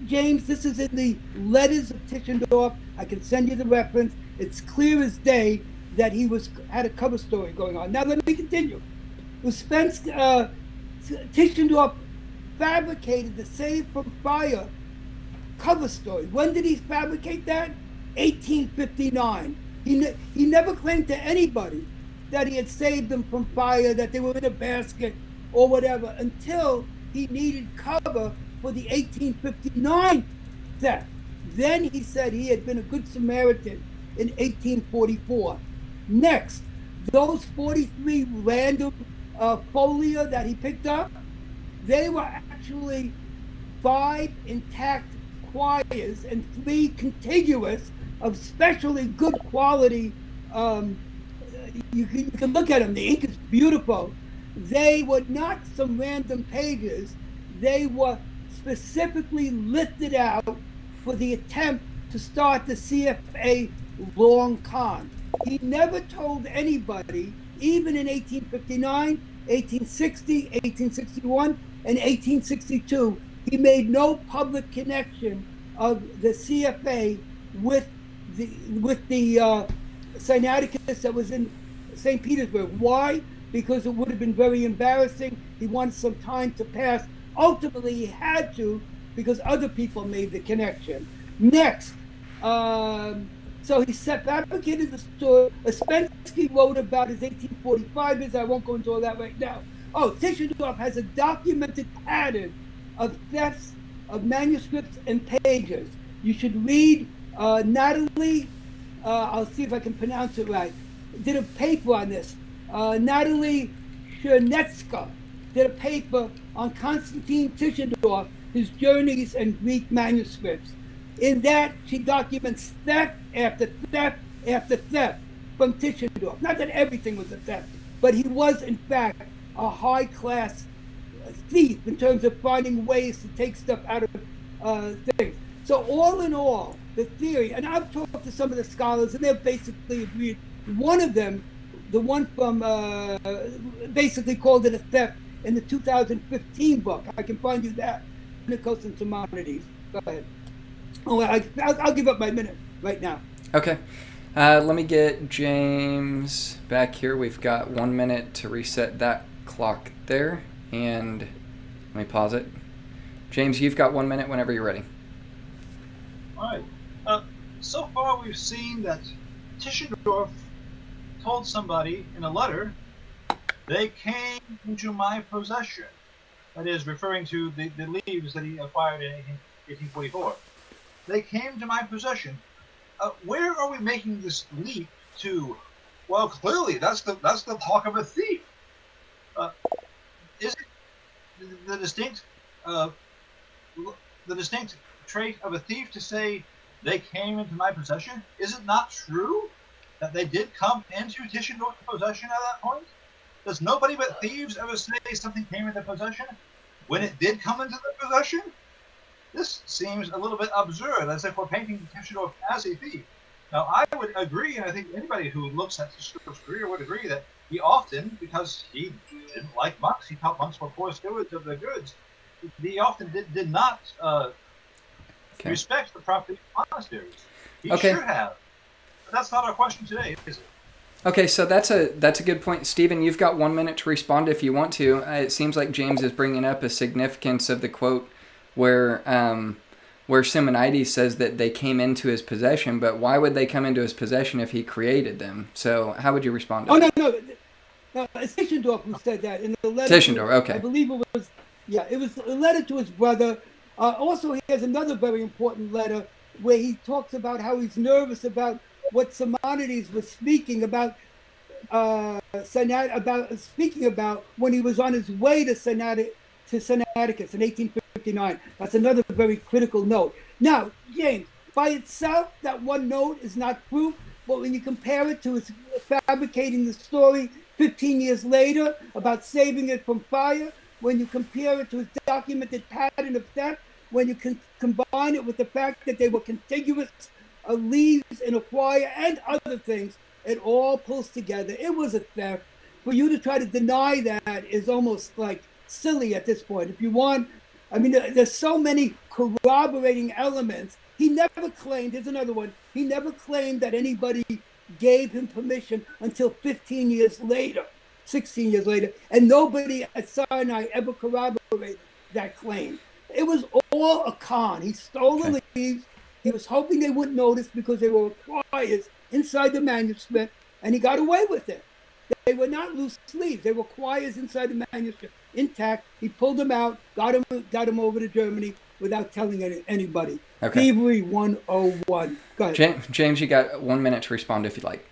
James, this is in the letters of Tischendorf. I can send you the reference. It's clear as day that he had a cover story going on. Now let me continue. Tischendorf fabricated the Saved from Fire cover story. When did he fabricate that? 1859. He never claimed to anybody that he had saved them from fire, that they were in a basket or whatever, until he needed cover for the 1859 theft. Then he said he had been a good Samaritan in 1844. Next, those 43 random folia that he picked up, they were actually 5 intact quires and 3 contiguous of specially good quality. You can look at them. The ink is beautiful. They were not some random pages. They were specifically lifted out for the attempt to start the CFA long con. He never told anybody, even in 1859, 1860, 1861, and 1862, he made no public connection of the CFA with the Sinaiticus that was in St. Petersburg. Why? Because it would have been very embarrassing. He wanted some time to pass. Ultimately, he had to, because other people made the connection. Next, so he fabricated the story. Ouspensky wrote about his 1845 years. I won't go into all that right now. Oh, Tischendorf has a documented pattern of thefts of manuscripts and pages. You should read Natalie, I'll see if I can pronounce it right, did a paper on this. Natalie Chernetska did a paper on Konstantin Tischendorf, his journeys and Greek manuscripts. In that, she documents theft after theft after theft from Tischendorf. Not that everything was a theft, but he was, in fact, a high-class thief in terms of finding ways to take stuff out of things. So all in all, the theory, and I've talked to some of the scholars, and they've basically agreed. One of them, the one from, basically called it a theft in the 2015 book. I can find you that. Nikos and Simonides. Go ahead. Oh, I'll give up my minute right now. Okay. Let me get James back here. We've got 1 minute to reset that clock there. And let me pause it. James, you've got 1 minute whenever you're ready. All right. So far, we've seen that Tischendorf told somebody in a letter, they came into my possession. That is, referring to the leaves that he acquired in 1844. They came to my possession. Where are we making this leap to? Well, clearly, that's the talk of a thief. Is it the distinct trait of a thief to say they came into my possession? Is it not true that they did come into Tischendorf's possession at that point? Does nobody but thieves ever say something came into possession when it did come into their possession? This seems a little bit absurd, as if we're painting Tischendorf as a thief. Now, I would agree, and I think anybody who looks at Tischendorf's career would agree, that he often, because he didn't like monks, he thought monks were poor stewards of their goods, he often did not respect the property of monasteries. He should have. But that's not our question today, is it? Okay, so that's a good point. Stephen, you've got 1 minute to respond if you want to. It seems like James is bringing up a significance of the quote where Simonides says that they came into his possession, but why would they come into his possession if he created them? So how would you respond to that? No, it's Tischendorf who said that in the letter. Tischendorf, okay. I believe it was a letter to his brother. Also, he has another very important letter where he talks about how he's nervous about what Simonides was speaking about, speaking about when he was on his way to Sinaiticus in 1859. That's another very critical note. Now, James, by itself, that one note is not proof, but when you compare it to his fabricating the story 15 years later about saving it from fire, when you compare it to his documented pattern of theft, when you can combine it with the fact that they were contiguous leaves in a choir and other things, it all pulls together. It was a theft. For you to try to deny that is almost like silly at this point. If you want, I mean, there's so many corroborating elements. He never claimed, here's another one, he never claimed that anybody gave him permission until 15 years later, 16 years later, and nobody at Sinai ever corroborated that claim. It was all a con. He stole the leaves. He was hoping they wouldn't notice because they were choirs inside the manuscript, and he got away with it. They were not loose leaves. They were choirs inside the manuscript, intact. He pulled them out, got them over to Germany without telling anybody. Okay. Thievery 101. Go ahead. James, you got 1 minute to respond if you'd like.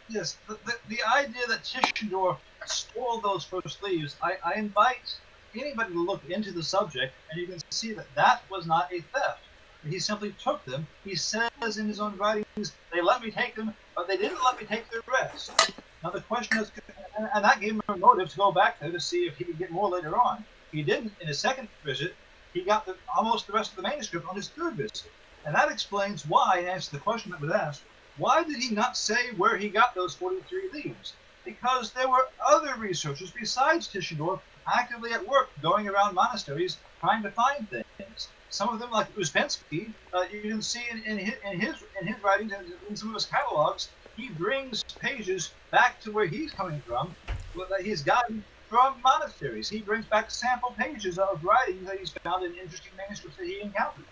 Yes, the idea that Tischendorf stole those first leaves, I invite anybody to look into the subject, and you can see that was not a theft. He simply took them. He says in his own writings, they let me take them, but they didn't let me take the rest. Now the question is, and that gave him a motive to go back there to see if he could get more later on. He didn't in his second visit. He got almost the rest of the manuscript on his third visit. And that explains why, and answers the question that was asked, Why did he not say where he got those 43 leaves? Because there were other researchers besides Tischendorf actively at work going around monasteries trying to find things. Some of them, like Uspensky, you can see in his writings and in some of his catalogs, he brings pages back to where he's coming from, that he's gotten from monasteries. He brings back sample pages of writings that he's found in interesting manuscripts that he encountered.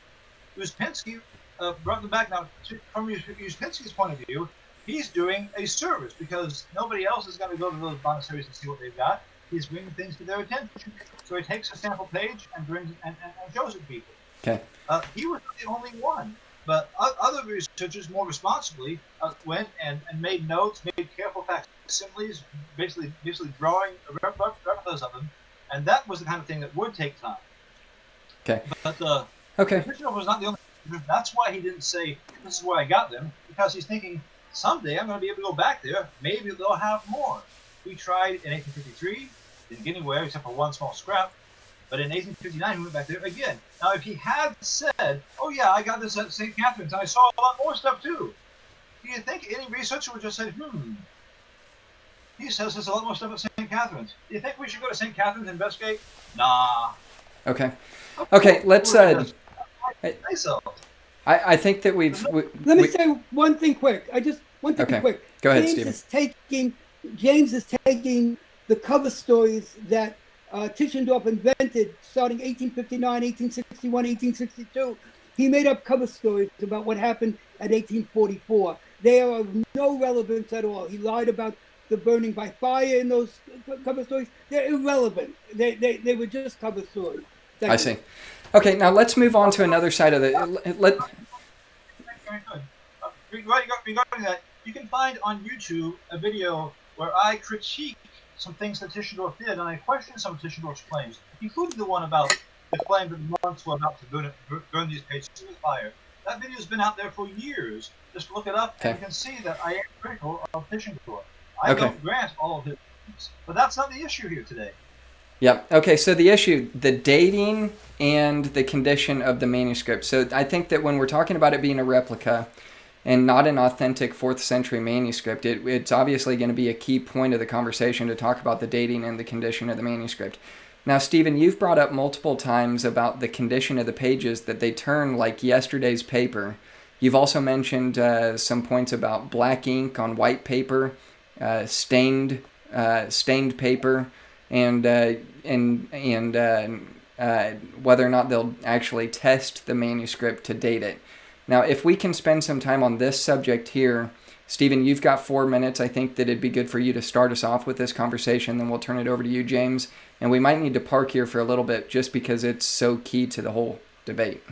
Uspensky brought them back. Now, from Uspensky's point of view, he's doing a service because nobody else is going to go to those monasteries and see what they've got. He's bringing things to their attention. So he takes a sample page and brings and shows it to people. Okay. He was the only one, but other researchers more responsibly went and made notes, made careful facsimiles, basically drawing replicas of them, and that was the kind of thing that would take time. Okay. But okay. Tischendorf was not the only. That's why he didn't say this is where I got them, because he's thinking someday I'm going to be able to go back there. Maybe they'll have more. We tried in 1853, didn't get anywhere except for one small scrap. But in 1859, he went back there again. Now, if he had said, oh yeah, I got this at St. Catherine's, and I saw a lot more stuff too, do you think any researcher would just say, he says there's a lot more stuff at St. Catherine's. Do you think we should go to St. Catherine's and investigate? Nah. Okay. Okay, let's... I think that we've... Let me say one thing quick. Quick. Go ahead, Stephen. James is taking the cover stories that Tischendorf invented starting 1859, 1861, 1862. He made up cover stories about what happened at 1844. They are of no relevance at all. He lied about the burning by fire in those cover stories. They're irrelevant. They were just cover stories. I see. Okay, now let's move on to another side of the... Very good. Regarding that, you can find on YouTube a video where I critique some things that Tischendorf did, and I question some of Tischendorf's claims, including the one about the claim that the monks were about to burn these pages with fire. That video's been out there for years. Just look it up, and you can see that I am critical of Tischendorf. I don't grant all of his things, but that's not the issue here today. Yeah. Okay. So the issue, the dating and the condition of the manuscript. So I think that when we're talking about it being a replica and not an authentic 4th century manuscript, it's obviously going to be a key point of the conversation to talk about the dating and the condition of the manuscript. Now, Stephen, you've brought up multiple times about the condition of the pages, that they turn like yesterday's paper. You've also mentioned some points about black ink on white paper, stained paper, and whether or not they'll actually test the manuscript to date it. Now, if we can spend some time on this subject here, Stephen, you've got 4 minutes. I think that it'd be good for you to start us off with this conversation, then we'll turn it over to you, James. And we might need to park here for a little bit just because it's so key to the whole debate.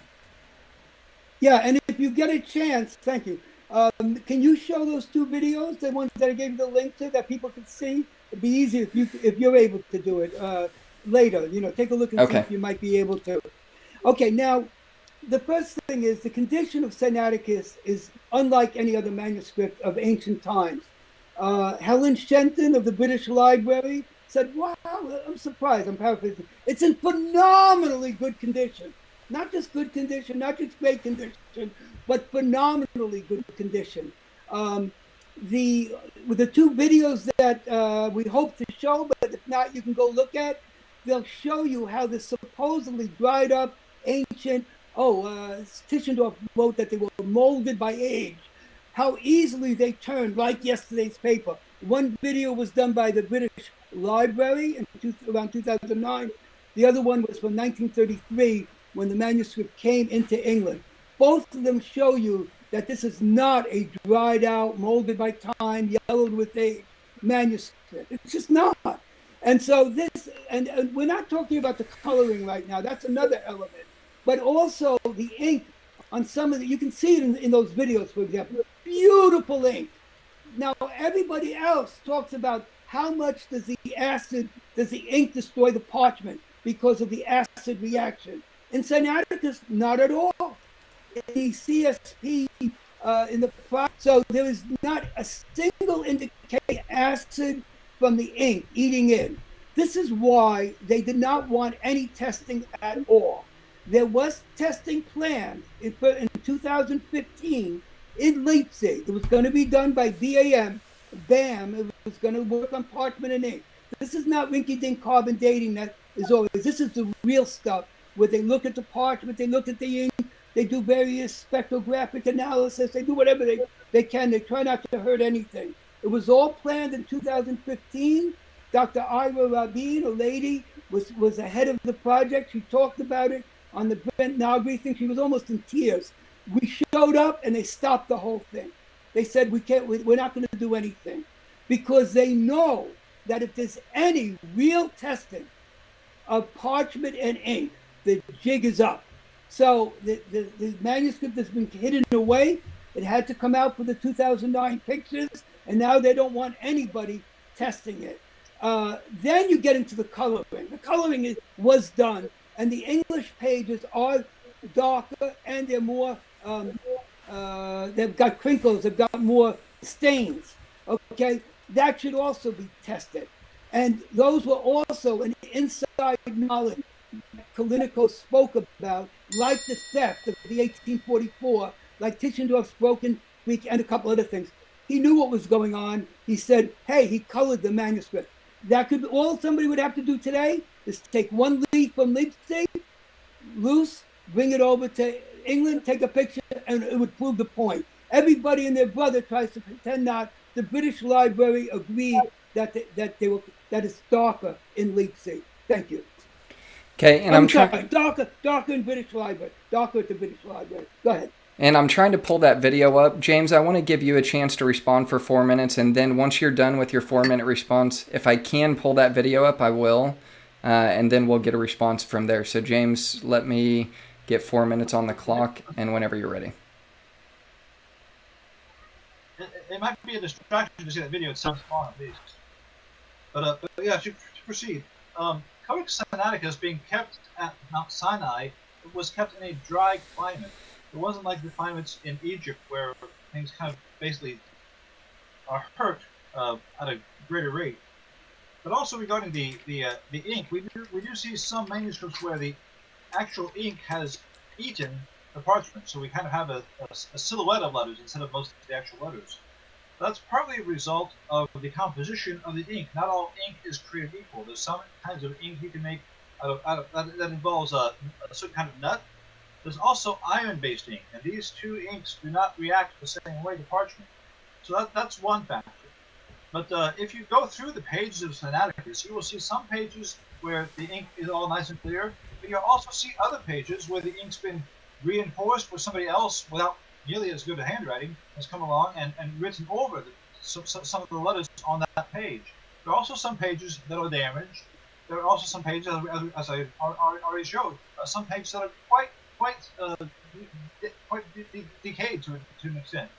Yeah, and if you get a chance, thank you. Can you show those 2 videos, the ones that I gave you the link to, that people can see? It'd be easier if you're able to do it later. Take a look and see if you might be able to. Okay, now, the first thing is the condition of Sinaiticus is unlike any other manuscript of ancient times. Helen Shenton of the British Library said, wow, I'm surprised, I'm paraphrasing. It's in phenomenally good condition. Not just good condition, not just great condition, but phenomenally good condition. With the 2 videos that we hope to show, but if not, you can go look at, they'll show you how the supposedly dried up ancient, Tischendorf wrote that they were molded by age, how easily they turned like yesterday's paper. One video was done by the British Library around 2009. The other one was from 1933 when the manuscript came into England. Both of them show you that this is not a dried out, molded by time, yellowed with age manuscript. It's just not. And so and we're not talking about the coloring right now. That's another element. But also the ink on some of you can see it in those videos, for example. Beautiful ink. Now, everybody else talks about how much does the ink destroy the parchment because of the acid reaction. In Sinaiticus, not at all. The CSP in the so there is not a single indication acid from the ink eating in. This is why they did not want any testing at all. There was testing planned in 2015 in Leipzig. It was going to be done by BAM. BAM. It was going to work on parchment and ink. This is not rinky-dink carbon dating that is always. This is the real stuff where they look at the parchment, they look at the ink, they do various spectrographic analysis, they do whatever they can. They try not to hurt anything. It was all planned in 2015. Dr. Ira Rabin, a lady, was ahead of the project. She talked about it on the Brent Nagri thing. She was almost in tears. We showed up and they stopped the whole thing. They said, we're not going to do anything, because they know that if there's any real testing of parchment and ink, the jig is up. So the manuscript has been hidden away. It had to come out for the 2009 pictures, and now they don't want anybody testing it. Then you get into the coloring. The coloring was done, and the English pages are darker, and they're more, they've got crinkles, they've got more stains, okay? That should also be tested. And those were also an inside knowledge that Kalinico spoke about, like the theft of the 1844, like Tischendorf's broken Greek, and a couple other things. He knew what was going on. He said, hey, he colored the manuscript. That could be all somebody would have to do today is take one leaf from Leipzig, loose, bring it over to England, take a picture, and it would prove the point. Everybody and their brother tries to pretend not. The British Library agreed that it's darker in Leipzig. Thank you. Okay, and I'm sorry, darker in British Library. Darker at the British Library. Go ahead. And I'm trying to pull that video up. James, I want to give you a chance to respond for 4 minutes, and then once you're done with your 4-minute response, if I can pull that video up, I will, and then we'll get a response from there. So James, let me get 4 minutes on the clock, and whenever you're ready. It might be a distraction to see that video. It sounds small at least. But yeah, to proceed. Codex Sinaiticus being kept at Mount Sinai was kept in a dry climate. It wasn't like the climates in Egypt where things kind of basically are hurt at a greater rate. But also regarding the ink, we do see some manuscripts where the actual ink has eaten the parchment, so we kind of have a silhouette of letters instead of most of the actual letters. That's partly a result of the composition of the ink. Not all ink is created equal. There's some kinds of ink you can make out of that involves a certain kind of nut. There's also iron-based ink, and these two inks do not react the same way to parchment. So that's one factor. But if you go through the pages of Sinaiticus, you will see some pages where the ink is all nice and clear, but you'll also see other pages where the ink's been reinforced, where somebody else, without nearly as good a handwriting, has come along and written over some of the letters on that page. There are also some pages that are damaged. There are also some pages, as I already showed, some pages that are quite decayed to an extent.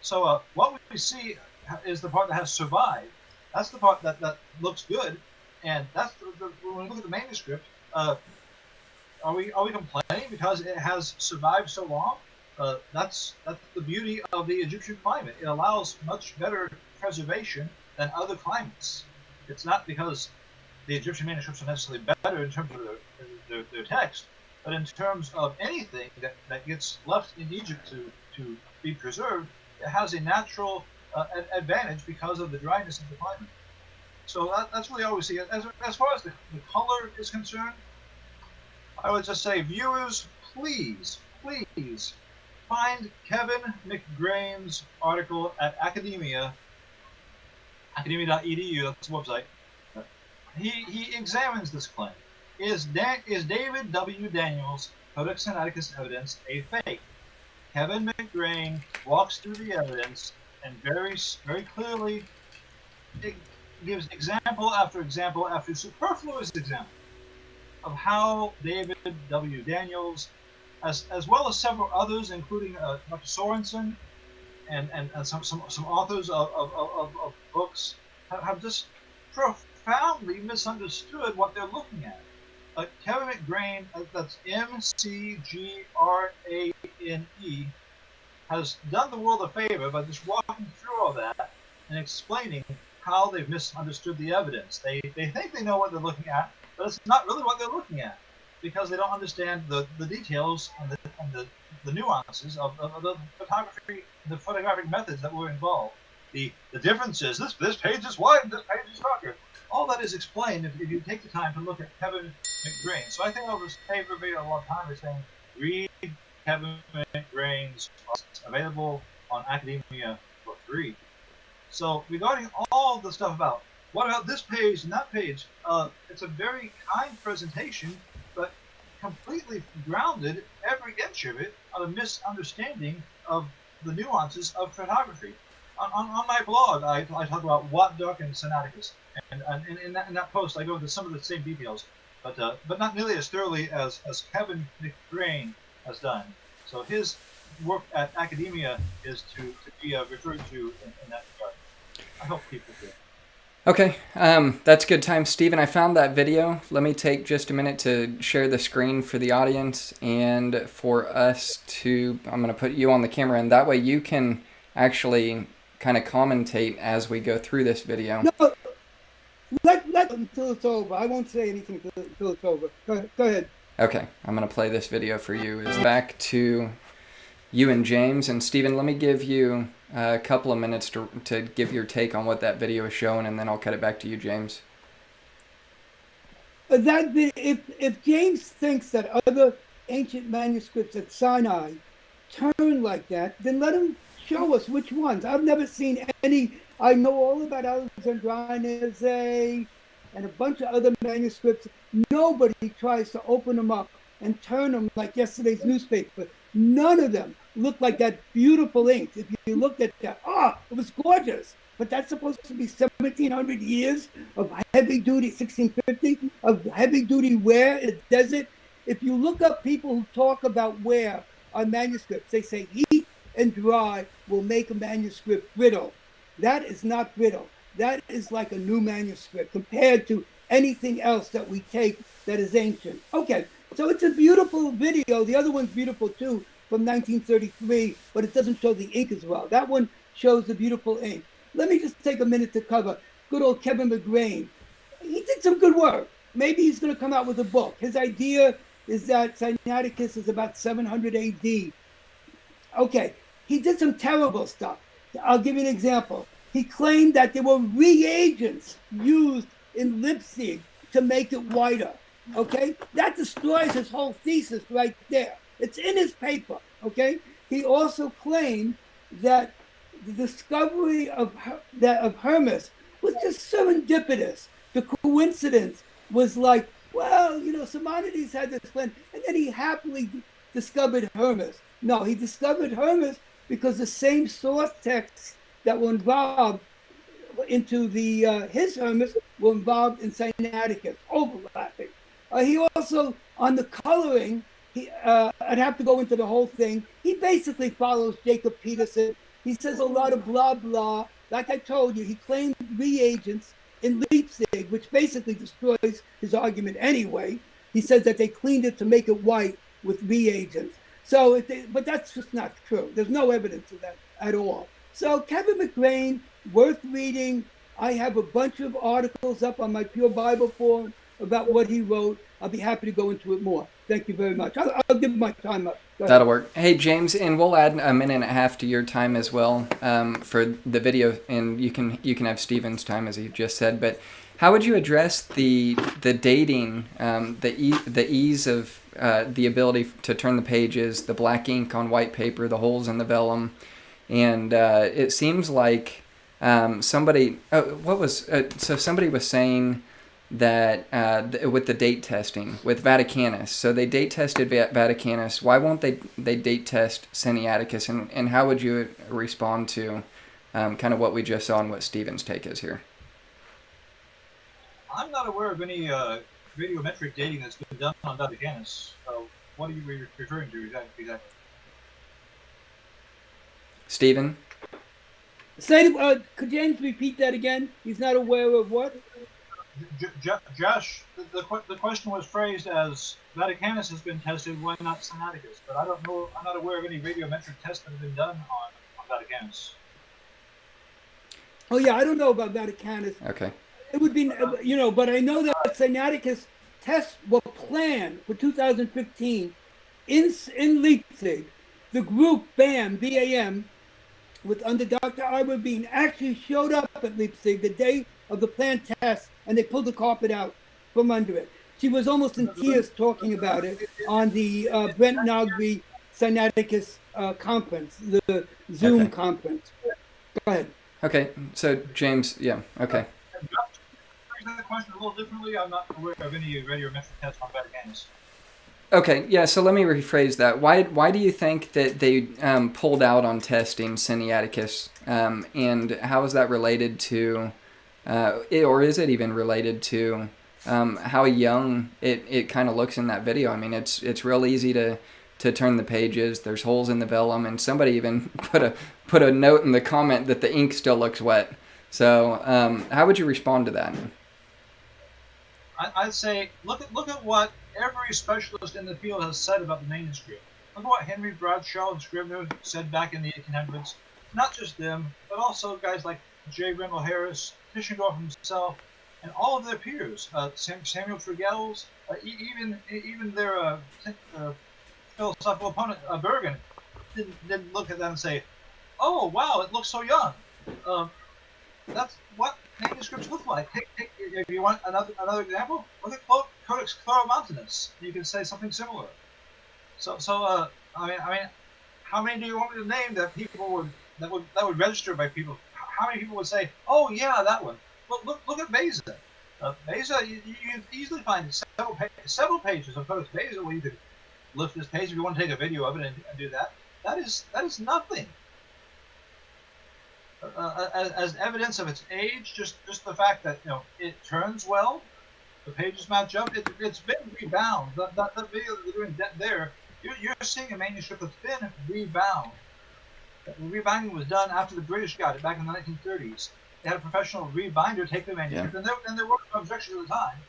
So what we see is the part that has survived. That's the part that looks good, and that's when we look at the manuscript. Are we complaining because it has survived so long? That's the beauty of the Egyptian climate. It allows much better preservation than other climates. It's not because the Egyptian manuscripts are necessarily better in terms of their text, but in terms of anything that gets left in Egypt to be preserved, it has a natural advantage because of the dryness of the climate. So that's really all we see. As far as the color is concerned, I would just say, viewers, please find Kevin McGrain's article at academia.edu. That's the website. He examines this claim. Is David W. Daniels' Codex Sinaiticus evidence a fake? Kevin McGrain walks through the evidence and very clearly gives example after example after superfluous example of how David W. Daniels, as well as several others, including Dr. Sorensen and some authors of books, have just profoundly misunderstood what they're looking at. Kevin McGrain, that's McGrane, has done the world a favor by just walking through all that and explaining how they've misunderstood the evidence. They think they know what they're looking at, but it's not really what they're looking at, because they don't understand the details and the the nuances of the photography, the photographic methods that were involved. The difference is this page is wide and this page is darker. All that is explained if you take the time to look at Kevin McGrain. So I think I will save everybody a lot of time by saying read Kevin McGrain's available on Academia for free. So regarding all the stuff about what about this page and that page, it's a very kind presentation, but completely grounded every inch of it on a misunderstanding of the nuances of photography. On my blog, I talk about Watt, Duck, and Sinaiticus, and in that post I go into some of the same details, but not nearly as thoroughly as Kevin McGrain has done. So his work at Academia is to be referred to in that regard. I hope people do. Okay, that's good time. Steven, I found that video. Let me take just a minute to share the screen for the audience and for us to, I'm going to put you on the camera, and that way you can actually kind of commentate as we go through this video. No, let until it's over. I won't say anything until it's over. Go ahead. Okay, I'm going to play this video for you. It's back to you and James. And Steven, let me give you a couple of minutes to give your take on what that video is showing, and then I'll cut it back to you, James. If James thinks that other ancient manuscripts at Sinai turn like that, then let him show us which ones. I've never seen any. I know all about Alexandrinus and a bunch of other manuscripts. Nobody tries to open them up and turn them like yesterday's newspaper. None of them look like that beautiful ink. If you looked at that, it was gorgeous. But that's supposed to be 1,700 years of heavy-duty, 1650, of heavy-duty wear in the desert. If you look up people who talk about wear on manuscripts, they say heat and dry will make a manuscript brittle. That is not brittle. That is like a new manuscript compared to anything else that we take that is ancient. Okay, so it's a beautiful video. The other one's beautiful too, from 1933, but it doesn't show the ink as well. That one shows the beautiful ink. Let me just take a minute to cover good old Kevin McGrain. He did some good work. Maybe he's going to come out with a book. His idea is that Sinaiticus is about 700 AD. Okay, he did some terrible stuff. I'll give you an example. He claimed that there were reagents used in Leipzig to make it whiter. Okay, that destroys his whole thesis right there. It's in his paper. Okay, he also claimed that the discovery of Hermes was just serendipitous. The coincidence was like, well, Simonides had this plan, and then he happily discovered Hermes. No, he discovered Hermes because the same source texts that were involved into his Hermes were involved in Sinaiticus, overlapping. He also, on the coloring, I'd have to go into the whole thing. He basically follows Jacob Peterson. He says a lot of blah, blah. Like I told you, he claimed reagents in Leipzig, which basically destroys his argument anyway. He says that they cleaned it to make it white with reagents. But that's just not true. There's no evidence of that at all. So Kevin McGrain, worth reading. I have a bunch of articles up on my Pure Bible forum about what he wrote. I'll be happy to go into it more. Thank you very much. I'll give my time up. That'll work. Hey, James, and we'll add a minute and a half to your time as well for the video, and you can have Steven's time, as he just said. But how would you address the dating, the ease of the ability to turn the pages, the black ink on white paper, the holes in the vellum, and it seems like somebody was saying that with the date testing with Vaticanus, so they date tested Vaticanus. Why won't they date test Sinaiticus? And how would you respond to kind of what we just saw and what Steven's take is here? I'm not aware of any radiometric dating that's been done on Vaticanus. What are you referring to exactly? Steven? Could James repeat that again? He's not aware of what? Josh, the question was phrased as Vaticanus has been tested, why not Sinaiticus? But I don't know. I'm not aware of any radiometric tests that have been done on Vaticanus. Oh yeah, I don't know about Vaticanus. Okay. It would be, but I know that Sinaiticus tests were planned for 2015 in Leipzig, the group BAM, B-A-M, with under Dr. Ira Bean, actually showed up at Leipzig the day of the planned test, and they pulled the carpet out from under it. She was almost in tears talking about it on the Brent Nogby Sinaiticus conference, the Zoom conference. Go ahead. Okay, so James, yeah, okay. The question a little differently. I'm not aware of any radiometric tests on better games. Okay, yeah, so let me rephrase that. Why do you think that they pulled out on testing Sinaiticus, and how is that related to, or is it even related to how young it kind of looks in that video? I mean, it's real easy to turn the pages. There's holes in the vellum, and somebody even put a note in the comment that the ink still looks wet. So how would you respond to that? I'd say look at what every specialist in the field has said about the manuscript. Look at what Henry Bradshaw and Scribner said back in the 1800s. Not just them, but also guys like J. Randall Harris, Tischendorf himself, and all of their peers. Samuel Tregelles, even their philosophical opponent Bergen didn't look at that and say, "Oh wow, it looks so young." That's what manuscripts look like. If you want another example, look at Codex Claromontanus. You can say something similar. So I mean, how many do you want me to name that people that would register by people? How many people would say, "Oh yeah, that one"? Look at Beza. Beza, you easily find several pages of Codex Beza where you could lift this page if you want to take a video of it and do that. That is nothing. As evidence of its age, just the fact that it turns well, the pages match up. It's been rebound. The video that they're doing there, you're seeing a manuscript that's been rebound. The rebinding was done after the British got it back in the 1930s. They had a professional rebinder take the manuscript, and there were no objections at the time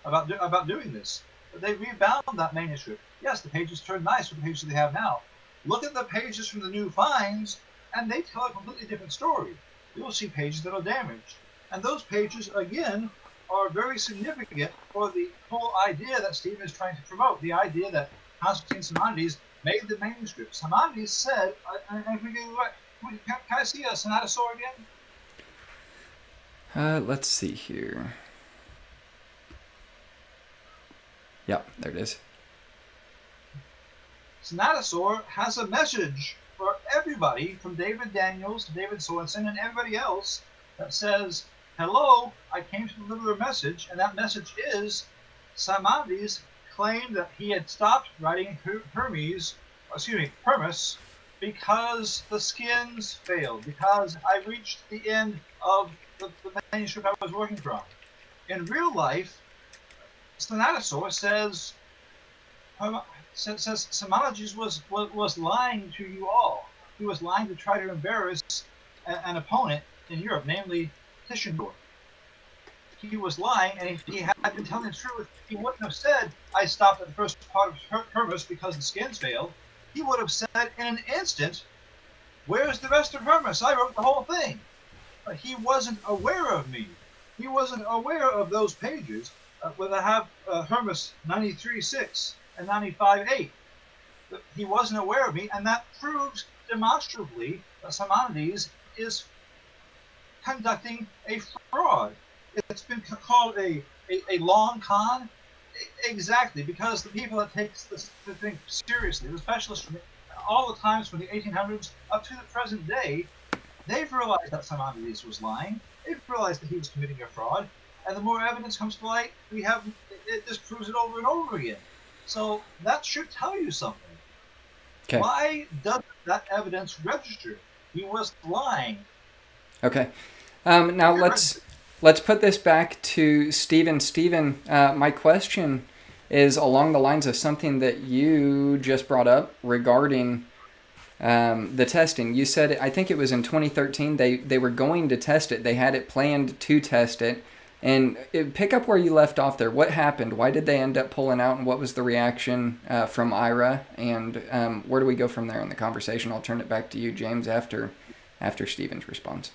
about doing this. But they rebound that manuscript. Yes, the pages turn nice with the pages they have now. Look at the pages from the new finds, and they tell a completely different story. You will see pages that are damaged. And those pages, again, are very significant for the whole idea that Stephen is trying to promote, the idea that Constantine Simonides made the manuscript. Simonides said, and if we can I see a Sonatosaur again? Let's see here. Yep, there it is. Sonatosaur has a message for everybody, from David Daniels to David Sorensen and everybody else, that says, "Hello, I came to deliver a message," and that message is Simonides claimed that he had stopped writing Hermes because the skins failed, because I reached the end of the manuscript I was working from. In real life, Sonatosaur says Simonides was lying to you all. He was lying to try to embarrass an opponent in Europe, namely Tischendorf. He was lying, and if he had been telling the truth, he wouldn't have said, "I stopped at the first part of Hermes because the skins failed." He would have said in an instant, "Where's the rest of Hermes? I wrote the whole thing." But he wasn't aware of me. He wasn't aware of those pages where I have Hermes 93.6 and 95.8. He wasn't aware of me, and that proves demonstrably that Simonides is conducting a fraud. It's been called a long con, exactly, because the people that take this thing seriously, the specialists from all the times from the 1800s up to the present day, they've realized that Simonides was lying. They've realized that he was committing a fraud, and the more evidence comes to light, it just proves it over and over again. So that should tell you something. Okay. Why doesn't that evidence register? He was lying. Okay. Now let's put this back to Steven. Steven, my question is along the lines of something that you just brought up regarding the testing. You said, I think it was in 2013, they were going to test it. They had it planned to test it. And pick up where you left off there. What happened? Why did they end up pulling out, and what was the reaction from Ira? And where do we go from there in the conversation? I'll turn it back to you, James, after Steven's response.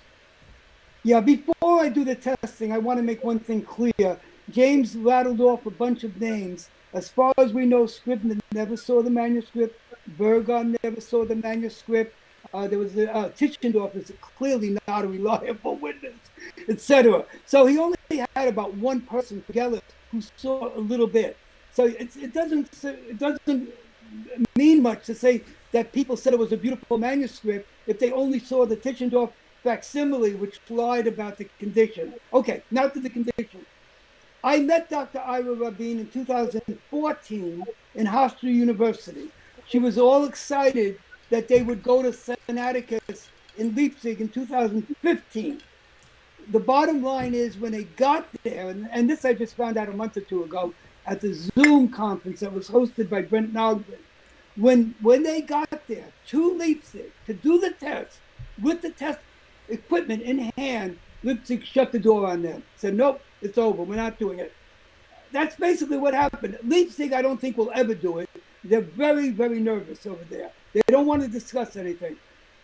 Yeah, before I do the testing, I want to make one thing clear. James rattled off a bunch of names. As far as we know, Scribner never saw the manuscript. Burgon never saw the manuscript. There was Tischendorf is clearly not a reliable witness, etc. So he only had about one person, Gellis, who saw a little bit. So it doesn't mean much to say that people said it was a beautiful manuscript if they only saw the Tischendorf facsimile, which lied about the condition. Okay, now to the condition. I met Dr. Ira Rabin in 2014 in Hofstra University. She was all excited that they would go to Sinaiticus in Leipzig in 2015. The bottom line is when they got there, and this I just found out a month or two ago at the Zoom conference that was hosted by Brent Nogden, when they got there to Leipzig to do the test with the test equipment in hand, Leipzig shut the door on them. Said, nope, it's over. We're not doing it. That's basically what happened. Leipzig, I don't think will ever do it. They're very, very nervous over there. They don't want to discuss anything.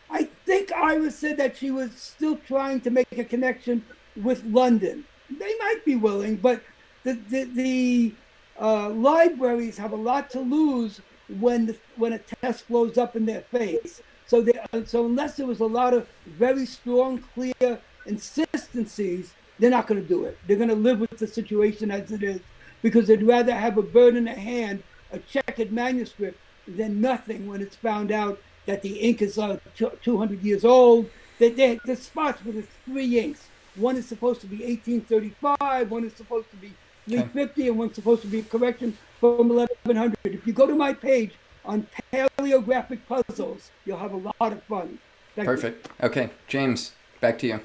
I think Ira said that she was still trying to make a connection with London. They might be willing, but the libraries have a lot to lose when a test blows up in their face. So unless there was a lot of very strong, clear insistencies, they're not going to do it. They're going to live with the situation as it is because they'd rather have a bird in their hand, a checkered manuscript, than nothing when it's found out that the ink is 200 years old. The spots with the three inks. One is supposed to be 1835, one is supposed to be 350, and one's supposed to be a correction from 1100. If you go to my page on paleographic puzzles, you'll have a lot of fun. Thank Perfect. You. Okay, James, back to you.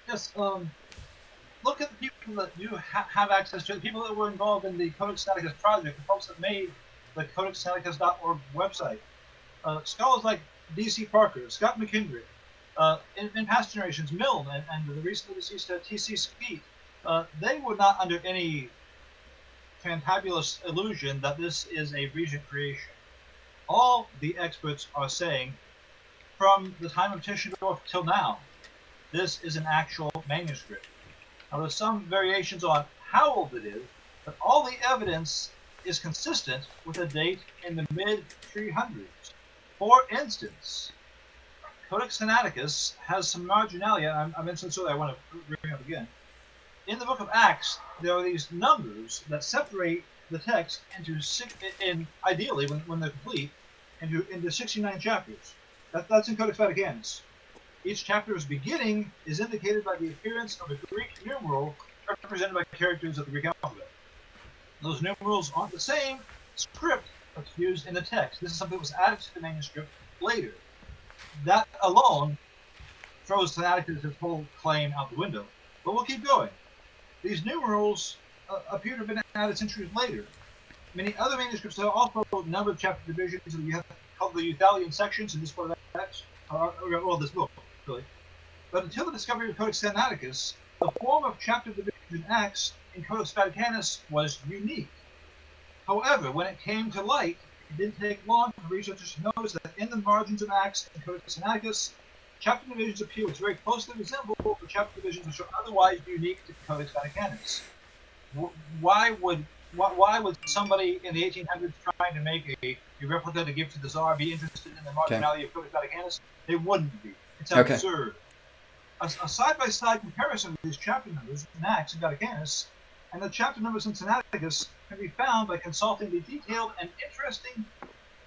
Yes, look at the people that you have access to, the people that were involved in the Codex Sinaiticus project, the folks that made the codexsinaiticus.org website. Scholars like D.C. Parker, Scott McKendrick, in past generations, Milne, and the recently deceased T.C. Skeet, they were not under any fantabulous illusion that this is a recent creation. All the experts are saying, from the time of Tischendorf till now, this is an actual manuscript. Now, there's some variations on how old it is, but all the evidence is consistent with a date in the mid-300s. For instance, Codex Sinaiticus has some marginalia. I mentioned this earlier, I want to bring it up again. In the book of Acts, there are these numbers that separate the text ideally, when they're complete, into 69 chapters. That's in Codex Vaticanus. Each chapter's beginning is indicated by the appearance of a Greek numeral represented by characters of the Greek alphabet. Those numerals aren't the same script that's used in the text. This is something that was added to the manuscript later. That alone throws Sinaiticus' whole claim out the window. But we'll keep going. These numerals appear to have been added centuries later. Many other manuscripts have also numbered chapter divisions that we have called the Euthalian sections in this part of Acts, this book, really. But until the discovery of Codex Sinaiticus, the form of chapter division in Acts in Codex Vaticanus was unique. However, when it came to light, it didn't take long for researchers to notice that in the margins of Acts and Codex Sinaiticus, chapter divisions appear which very closely resemble the chapter divisions which are otherwise unique to Codex Vaticanus. Why would somebody in the 1800s trying to make a replica to give to the Tsar be interested in the marginality of Codex Vaticanus? They wouldn't be. It's absurd. A side-by-side comparison of these chapter numbers in Acts and Vaticanus and the chapter numbers in Sinaiticus can be found by consulting the detailed and interesting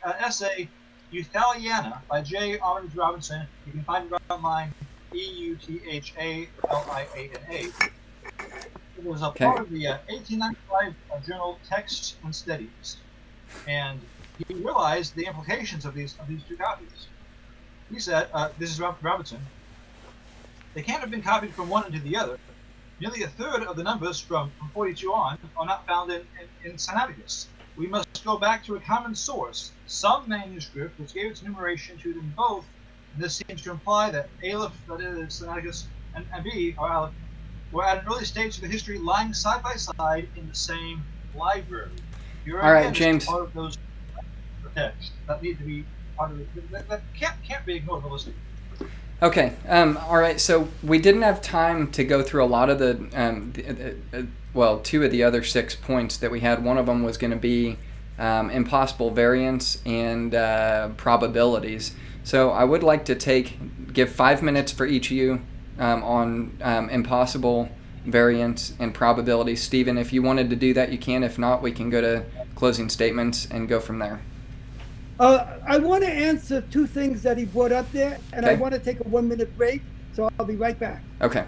essay Euthaliana by J. Armitage Robinson. You can find it online, Euthaliana. It was a part of the 1895 journal Texts and Studies, and he realized the implications of these two copies. He said, this is Robinson, they can't have been copied from one into the other. Nearly a third of the numbers from 42 on are not found in Sinaiticus. We must go back to a common source, some manuscript which gave its numeration to them both, and this seems to imply that Aleph, that is Sinaiticus, and B, or Aleph, were at an early stage of the history lying side by side in the same library. All right, James. Part of those texts that need to be part of it. That can't be ignored holistically. Okay. All right. So we didn't have time to go through a lot of two of the other 6 points that we had. One of them was going to be impossible variants, and probabilities. So I would like to give 5 minutes for each of you on impossible variants and probabilities. Stephen, if you wanted to do that, you can. If not, we can go to closing statements and go from there. I want to answer two things that he brought up there, and I Okay. want to take a 1-minute break, so I'll be right back. Okay.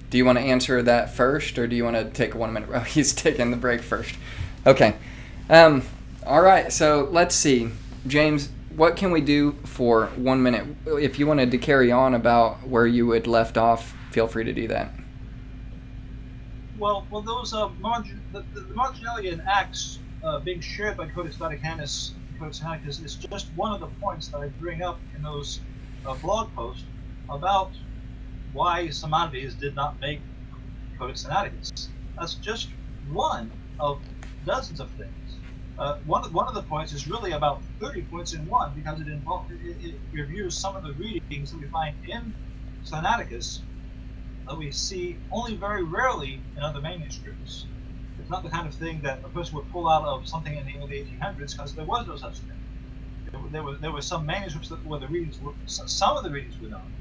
Do you want to answer that first, or do you want to take a 1 minute? Oh, he's taking the break first. Okay. All right. So let's see, James. What can we do for 1 minute? If you wanted to carry on about where you had left off, feel free to do that. Well, those the marginality in Acts being shared by Codex Vaticanus and Codex Sinaiticus is just one of the points that I bring up in those blog posts about why Simonides did not make Codex Sinaiticus. That's just one of dozens of things. One of the points is really about 30 points in one, because it reviews some of the readings that we find in Sinaiticus that we see only very rarely in other manuscripts. It's not the kind of thing that a person would pull out of something in the early 1800s, because there was no such thing. There were some manuscripts where the readings were, some of the readings were known,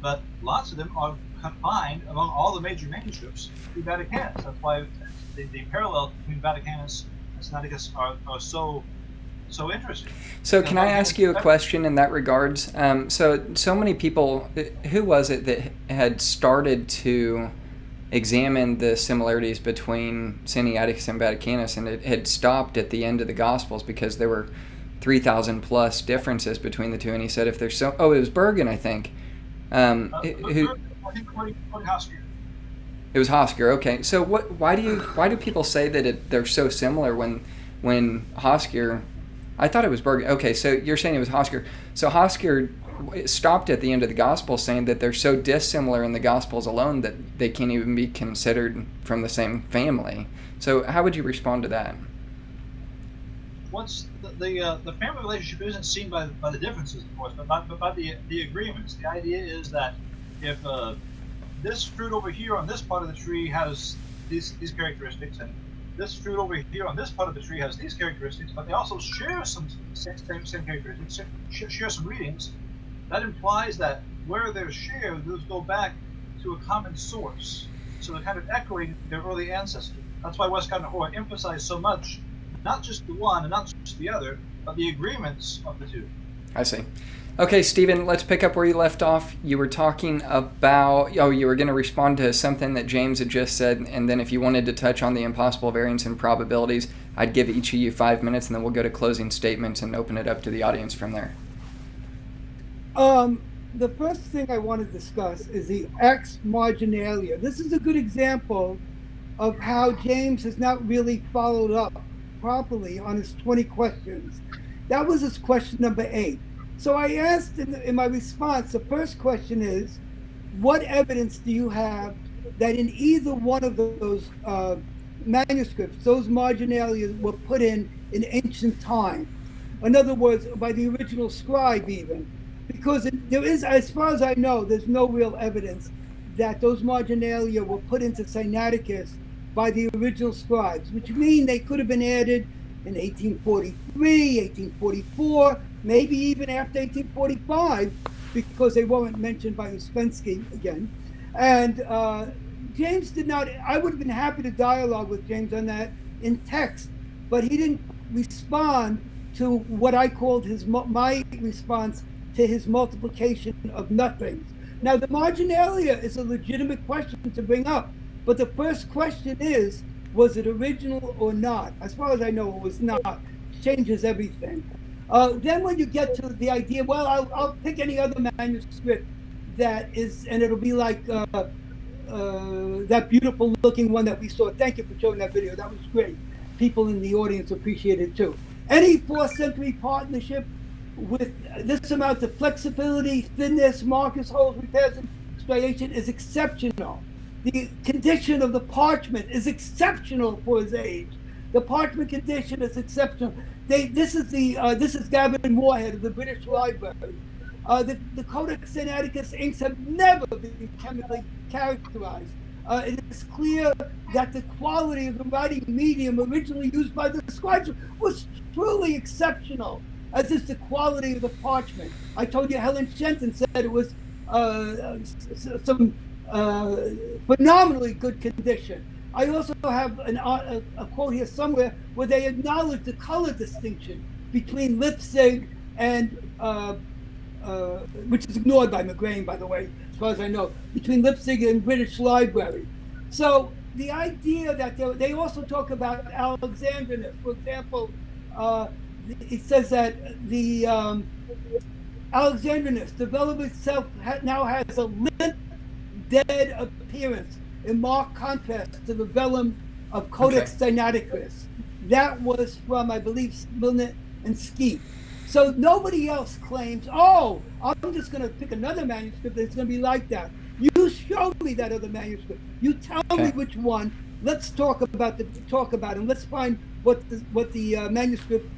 but lots of them are confined among all the major manuscripts through Vaticanus. That's why the parallels between Vaticanus and Sinaiticus are so interesting. So can I ask you a question in that regards? So many people, who was it that had started to examine the similarities between Sinaiticus and Vaticanus, and it had stopped at the end of the Gospels because there were 3,000 plus differences between the two, and he said if there's it was Bergen, I think. I think Hosker. It was Hosker. Okay. So why do people say that they're so similar when Hosker? I thought it was Bergen. Okay, so you're saying it was Hosker. So Hosker stopped at the end of the Gospel, saying that they're so dissimilar in the Gospels alone that they can't even be considered from the same family. So how would you respond to that? What's the family relationship isn't seen by the differences, of course, but by the agreements. The idea is that if this fruit over here on this part of the tree has these characteristics, and this fruit over here on this part of the tree has these characteristics, but they also share some same characteristics, share some readings, that implies that where they're shared, those go back to a common source. So they're kind of echoing their early ancestry. That's why Westcott and Hoare emphasize so much, not just the one and not just the other, but the agreements of the two. I see. Okay, Stephen, let's pick up where you left off. You were talking about, you were going to respond to something that James had just said, and then if you wanted to touch on the impossible variants and probabilities, I'd give each of you 5 minutes, and then we'll go to closing statements and open it up to the audience from there. The first thing I want to discuss is the ex marginalia. This is a good example of how James has not really followed up properly on his 20 questions. That was his question number 8. So I asked in my response, the first question is, what evidence do you have that in either one of those manuscripts, those marginalia were put in ancient time? In other words, by the original scribe even. Because there is, as far as I know, there's no real evidence that those marginalia were put into Sinaiticus by the original scribes, which mean they could have been added in 1843, 1844, maybe even after 1845, because they weren't mentioned by Uspensky again. And James did not, I would have been happy to dialogue with James on that in text, but he didn't respond to what I called my response to his multiplication of nothings. Now, the marginalia is a legitimate question to bring up, but the first question is, was it original or not? As far as I know, it was not. Changes everything. Then when you get to the idea, well, I'll pick any other manuscript that is, and it'll be like that beautiful looking one that we saw. Thank you for showing that video. That was great. People in the audience appreciate it too. Any 4th century partnership with this amount of flexibility, thinness, markers, holes, repairs, and striation is exceptional. The condition of the parchment is exceptional for his age. The parchment condition is exceptional. This is Gavin Moorhead of the British Library. The Codex Sinaiticus inks have never been chemically characterized. it is clear that the quality of the writing medium originally used by the scribes was truly exceptional, as is the quality of the parchment. I told you Helen Shenton said it was some phenomenally good condition. I also have a quote here somewhere where they acknowledge the color distinction between Leipzig and, which is ignored by McGrain, by the way, as far as I know, between Leipzig and British Library. So the idea that they also talk about Alexandrinus. For example, it says that the Alexandrinus, the vellum itself now has a limp, dead appearance, in marked contrast to the vellum of Codex Sinaiticus. That was from, I believe, Milnet and Skeet. So nobody else claims, oh, I'm just going to pick another manuscript that's going to be like that. You show me that other manuscript. You tell me which one. Let's talk about it, and let's find what the manuscript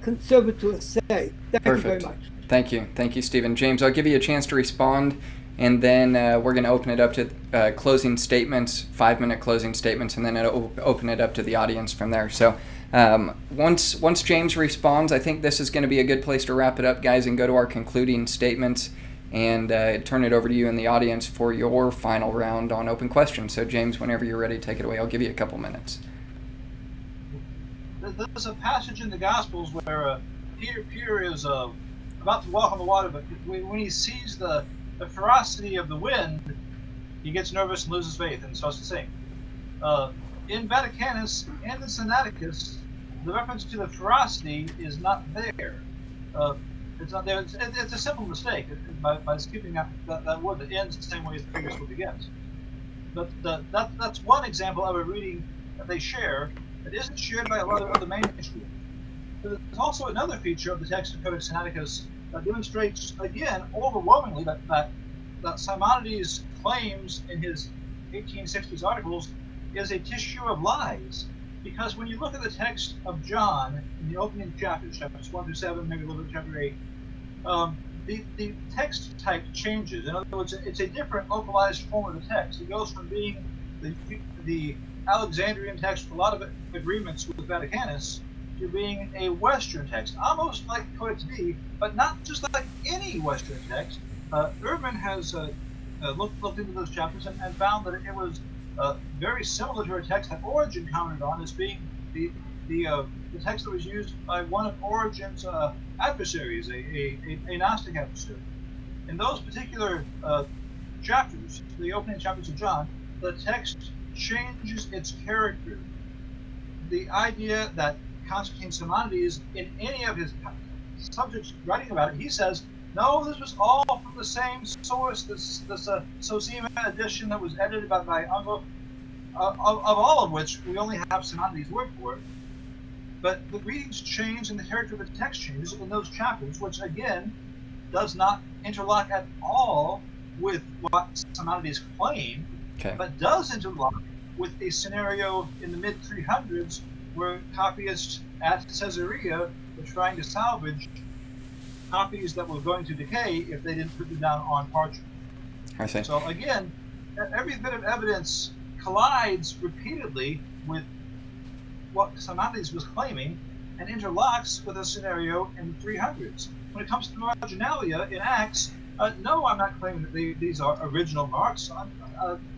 conservators say. Thank you very much. Thank you, Stephen. James, I'll give you a chance to respond, and then we're going to open it up to closing statements, 5-minute closing statements, and then open it up to the audience from there. So once James responds, I think this is going to be a good place to wrap it up, guys, and go to our concluding statements and turn it over to you in the audience for your final round on open questions. So, James, whenever you're ready, take it away. I'll give you a couple minutes. There's a passage in the Gospels where Peter is about to walk on the water, but when he sees the ferocity of the wind, he gets nervous and loses faith and starts to sink. In Vaticanus and in Sinaiticus, the reference to the ferocity is not there. It's not there. It's a simple mistake by skipping that word that ends the same way as the previous word begins. But that's one example of a reading that they share that isn't shared by a lot of other manuscripts. There's also another feature of the text of Codex Sinaiticus that demonstrates, again, overwhelmingly that Simonides claims in his 1860s articles is a tissue of lies. Because when you look at the text of John in the opening chapters 1 through 7, maybe a little bit of chapter 8, the text type changes. In other words, it's a different localized form of the text. It goes from being the Alexandrian text with a lot of agreements with Vaticanus to being a Western text, almost like Codex B, but not just like any Western text. Urban has looked into those chapters and found that it was very similar to a text that Origen commented on as being the text that was used by one of Origen's adversaries, a Gnostic adversary. In those particular chapters, the opening chapters of John, the text changes its character. The idea that Constantine Simonides, in any of his subjects writing about it, he says, no, this was all from the same source, this Sosima edition that was edited by my uncle, of all of which we only have Simonides' word for it. But the readings change and the character of the text changes in those chapters, which again does not interlock at all with what Simonides claimed, but does interlock with a scenario in the mid-300s where copyists at Caesarea were trying to salvage copies that were going to decay if they didn't put them down on parchment. I see. So again, every bit of evidence collides repeatedly with what Simonides was claiming and interlocks with a scenario in the 300s. When it comes to marginalia in Acts, no, I'm not claiming that these are original marks.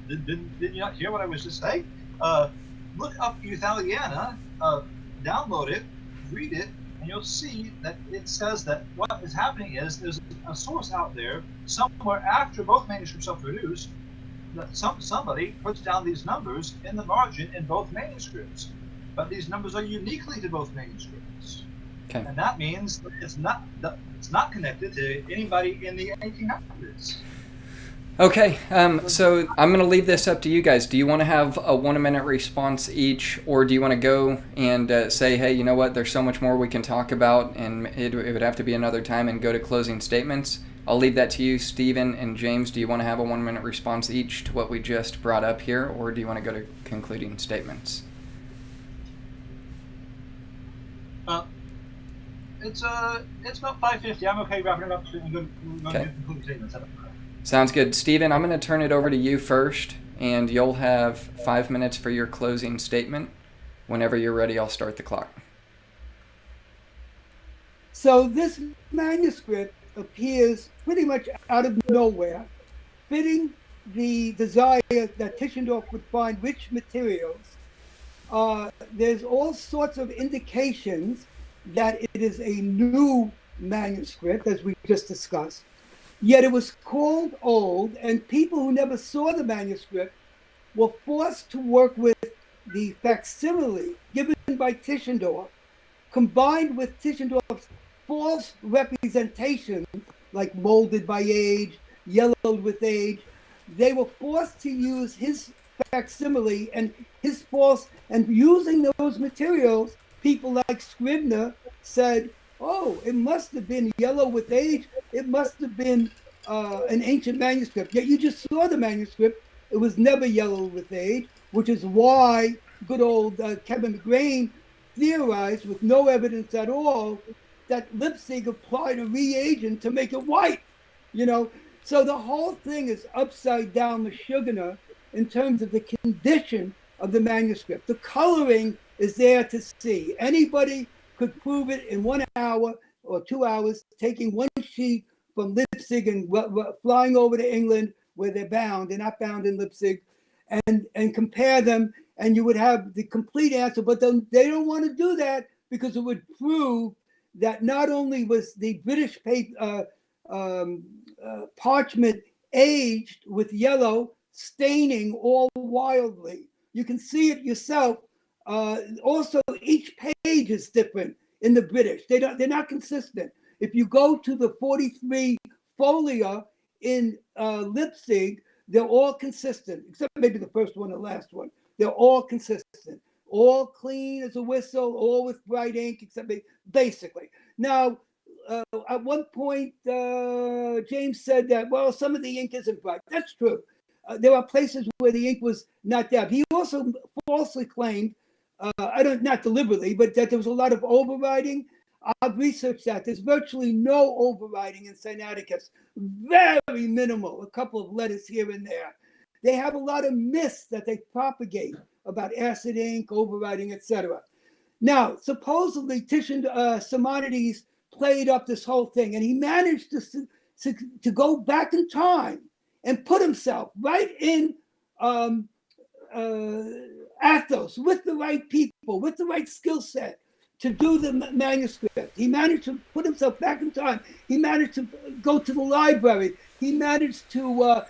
Did you not hear what I was just saying? Look up Euthaliana, download it, read it, and you'll see that it says that what is happening is there's a source out there somewhere after both manuscripts are produced that somebody puts down these numbers in the margin in both manuscripts. But these numbers are uniquely to both manuscripts. And that means that it's not connected to anybody in the 1800s. Okay, so I'm going to leave this up to you guys. Do you want to have a 1-minute response each, or do you want to go and say, hey, you know what, there's so much more we can talk about, and it would have to be another time, and go to closing statements? I'll leave that to you, Stephen and James. Do you want to have a 1-minute response each to what we just brought up here, or do you want to go to concluding statements? It's about 5:50. I'm okay wrapping it up and going to conclude statements. Sounds good. Stephen, I'm going to turn it over to you first, and you'll have 5 minutes for your closing statement. Whenever you're ready, I'll start the clock. So this manuscript appears pretty much out of nowhere, fitting the desire that Tischendorf would find rich materials. There's all sorts of indications that it is a new manuscript, as we just discussed. Yet it was called old, and people who never saw the manuscript were forced to work with the facsimile given by Tischendorf, combined with Tischendorf's false representation, like molded by age, yellowed with age. They were forced to use his facsimile and his false, and using those materials, people like Scribner said, oh, it must have been yellow with age. It must have been an ancient manuscript. Yet you just saw the manuscript. It was never yellow with age, which is why good old Kevin McGrain theorized, with no evidence at all, that Leipzig applied a reagent to make it white. You know, so the whole thing is upside down Meshuggah in terms of the condition of the manuscript. The coloring is there to see. Anybody could prove it in 1 hour or 2 hours, taking one sheet from Leipzig and flying over to England where they're bound. They're not bound in Leipzig, and compare them, and you would have the complete answer. But they don't want to do that because it would prove that not only was the British parchment aged with yellow, staining all wildly. You can see it yourself. Also, each page is different in the British. They're not consistent. If you go to the 43 folia in Leipzig, they're all consistent, except maybe the first one or last one. They're all consistent, all clean as a whistle, all with bright ink, except basically. Now, at one point, James said that, well, some of the ink isn't bright. That's true. There are places where the ink was not there. He also falsely claimed, not deliberately, but that there was a lot of overwriting. I've researched that. There's virtually no overwriting in Sinaiticus. Very minimal, a couple of letters here and there. They have a lot of myths that they propagate about acid ink, overwriting, etc. Now, supposedly, Simonides played up this whole thing, and he managed to go back in time and put himself right in Athos with the right people, with the right skill set to do the manuscript. He managed to put himself back in time. He managed to go to the library. He managed to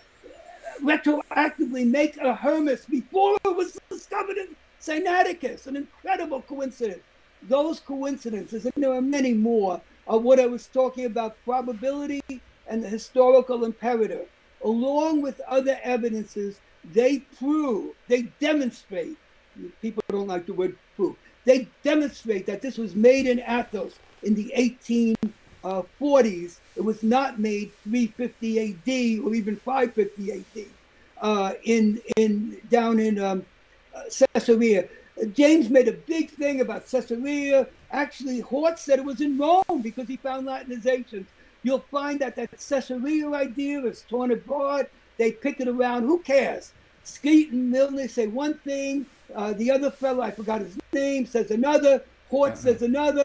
retroactively make a Hermes before it was discovered in Sinaiticus. An incredible coincidence. Those coincidences, and there are many more, are what I was talking about, probability and the historical imperative. Along with other evidences, they demonstrate, people don't like the word prove, they demonstrate that this was made in Athos in the 1840s. It was not made 350 AD or even 550 AD down in Caesarea. James made a big thing about Caesarea. Actually, Hort said it was in Rome because he found Latinizations. You'll find that Caesarea idea is torn apart. They pick it around. Who cares? Skeet and Milner say one thing. The other fellow, I forgot his name, says another. Hort says another.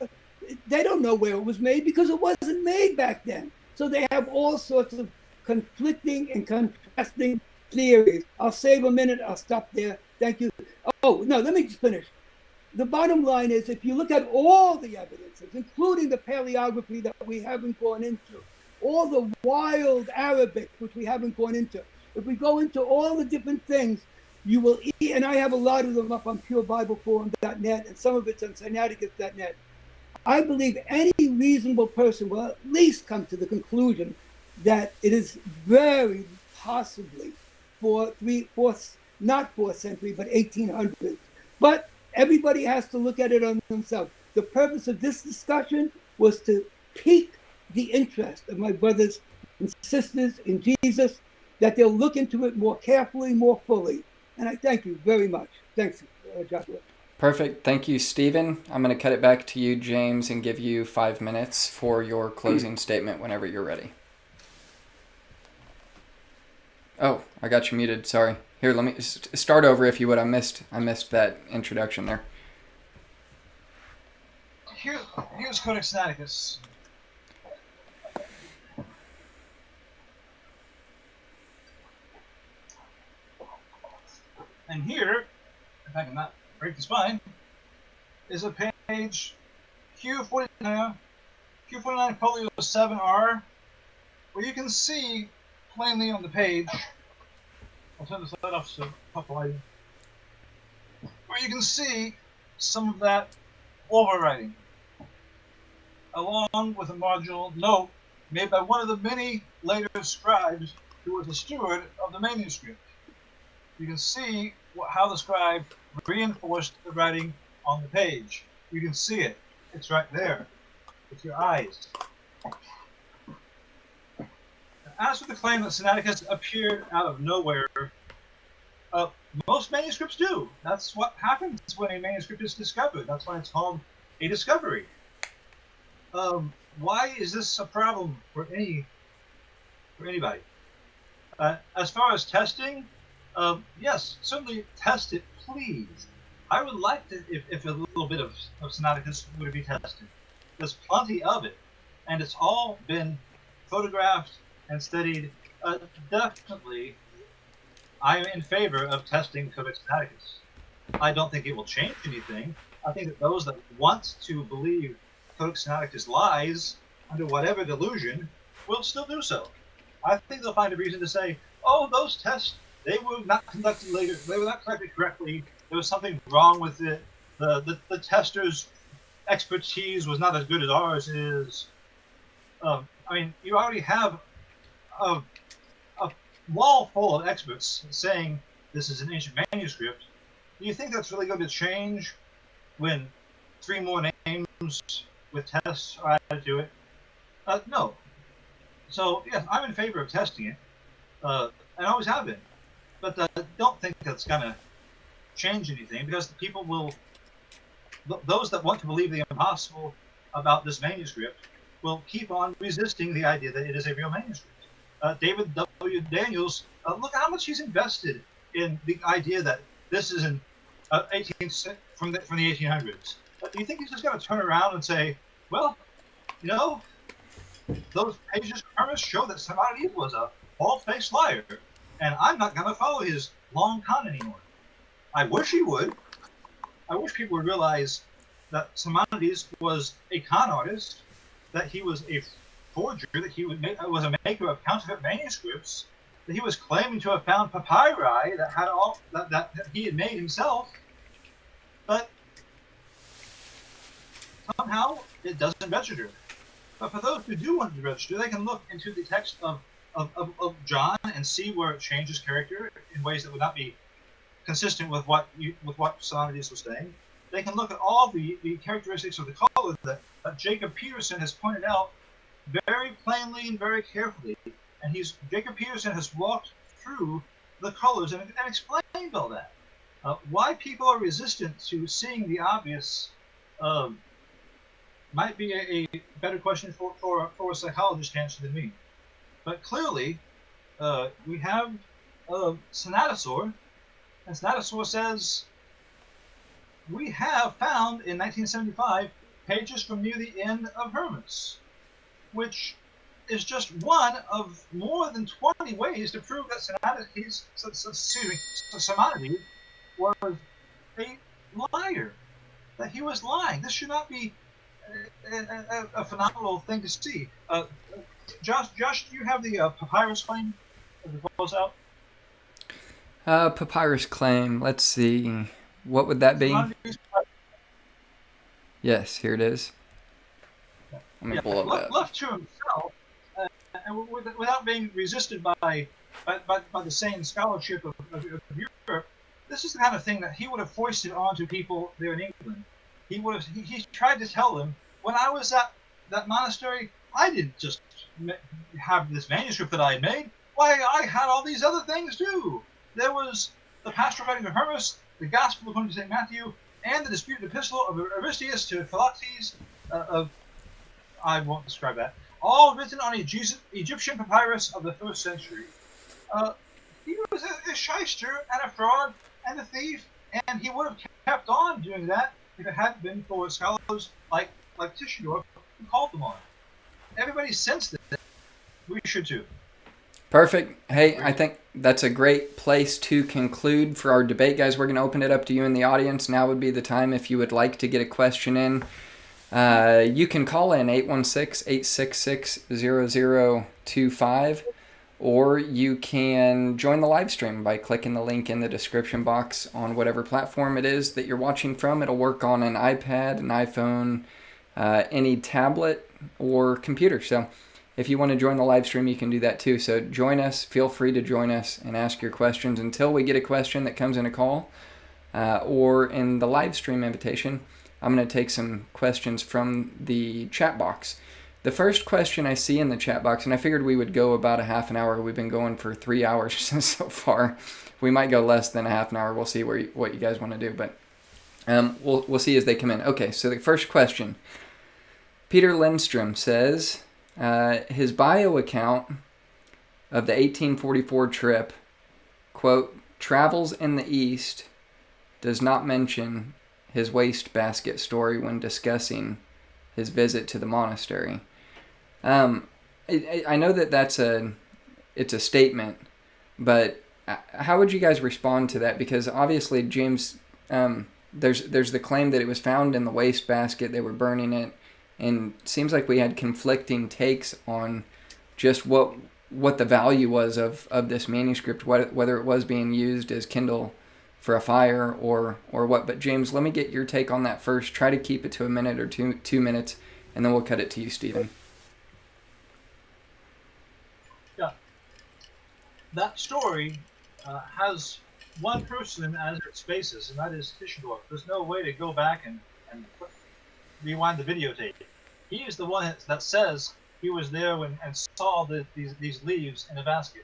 They don't know where it was made because it wasn't made back then. So they have all sorts of conflicting and contrasting theories. I'll save a minute. I'll stop there. Thank you. Oh, no, let me just finish. The bottom line is, if you look at all the evidences, including the paleography that we haven't gone into, all the wild Arabic, which we haven't gone into, if we go into all the different things, you will, and I have a lot of them up on purebibleforum.net, and some of it's on Sinaiticus.net. I believe any reasonable person will at least come to the conclusion that it is very possibly not 4th century, but 1800s. But everybody has to look at it on themselves. The purpose of this discussion was to pique the interest of my brothers and sisters in Jesus, that they'll look into it more carefully, more fully. And I thank you very much. Thanks, Joshua. Perfect. Thank you, Stephen. I'm going to cut it back to you, James, and give you 5 minutes for your closing statement whenever you're ready. Oh, I got you muted. Sorry. Here, let me start over if you would. I missed that introduction there. Here's Codex Sinaiticus. And here, if I can not break the spine, is a page Q49 folio 7R, where you can see plainly on the page. I'll turn this light off so pop lighting. Where you can see some of that overwriting, along with a marginal note made by one of the many later scribes who was a steward of the manuscript. You can see how the scribe reinforced the writing on the page. You can see it. It's right there with your eyes. As for the claim that Sinaiticus appeared out of nowhere, most manuscripts do. That's what happens when a manuscript is discovered. That's why it's called a discovery. Why is this a problem for anybody? As far as testing, yes, certainly test it, please. I would like to, if a little bit of Sinaiticus would be tested. There's plenty of it, and it's all been photographed and studied. Definitely, I am in favor of testing Codex Sinaiticus. I don't think it will change anything. I think that those that want to believe Codex Sinaiticus lies under whatever delusion will still do so. I think they'll find a reason to say, oh, those tests, they were not conducted later. They were not conducted correctly. There was something wrong with it. The tester's expertise was not as good as ours is. I mean, you already have a wall full of experts saying this is an ancient manuscript. Do you think that's really going to change when 3 more names with tests are added to it? No. So, yes, I'm in favor of testing it, and I always have been. But don't think that's going to change anything, because the people will, those that want to believe the impossible about this manuscript will keep on resisting the idea that it is a real manuscript. David W. Daniels, look how much he's invested in the idea that this is an 18th from the 1800s. Do you think he's just going to turn around and say, well, you know, those pages of premise show that Simonides was a bald-faced liar, and I'm not going to follow his long con anymore? I wish he would. I wish people would realize that Simonides was a con artist, that he was a forger, that he was a maker of counterfeit manuscripts, that he was claiming to have found papyri that had all that he had made himself, but somehow it doesn't register. But for those who do want to register, they can look into the text of John and see where it changes character in ways that would not be consistent with what Simonides was saying. They can look at all the characteristics of the color that Jacob Peterson has pointed out very plainly and very carefully. And Jacob Peterson has walked through the colors and explained all that. Why people are resistant to seeing the obvious might be a better question for a psychologist to answer than me. But clearly, we have Sinatisaur, and Sinatisaur says, we have found in 1975 pages from near the end of Hermas, which is just one of more than 20 ways to prove that Simonides was a liar, that he was lying. This should not be a phenomenal thing to see. Josh, do you have the papyrus claim as it falls out? Papyrus claim. Let's see. What would that be? Yes, here it is. Let me blow that. Left to himself, and without being resisted by the same scholarship of Europe, this is the kind of thing that he would have foisted onto people there in England. He tried to tell them, when I was at that monastery, I didn't just have this manuscript that I had made. Why, I had all these other things too. There was the pastoral writing of Hermas, the Gospel according to St. Matthew, and the disputed epistle of Aristeas to Philoctetes I won't describe that. All written on Egyptian papyrus of the 1st century. He was a shyster and a fraud and a thief, and he would have kept on doing that if it hadn't been for scholars like Tischendorf who called them on it. Everybody sensed it. We should too. Perfect. Hey, I think that's a great place to conclude for our debate, guys. We're going to open it up to you in the audience. Now would be the time if you would like to get a question in. You can call in 816-866-0025, or you can join the live stream by clicking the link in the description box on whatever platform it is that you're watching from. It'll work on an iPad, an iPhone, any tablet or computer. So if you want to join the live stream, you can do that too. So join us. Feel free to join us and ask your questions until we get a question that comes in a call or in the live stream invitation. I'm going to take some questions from the chat box. The first question I see in the chat box, and I figured we would go about a half an hour. We've been going for 3 hours so far. We might go less than a half an hour. We'll see what you guys want to do, but we'll see as they come in. Okay, so the first question. Peter Lindstrom says, his bio account of the 1844 trip, quote, travels in the East, does not mention his wastebasket story when discussing his visit to the monastery. I know that it's a statement, but how would you guys respond to that? Because obviously, James, there's the claim that it was found in the wastebasket, they were burning it, and it seems like we had conflicting takes on just what the value was of this manuscript, whether it was being used as kindle for a fire or what. But James, let me get your take on that first. Try to keep it to a minute or two minutes, and then we'll cut it to you, Stephen. Yeah. That story has one person as its basis, and that is Tischendorf. There's no way to go back and rewind the videotape. He is the one that says he was there and saw these leaves in a basket.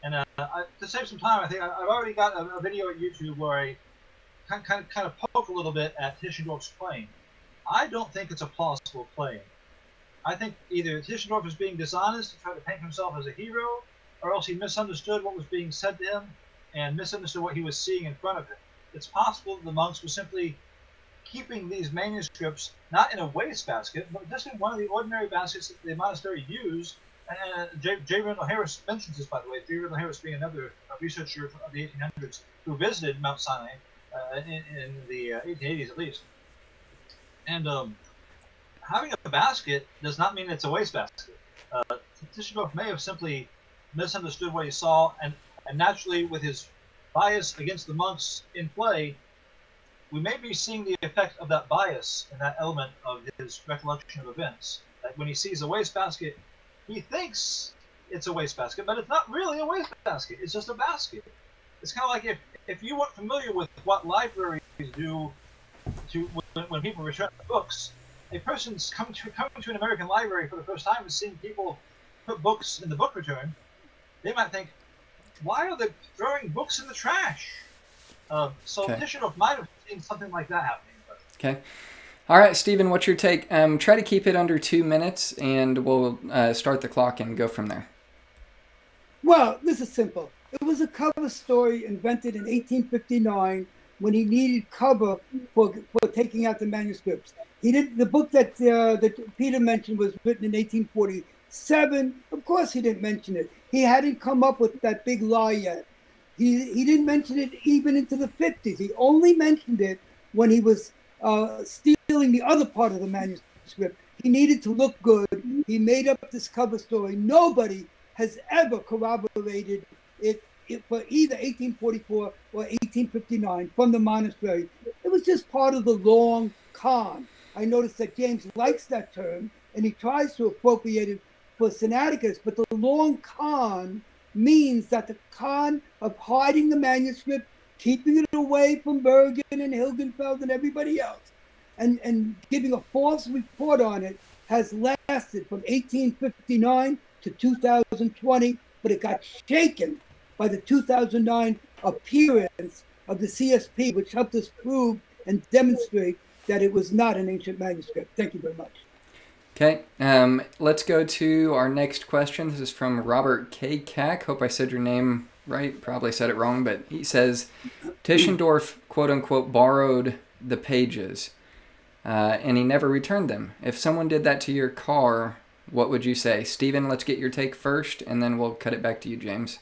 And to save some time, I think I've already got a video at YouTube where I kind of poke a little bit at Tischendorf's claim. I don't think it's a plausible claim. I think either Tischendorf is being dishonest to try to paint himself as a hero, or else he misunderstood what was being said to him and misunderstood what he was seeing in front of him. It's possible that the monks were simply keeping these manuscripts not in a wastebasket, but just in one of the ordinary baskets that the monastery used. And J. Randall Harris mentions this, by the way. J. Randall Harris being another researcher of the 1800s who visited Mount Sinai in the 1880s at least. And having a basket does not mean it's a wastebasket. Tischendorf may have simply misunderstood what he saw, and naturally, with his bias against the monks in play, we may be seeing the effect of that bias and that element of his recollection of events. That when he sees a wastebasket, he thinks it's a wastebasket, but it's not really a wastebasket. It's just a basket. It's kind of like if you weren't familiar with what libraries do when people return books, a person's coming to an American library for the first time and seeing people put books in the book return, they might think, why are they throwing books in the trash? So okay. Tischendorf might have seen something like that happening. But. Okay. All right, Stephen, what's your take? Try to keep it under 2 minutes, and we'll start the clock and go from there. Well, this is simple. It was a cover story invented in 1859 when he needed cover for taking out the manuscripts. The book that Peter mentioned was written in 1847. Of course, he didn't mention it. He hadn't come up with that big lie yet. He didn't mention it even into the 50s. He only mentioned it when he was stealing the other part of the manuscript. He needed to look good. He made up this cover story. Nobody has ever corroborated it for either 1844 or 1859 from the monastery. It was just part of the long con. I noticed that James likes that term, and he tries to appropriate it for Sinaiticus, but the long con means that the con of hiding the manuscript, keeping it away from Bergen and Hilgenfeld and everybody else, and giving a false report on it has lasted from 1859 to 2020, but it got shaken by the 2009 appearance of the CSP, which helped us prove and demonstrate that it was not an ancient manuscript. Thank you very much. Okay, let's go to our next question. This is from Robert K. Cack. Hope I said your name right? Probably said it wrong, but he says Tischendorf, quote unquote, borrowed the pages, and he never returned them. If someone did that to your car, what would you say? Stephen, let's get your take first, and then we'll cut it back to you, James.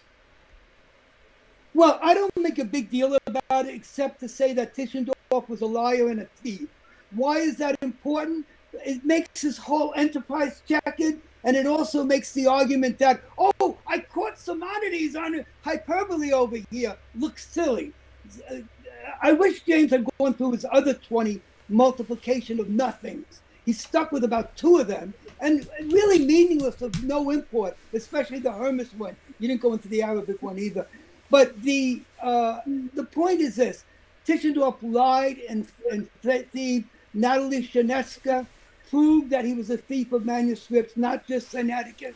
Well, I don't make a big deal about it except to say that Tischendorf was a liar and a thief. Why is that important? It makes his whole enterprise checkered, and it also makes the argument that, oh, I caught Simonides on hyperbole over here. Looks silly. I wish James had gone through his other 20 multiplication of nothings. He's stuck with about 2 of them, and really meaningless, of no import, especially the Hermes one. You didn't go into the Arabic one either. But the point is this: Tischendorf lied and thieved. Natalie Shaneska proved that he was a thief of manuscripts, not just Sinaiticus.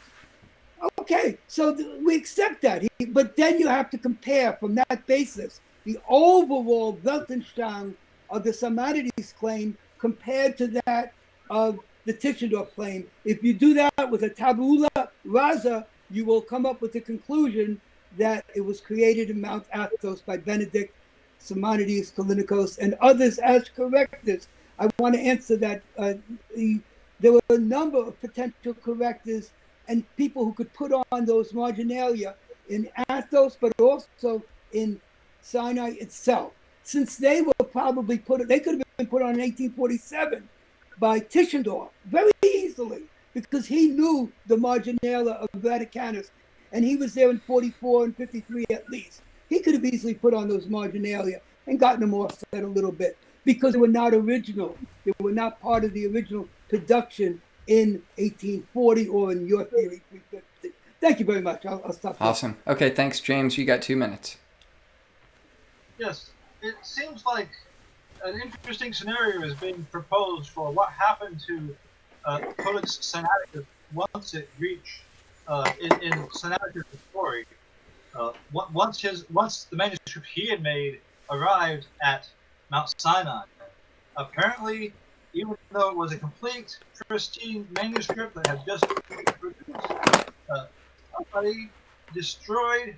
Okay, so we accept that. But then you have to compare from that basis the overall Weltanschauung of the Simonides claim compared to that of the Tischendorf claim. If you do that with a tabula rasa, you will come up with the conclusion that it was created in Mount Athos by Benedict, Simonides, Callinicos, and others as correctors. I want to answer that. There were a number of potential correctors and people who could put on those marginalia in Athos, but also in Sinai itself. Since they were probably they could have been put on in 1847 by Tischendorf very easily, because he knew the marginalia of Vaticanus, and he was there in 44 and 53 at least. He could have easily put on those marginalia and gotten them offset a little bit, because they were not original. They were not part of the original production in 1840 or in your theory, 350. Thank you very much. I'll stop there. Awesome. Okay, thanks, James. You got 2 minutes. Yes, it seems like an interesting scenario is being proposed for what happened to Codex Sinaiticus once it reached in Sinaiticus' story. Once the manuscript he had made arrived at Mount Sinai. Apparently, even though it was a complete, pristine manuscript that had just been produced, somebody destroyed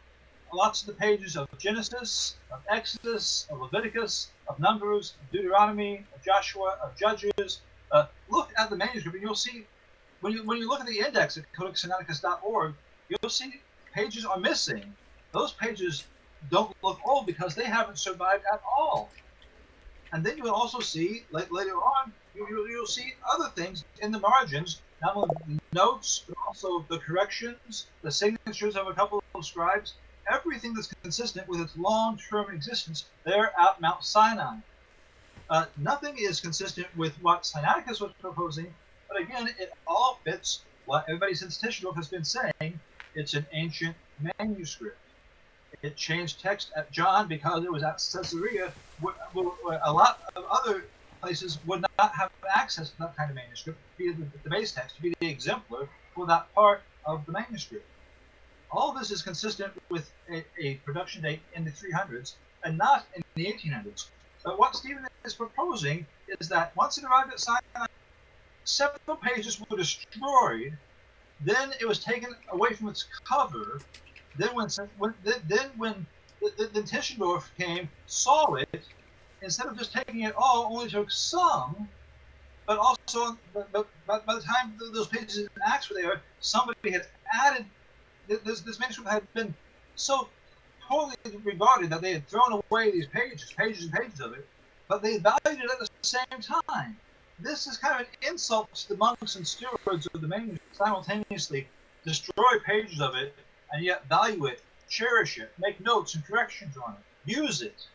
lots of the pages of Genesis, of Exodus, of Leviticus, of Numbers, of Deuteronomy, of Joshua, of Judges. Look at the manuscript, and you'll see, when you look at the index at codexsinaiticus.org, you'll see pages are missing. Those pages don't look old because they haven't survived at all. And then you will also see, later on, you'll see other things in the margins, not only the notes, but also the corrections, the signatures of a couple of scribes, everything that's consistent with its long-term existence there at Mount Sinai. Nothing is consistent with what Sinaiticus was proposing, but again, it all fits what everybody since Tischendorf has been saying. It's an ancient manuscript. It changed text at John because it was at Caesarea. A lot of other places would not have access to that kind of manuscript, be the base text, to be the exemplar for that part of the manuscript. All of this is consistent with a production date in the 300s and not in the 1800s. But what Stephen is proposing is that once it arrived at Sinai, several pages were destroyed, then it was taken away from its cover. Then when Tischendorf came, saw it, instead of just taking it all, only took some, but also, but by the time those pages in Acts were there, somebody had added, this manuscript had been so poorly regarded that they had thrown away these pages and pages of it, but they valued it at the same time. This is kind of an insult to the monks and stewards of the manuscript, simultaneously destroy pages of it, and yet value it, cherish it, make notes and corrections on it, use it.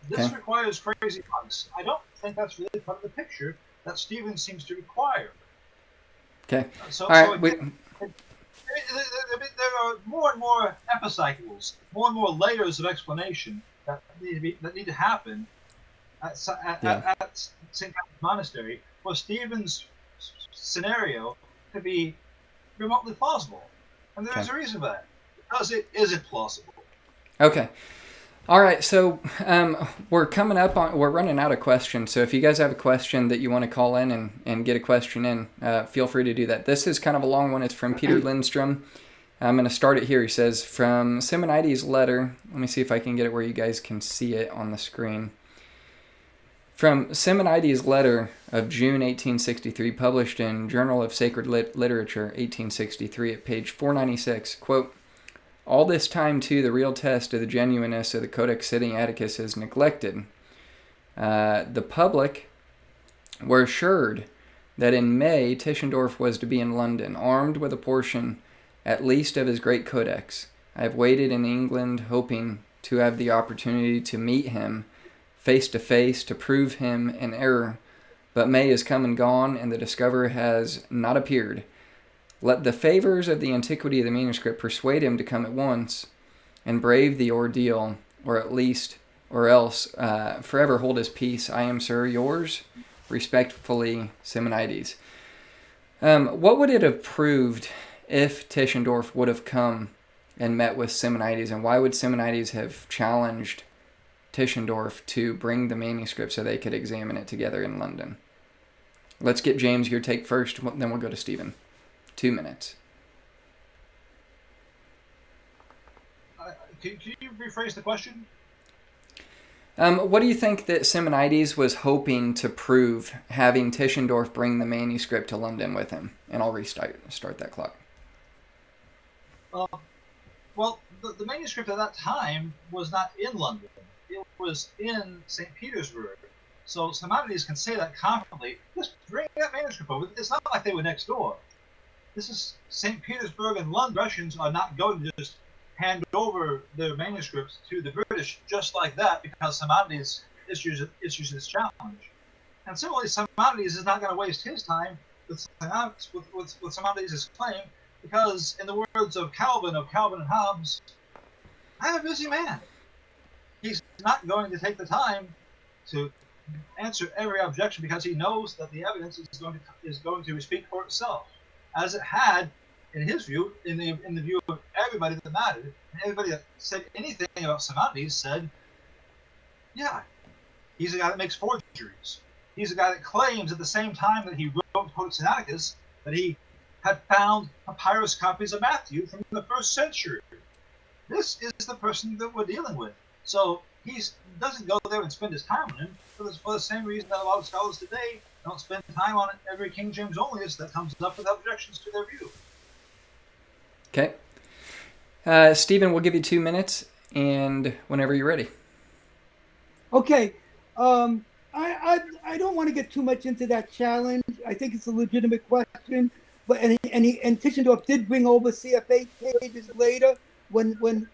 This requires crazy monks. I don't think that's really part of the picture that Stephen seems to require. Okay. So All right. There are more and more epicycles, more and more layers of explanation that need to happen at St. Catherine's Monastery for Stephen's scenario to be remotely plausible. And there's a reason for that, because it isn't plausible. Okay. All right, so we're running out of questions. So if you guys have a question that you want to call in and get a question in, feel free to do that. This is kind of a long one. It's from Peter Lindstrom. I'm going to start it here. He says, from Simonides' letter, let me see if I can get it where you guys can see it on the screen. From Simonides' letter of June 1863, published in Journal of Sacred Literature, 1863, at page 496, quote, all this time, too, the real test of the genuineness of the Codex Sinaiticus is neglected. The public were assured that in May, Tischendorf was to be in London, armed with a portion at least of his great codex. I have waited in England, hoping to have the opportunity to meet him face to face, to prove him in error. But May is come and gone, and the discoverer has not appeared. Let the favors of the antiquity of the manuscript persuade him to come at once and brave the ordeal, or else forever hold his peace. I am, sir, yours, respectfully, Simonides. What would it have proved if Tischendorf would have come and met with Simonides, and why would Simonides have challenged Tischendorf to bring the manuscript so they could examine it together in London? Let's get James your take first, then we'll go to Stephen. 2 minutes. Can you rephrase the question? What do you think that Simonides was hoping to prove, having Tischendorf bring the manuscript to London with him? And I'll start that clock. Well, the manuscript at that time was not in London. It was in St. Petersburg. So Simonides can say that confidently, just bring that manuscript over. It's not like they were next door. This is St. Petersburg and London. Russians are not going to just hand over their manuscripts to the British just like that because Simonides issues this challenge. And similarly, Simonides is not going to waste his time with Simonides' claim because, in the words of Calvin and Hobbes, I'm a busy man. He's not going to take the time to answer every objection because he knows that the evidence is going to speak for itself, as it had, in his view, in the view of everybody that mattered, and everybody that said anything about Simonides said, yeah, he's a guy that makes forgeries. He's a guy that claims at the same time that he wrote Codex Sinaiticus that he had found papyrus copies of Matthew from the 1st century. This is the person that we're dealing with. So he doesn't go there and spend his time on him for the same reason that a lot of scholars today don't spend time on every King James onlyist that comes up with objections to their view. Okay. Stephen, we'll give you 2 minutes, and whenever you're ready. Okay. I don't want to get too much into that challenge. I think it's a legitimate question. But and Tischendorf did bring over CFA pages later when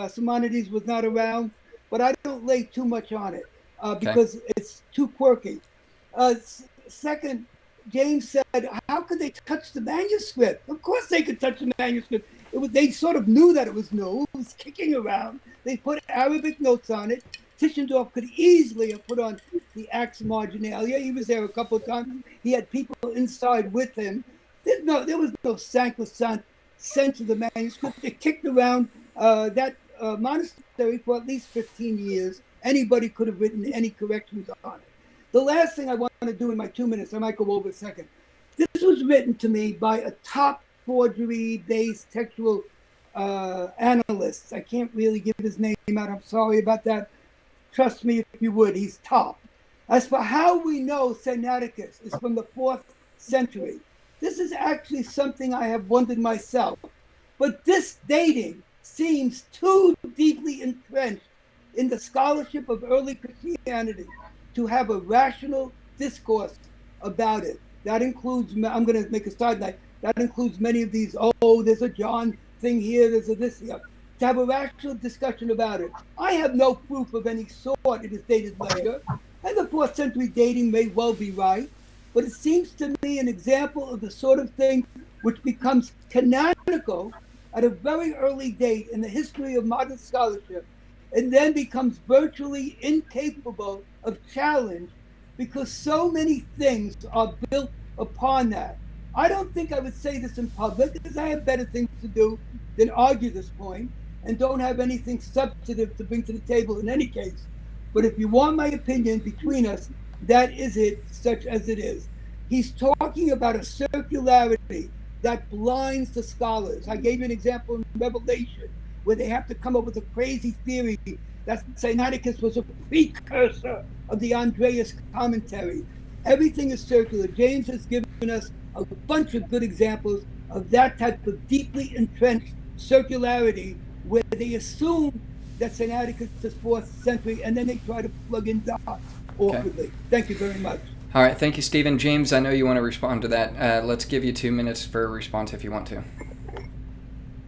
Simonides was not around. But I don't lay too much on it because it's too quirky. Second, James said, how could they touch the manuscript? Of course they could touch the manuscript. They sort of knew that it was new. It was kicking around. They put Arabic notes on it. Tischendorf could easily have put on the Acts Marginalia. He was there a couple of times. He had people inside with him. There was no sacrosanct sense of the manuscript. It kicked around that monastery for at least 15 years. Anybody could have written any corrections on it. The last thing I want to do in my 2 minutes, I might go over a second. This was written to me by a top forgery-based textual analyst. I can't really give his name out. I'm sorry about that. Trust me if you would. He's top. As for how we know Sinaiticus is from the 4th century, this is actually something I have wondered myself. But this dating seems too deeply entrenched in the scholarship of early Christianity to have a rational discourse about it. That includes, I'm going to make a side note, that includes many of these, there's a John thing here, there's a this here. To have a rational discussion about it. I have no proof of any sort it is dated later, and the 4th century dating may well be right, but it seems to me an example of the sort of thing which becomes canonical at a very early date in the history of modern scholarship, and then becomes virtually incapable of challenge because so many things are built upon that. I don't think I would say this in public because I have better things to do than argue this point and don't have anything substantive to bring to the table in any case. But if you want my opinion between us, that is it, such as it is. He's talking about a circularity that blinds the scholars. I gave you an example in Revelation where they have to come up with a crazy theory that Sinaiticus was a precursor of the Andreas commentary. Everything is circular. James has given us a bunch of good examples of that type of deeply entrenched circularity where they assume that Sinaiticus is 4th century and then they try to plug in dots awkwardly. Thank you very much. All right, thank you, Stephen. James, I know you want to respond to that. Let's give you 2 minutes for a response if you want to.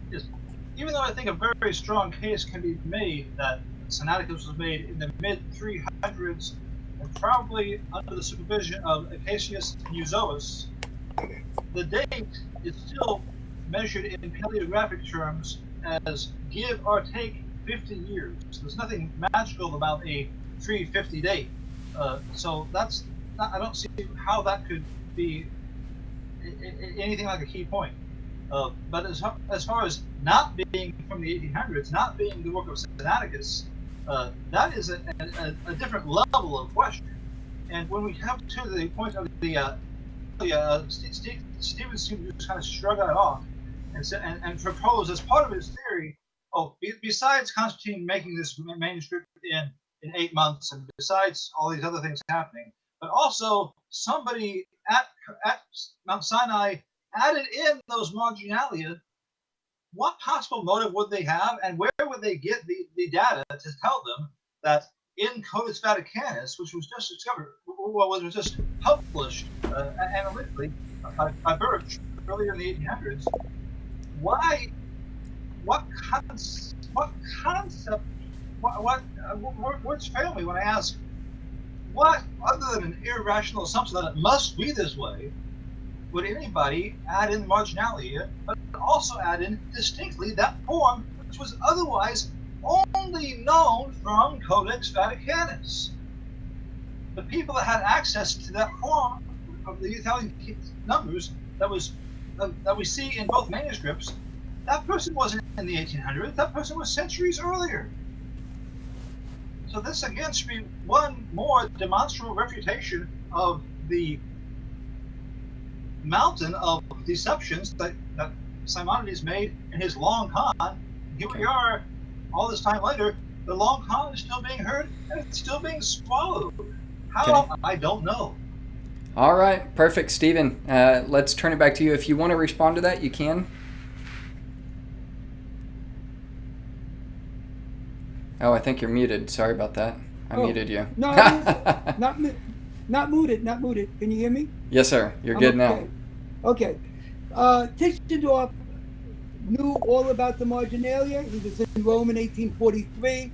Yes. Even though I think a very strong case can be made that Sinaiticus was made in the mid-300s and probably under the supervision of Acacius and Euzoius, the date is still measured in paleographic terms as give or take 50 years. There's nothing magical about a 350 date. So that's not, I don't see how that could be anything like a key point. But as far as not being from the 1800s, not being the work of Sinaiticus, that is a different level of question. And when we come to the point of Stephen seemed to just kind of shrug that off and propose as part of his theory, besides Constantine making this manuscript in 8 months, and besides all these other things happening, but also somebody at Mount Sinai added in those marginalia. What possible motive would they have, and where would they get the data to tell them that in Codex Vaticanus, which was just discovered, was just published analytically by Birch earlier in the 1800s, what concept, words fail me when I ask, what, other than an irrational assumption that it must be this way, would anybody add in marginalia, but also add in distinctly that form which was otherwise only known from Codex Vaticanus? The people that had access to that form of the Italian numbers that we see in both manuscripts, that person wasn't in the 1800s, that person was centuries earlier. So this again should be one more demonstrable refutation of the mountain of deceptions that Simonides made in his long con. Here we are, all this time later, the long con is still being heard and it's still being swallowed. How? Okay. I don't know. All right, perfect, Stephen. Let's turn it back to you. If you want to respond to that, you can. Oh, I think you're muted. Sorry about that. I muted you. No, not muted. Can you hear me? Yes, sir. You're good now. Okay. Tischendorf knew all about the marginalia. He was in Rome in 1843.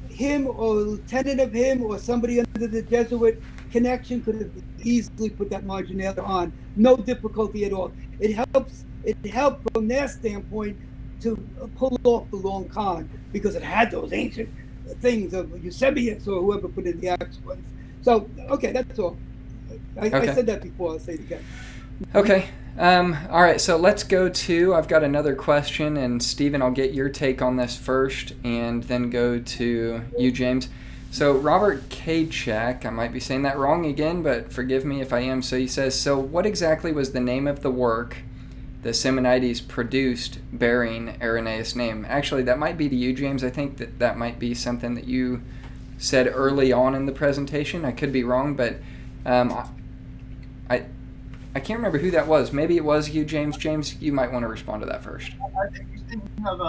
Him or a lieutenant of him or somebody under the Jesuit connection could have easily put that marginalia on. No difficulty at all. It helped from their standpoint to pull off the long con because it had those ancient things of Eusebius or whoever put in the excellence. So, okay, that's all. I said that before. I'll say it again. Okay. All right, so let's go to, I've got another question, and Stephen, I'll get your take on this first and then go to you, James. So Robert Kachek, I might be saying that wrong again, but forgive me if I am. So he says, so what exactly was the name of the work the Simonides produced bearing Irenaeus' name? Actually, that might be to you, James. I think that might be something that you said early on in the presentation. I could be wrong, but I can't remember who that was. Maybe it was you, James. James, you might want to respond to that first. I think he's thinking of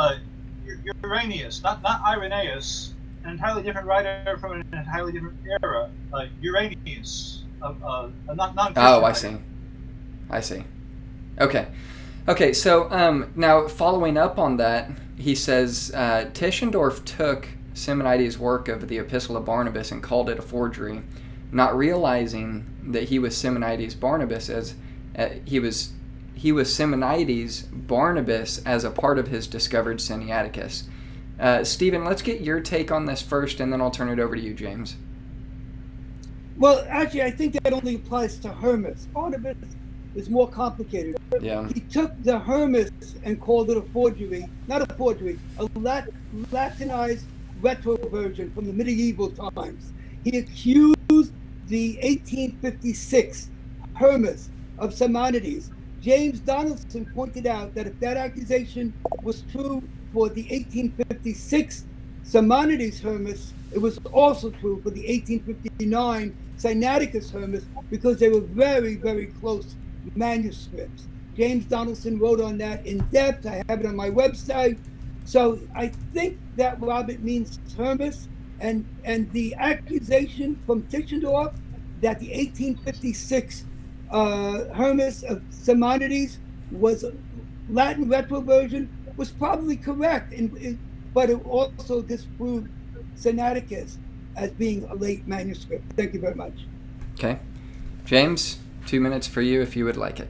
Irenaeus, not Irenaeus, an entirely different writer from an entirely different era. Irenaeus, non-Christian. Oh, I see. Okay, so now following up on that, he says Tischendorf took Simonides' work of the Epistle of Barnabas and called it a forgery, not realizing that he was Simonides Barnabas as he was Simonides Barnabas as a part of his discovered Sinaiticus. Stephen, let's get your take on this first, and then I'll turn it over to you, James. Well, actually, I think that only applies to Hermas. Barnabas is more complicated. Yeah. He took the Hermas and called it a forgery, not a forgery, a Latinized retroversion from the medieval times. He accused the 1856 Hermas of Simonides, James Donaldson pointed out that if that accusation was true for the 1856 Simonides Hermes, it was also true for the 1859 Sinaiticus Hermes, because they were very, very close manuscripts. James Donaldson wrote on that in depth. I have it on my website. So I think that Robert means Hermes, and the accusation from Tischendorf that the 1856 Hermes of Simonides was a Latin retroversion was probably correct, but it also disproved Sinaiticus as being a late manuscript. Thank you very much. Okay. James, 2 minutes for you if you would like it.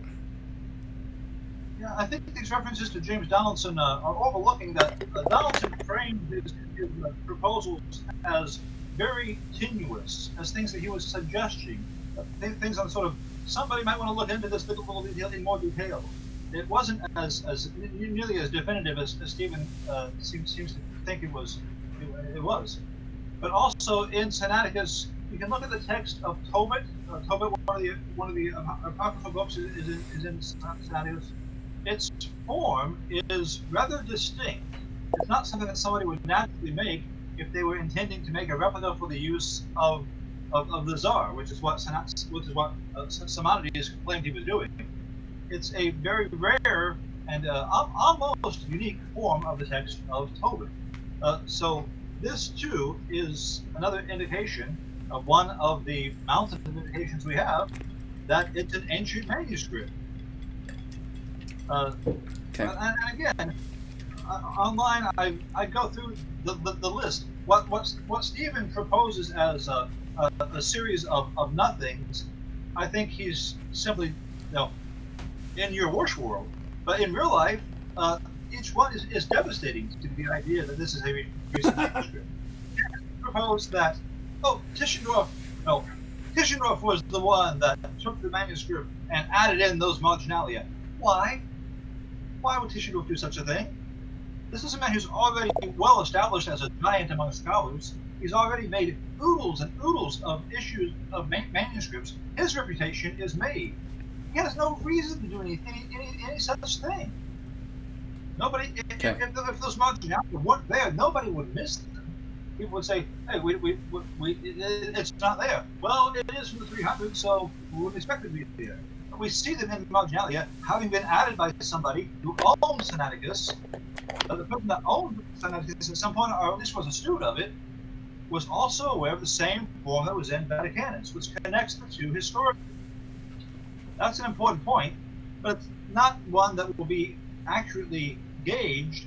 Yeah, I think these references to James Donaldson are overlooking that Donaldson framed his proposals as very tenuous, as things that he was suggesting, things on sort of, somebody might want to look into this little detail in more detail. It wasn't as nearly as definitive as Stephen seems to think it was. It was. But also in Sinaiticus, you can look at the text of Tobit. Tobit, one of the apocryphal books, is in Sinaiticus. Its form is rather distinct. It's not something that somebody would naturally make if they were intending to make a replica for the use of the Tsar, which is what Simonides claimed he was doing. It's a very rare and almost unique form of the text of Tobit. So this too is another indication of one of the mountain of indications we have that it's an ancient manuscript. Okay. And again, online I go through the list. What Stephen proposes as a series of nothings, I think he's simply, in your wish world. But in real life, each one is devastating to the idea that this is a recent manuscript. He proposed that, Tischendorf was the one that took the manuscript and added in those marginalia. Why? Why would Tischendorf do such a thing? This is a man who's already well established as a giant among scholars. He's already made oodles and oodles of issues of manuscripts. His reputation is made. He has no reason to do any such thing. Nobody, if those marginalia weren't there, nobody would miss them. People would say, "Hey, it's not there." Well, it is from the 300s, so we wouldn't expect it to be there. But we see them in marginalia having been added by somebody who owns Sinaiticus. The person that owned Sinaiticus at some point, or at least was a student of it, was also aware of the same form that was in Vaticanus, which connects the two historically. That's an important point, but it's not one that will be accurately gauged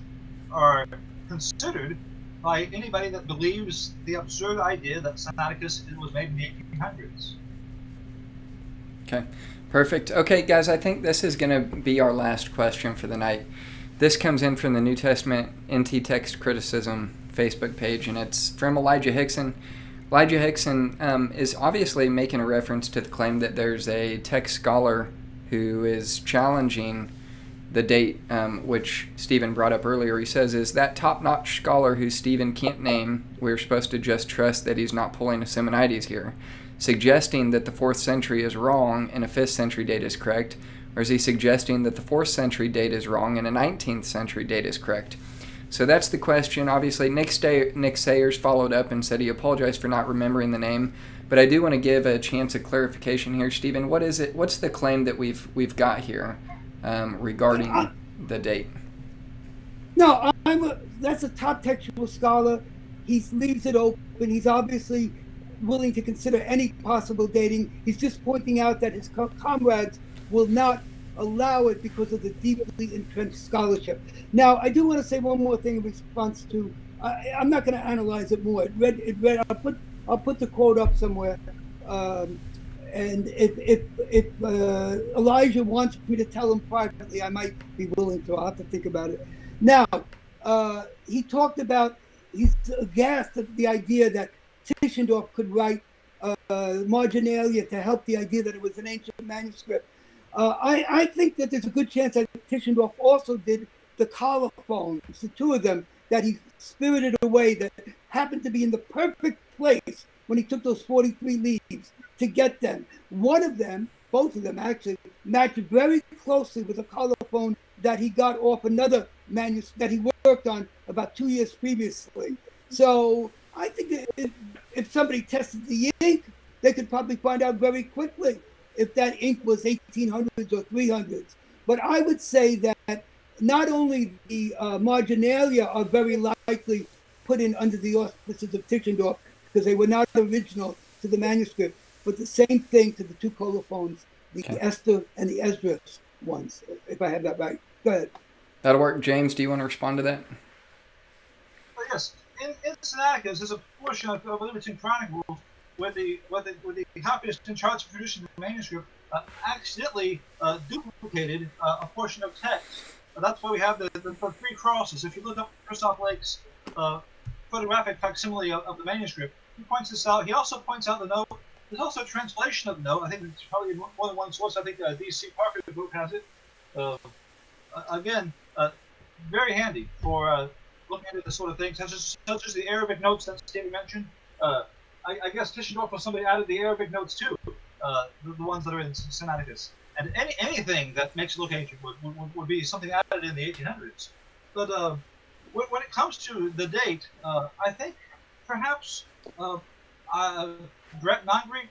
or considered by anybody that believes the absurd idea that Sinaiticus was made in the 1800s. Okay, perfect. Okay, guys, I think this is going to be our last question for the night. This comes in from the New Testament NT Text Criticism Facebook page, and it's from Elijah Hickson. Elijah Hickson is obviously making a reference to the claim that there's a text scholar who is challenging the date, which Stephen brought up earlier. He says, is that top-notch scholar who Stephen can't name, we're supposed to just trust that he's not pulling a Simonides here, suggesting that the 4th century is wrong and a 5th century date is correct? Or is he suggesting that the 4th century date is wrong and a 19th century date is correct? So that's the question. Obviously, Nick Sayers followed up and said he apologized for not remembering the name, but I do want to give a chance of clarification here. Stephen, what is it? What's the claim that we've got here regarding the date? No, that's a top textual scholar. He leaves it open. He's obviously willing to consider any possible dating. He's just pointing out that his comrades will not allow it because of the deeply entrenched scholarship. Now, I do want to say one more thing in response to. I'm not going to analyze it more. It read. I'll put the quote up somewhere. And if Elijah wants me to tell him privately, I might be willing to. I'll have to think about it. Now, he talked about. He's aghast at the idea that Tischendorf could write marginalia to help the idea that it was an ancient manuscript. I think that there's a good chance that Tischendorf also did the colophons, the two of them, that he spirited away, that happened to be in the perfect place when he took those 43 leaves to get them. One of them, both of them actually, matched very closely with a colophon that he got off another manuscript that he worked on about 2 years previously. So I think that if somebody tested the ink, they could probably find out very quickly if that ink was 1800s or 300s. But I would say that not only the marginalia are very likely put in under the auspices of Tischendorf, because they were not original to the manuscript, but the same thing to the two colophons, the Esther and the Esdras ones, if I have that right. Go ahead. That'll work. James, do you want to respond to that? Well, yes. In Sinaiticus, there's a portion of Limiting Chronicles where the copyist in charge of producing the manuscript accidentally duplicated a portion of text. That's why we have the three crosses. If you look up Christoph Lake's photographic facsimile of the manuscript, he points this out. He also points out the note. There's also a translation of the note. I think it's probably more than one source. I think D.C. Parker's book has it. Again, very handy for looking into this sort of thing, such as the Arabic notes that Steven mentioned. I guess Tischendorf or somebody added the Arabic notes too, the ones that are in Sinaiticus. And anything that makes it look ancient would be something added in the 1800s. But when it comes to the date, I think perhaps Brett Nongre,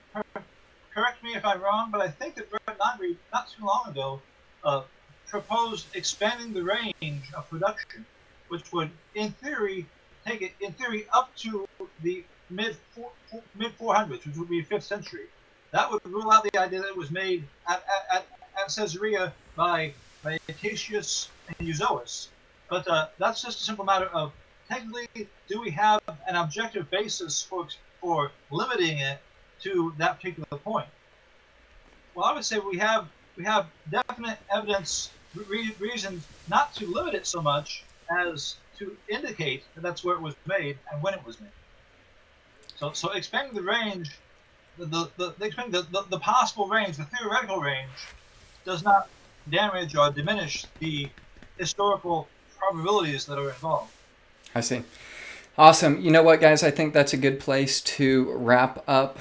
correct me if I'm wrong, but I think that Brett Nongre, not too long ago, proposed expanding the range of production, which would, in theory, take it up to the mid 400s, which would be 5th century. That would rule out the idea that it was made at Caesarea by Cassius and Euzoius. But that's just a simple matter of, technically, do we have an objective basis for limiting it to that particular point? Well, I would say we have definite evidence, reasons not to limit it so much as to indicate that that's where it was made and when it was made. So expanding the range, the possible range, the theoretical range, does not damage or diminish the historical probabilities that are involved. I see. Awesome. You know what, guys? I think that's a good place to wrap up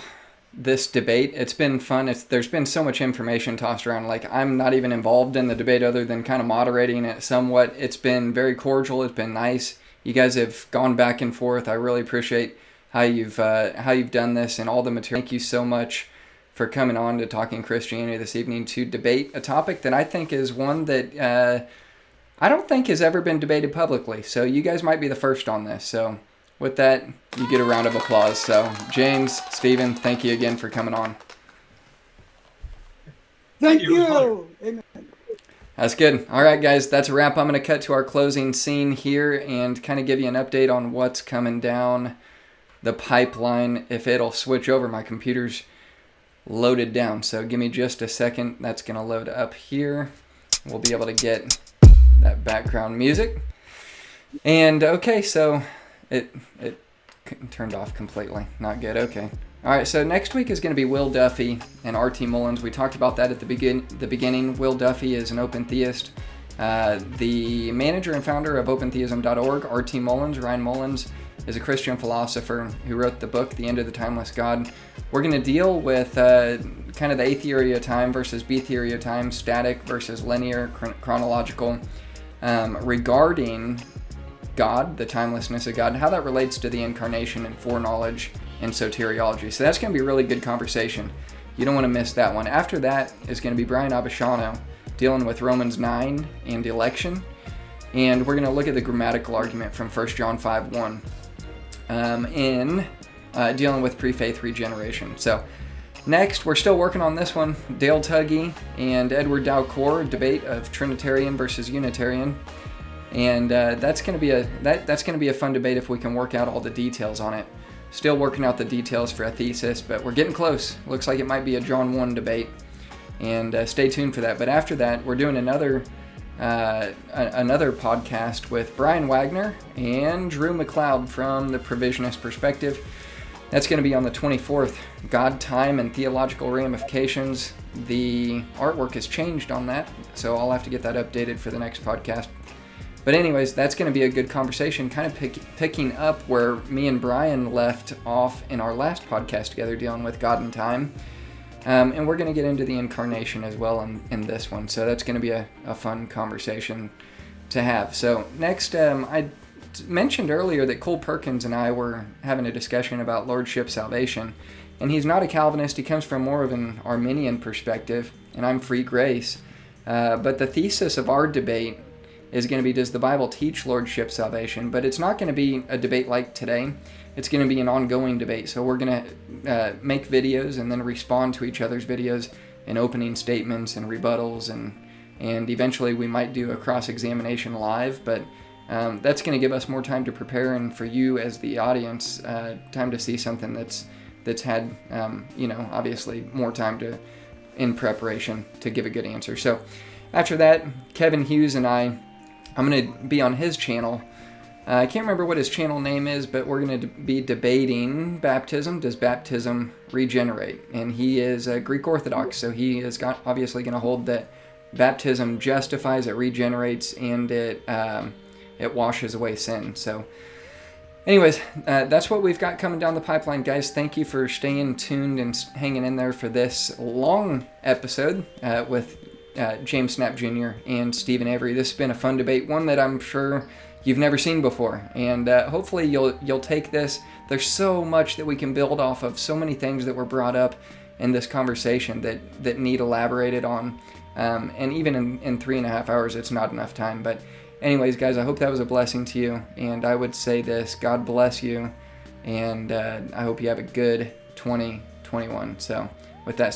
this debate. It's been fun. There's been so much information tossed around. Like, I'm not even involved in the debate other than kind of moderating it somewhat. It's been very cordial. It's been nice. You guys have gone back and forth. I really appreciate how you've done this and all the material. Thank you so much for coming on to Talking Christianity this evening to debate a topic that I think is one that I don't think has ever been debated publicly. So you guys might be the first on this. So with that, you get a round of applause. So James, Steven, thank you again for coming on. Thank you. Amen. That's good. All right, guys, that's a wrap. I'm going to cut to our closing scene here and kind of give you an update on what's coming down the pipeline. If it'll switch over, my computer's loaded down. So give me just a second. That's going to load up here. We'll be able to get that background music. And okay, so it turned off completely. Not good. Okay. All right, so next week is going to be Will Duffy and R.T. Mullins. We talked about that at the beginning. Will Duffy is an open theist. The manager and founder of opentheism.org, R.T. Mullins, Ryan Mullins, is a Christian philosopher who wrote the book, The End of the Timeless God. We're going to deal with kind of the A theory of time versus B theory of time, static versus linear, chronological, regarding God, the timelessness of God, and how that relates to the incarnation and foreknowledge and soteriology. So that's going to be a really good conversation. You don't want to miss that one. After that is going to be Brian Abishano dealing with Romans 9 and election. And we're going to look at the grammatical argument from 1 John 5:1 in dealing with pre-faith regeneration. So next, we're still working on this one. Dale Tuggy and Edward Dalcour, debate of Trinitarian versus Unitarian. And that's going to be a fun debate if we can work out all the details on it. Still working out the details for a thesis, but we're getting close. Looks like it might be a John 1 debate, and stay tuned for that. But after that, we're doing another podcast with Brian Wagner and Drew McLeod from the Provisionist Perspective. That's going to be on the 24th. God, Time, and Theological Ramifications. The artwork has changed on that, so I'll have to get that updated for the next podcast. But anyways, that's going to be a good conversation, kind of picking up where me and Brian left off in our last podcast together, dealing with God and time. And we're going to get into the incarnation as well in this one. So that's going to be a fun conversation to have. So next, I mentioned earlier that Cole Perkins and I were having a discussion about lordship salvation. And he's not a Calvinist. He comes from more of an Arminian perspective, and I'm free grace. But the thesis of our debate is going to be, does the Bible teach lordship salvation? But it's not going to be a debate like today. It's going to be an ongoing debate. So we're going to make videos and then respond to each other's videos in opening statements and rebuttals, and eventually we might do a cross-examination live, but that's going to give us more time to prepare, and for you as the audience, time to see something that's had, obviously more time in preparation to give a good answer. So after that, Kevin Hughes and I'm going to be on his channel. I can't remember what his channel name is, but we're going to be debating baptism. Does baptism regenerate? And he is a Greek Orthodox, so he is obviously going to hold that baptism justifies, it regenerates, and it washes away sin. So anyways, that's what we've got coming down the pipeline, guys. Thank you for staying tuned and hanging in there for this long episode with James Snapp Jr. and Steven Avery. This has been a fun debate, one that I'm sure you've never seen before, and hopefully you'll take this. There's so much that we can build off of, so many things that were brought up in this conversation that need elaborated on, and even in 3.5 hours, it's not enough time. But anyways, guys, I hope that was a blessing to you, and I would say this: God bless you, and I hope you have a good 2021. So with that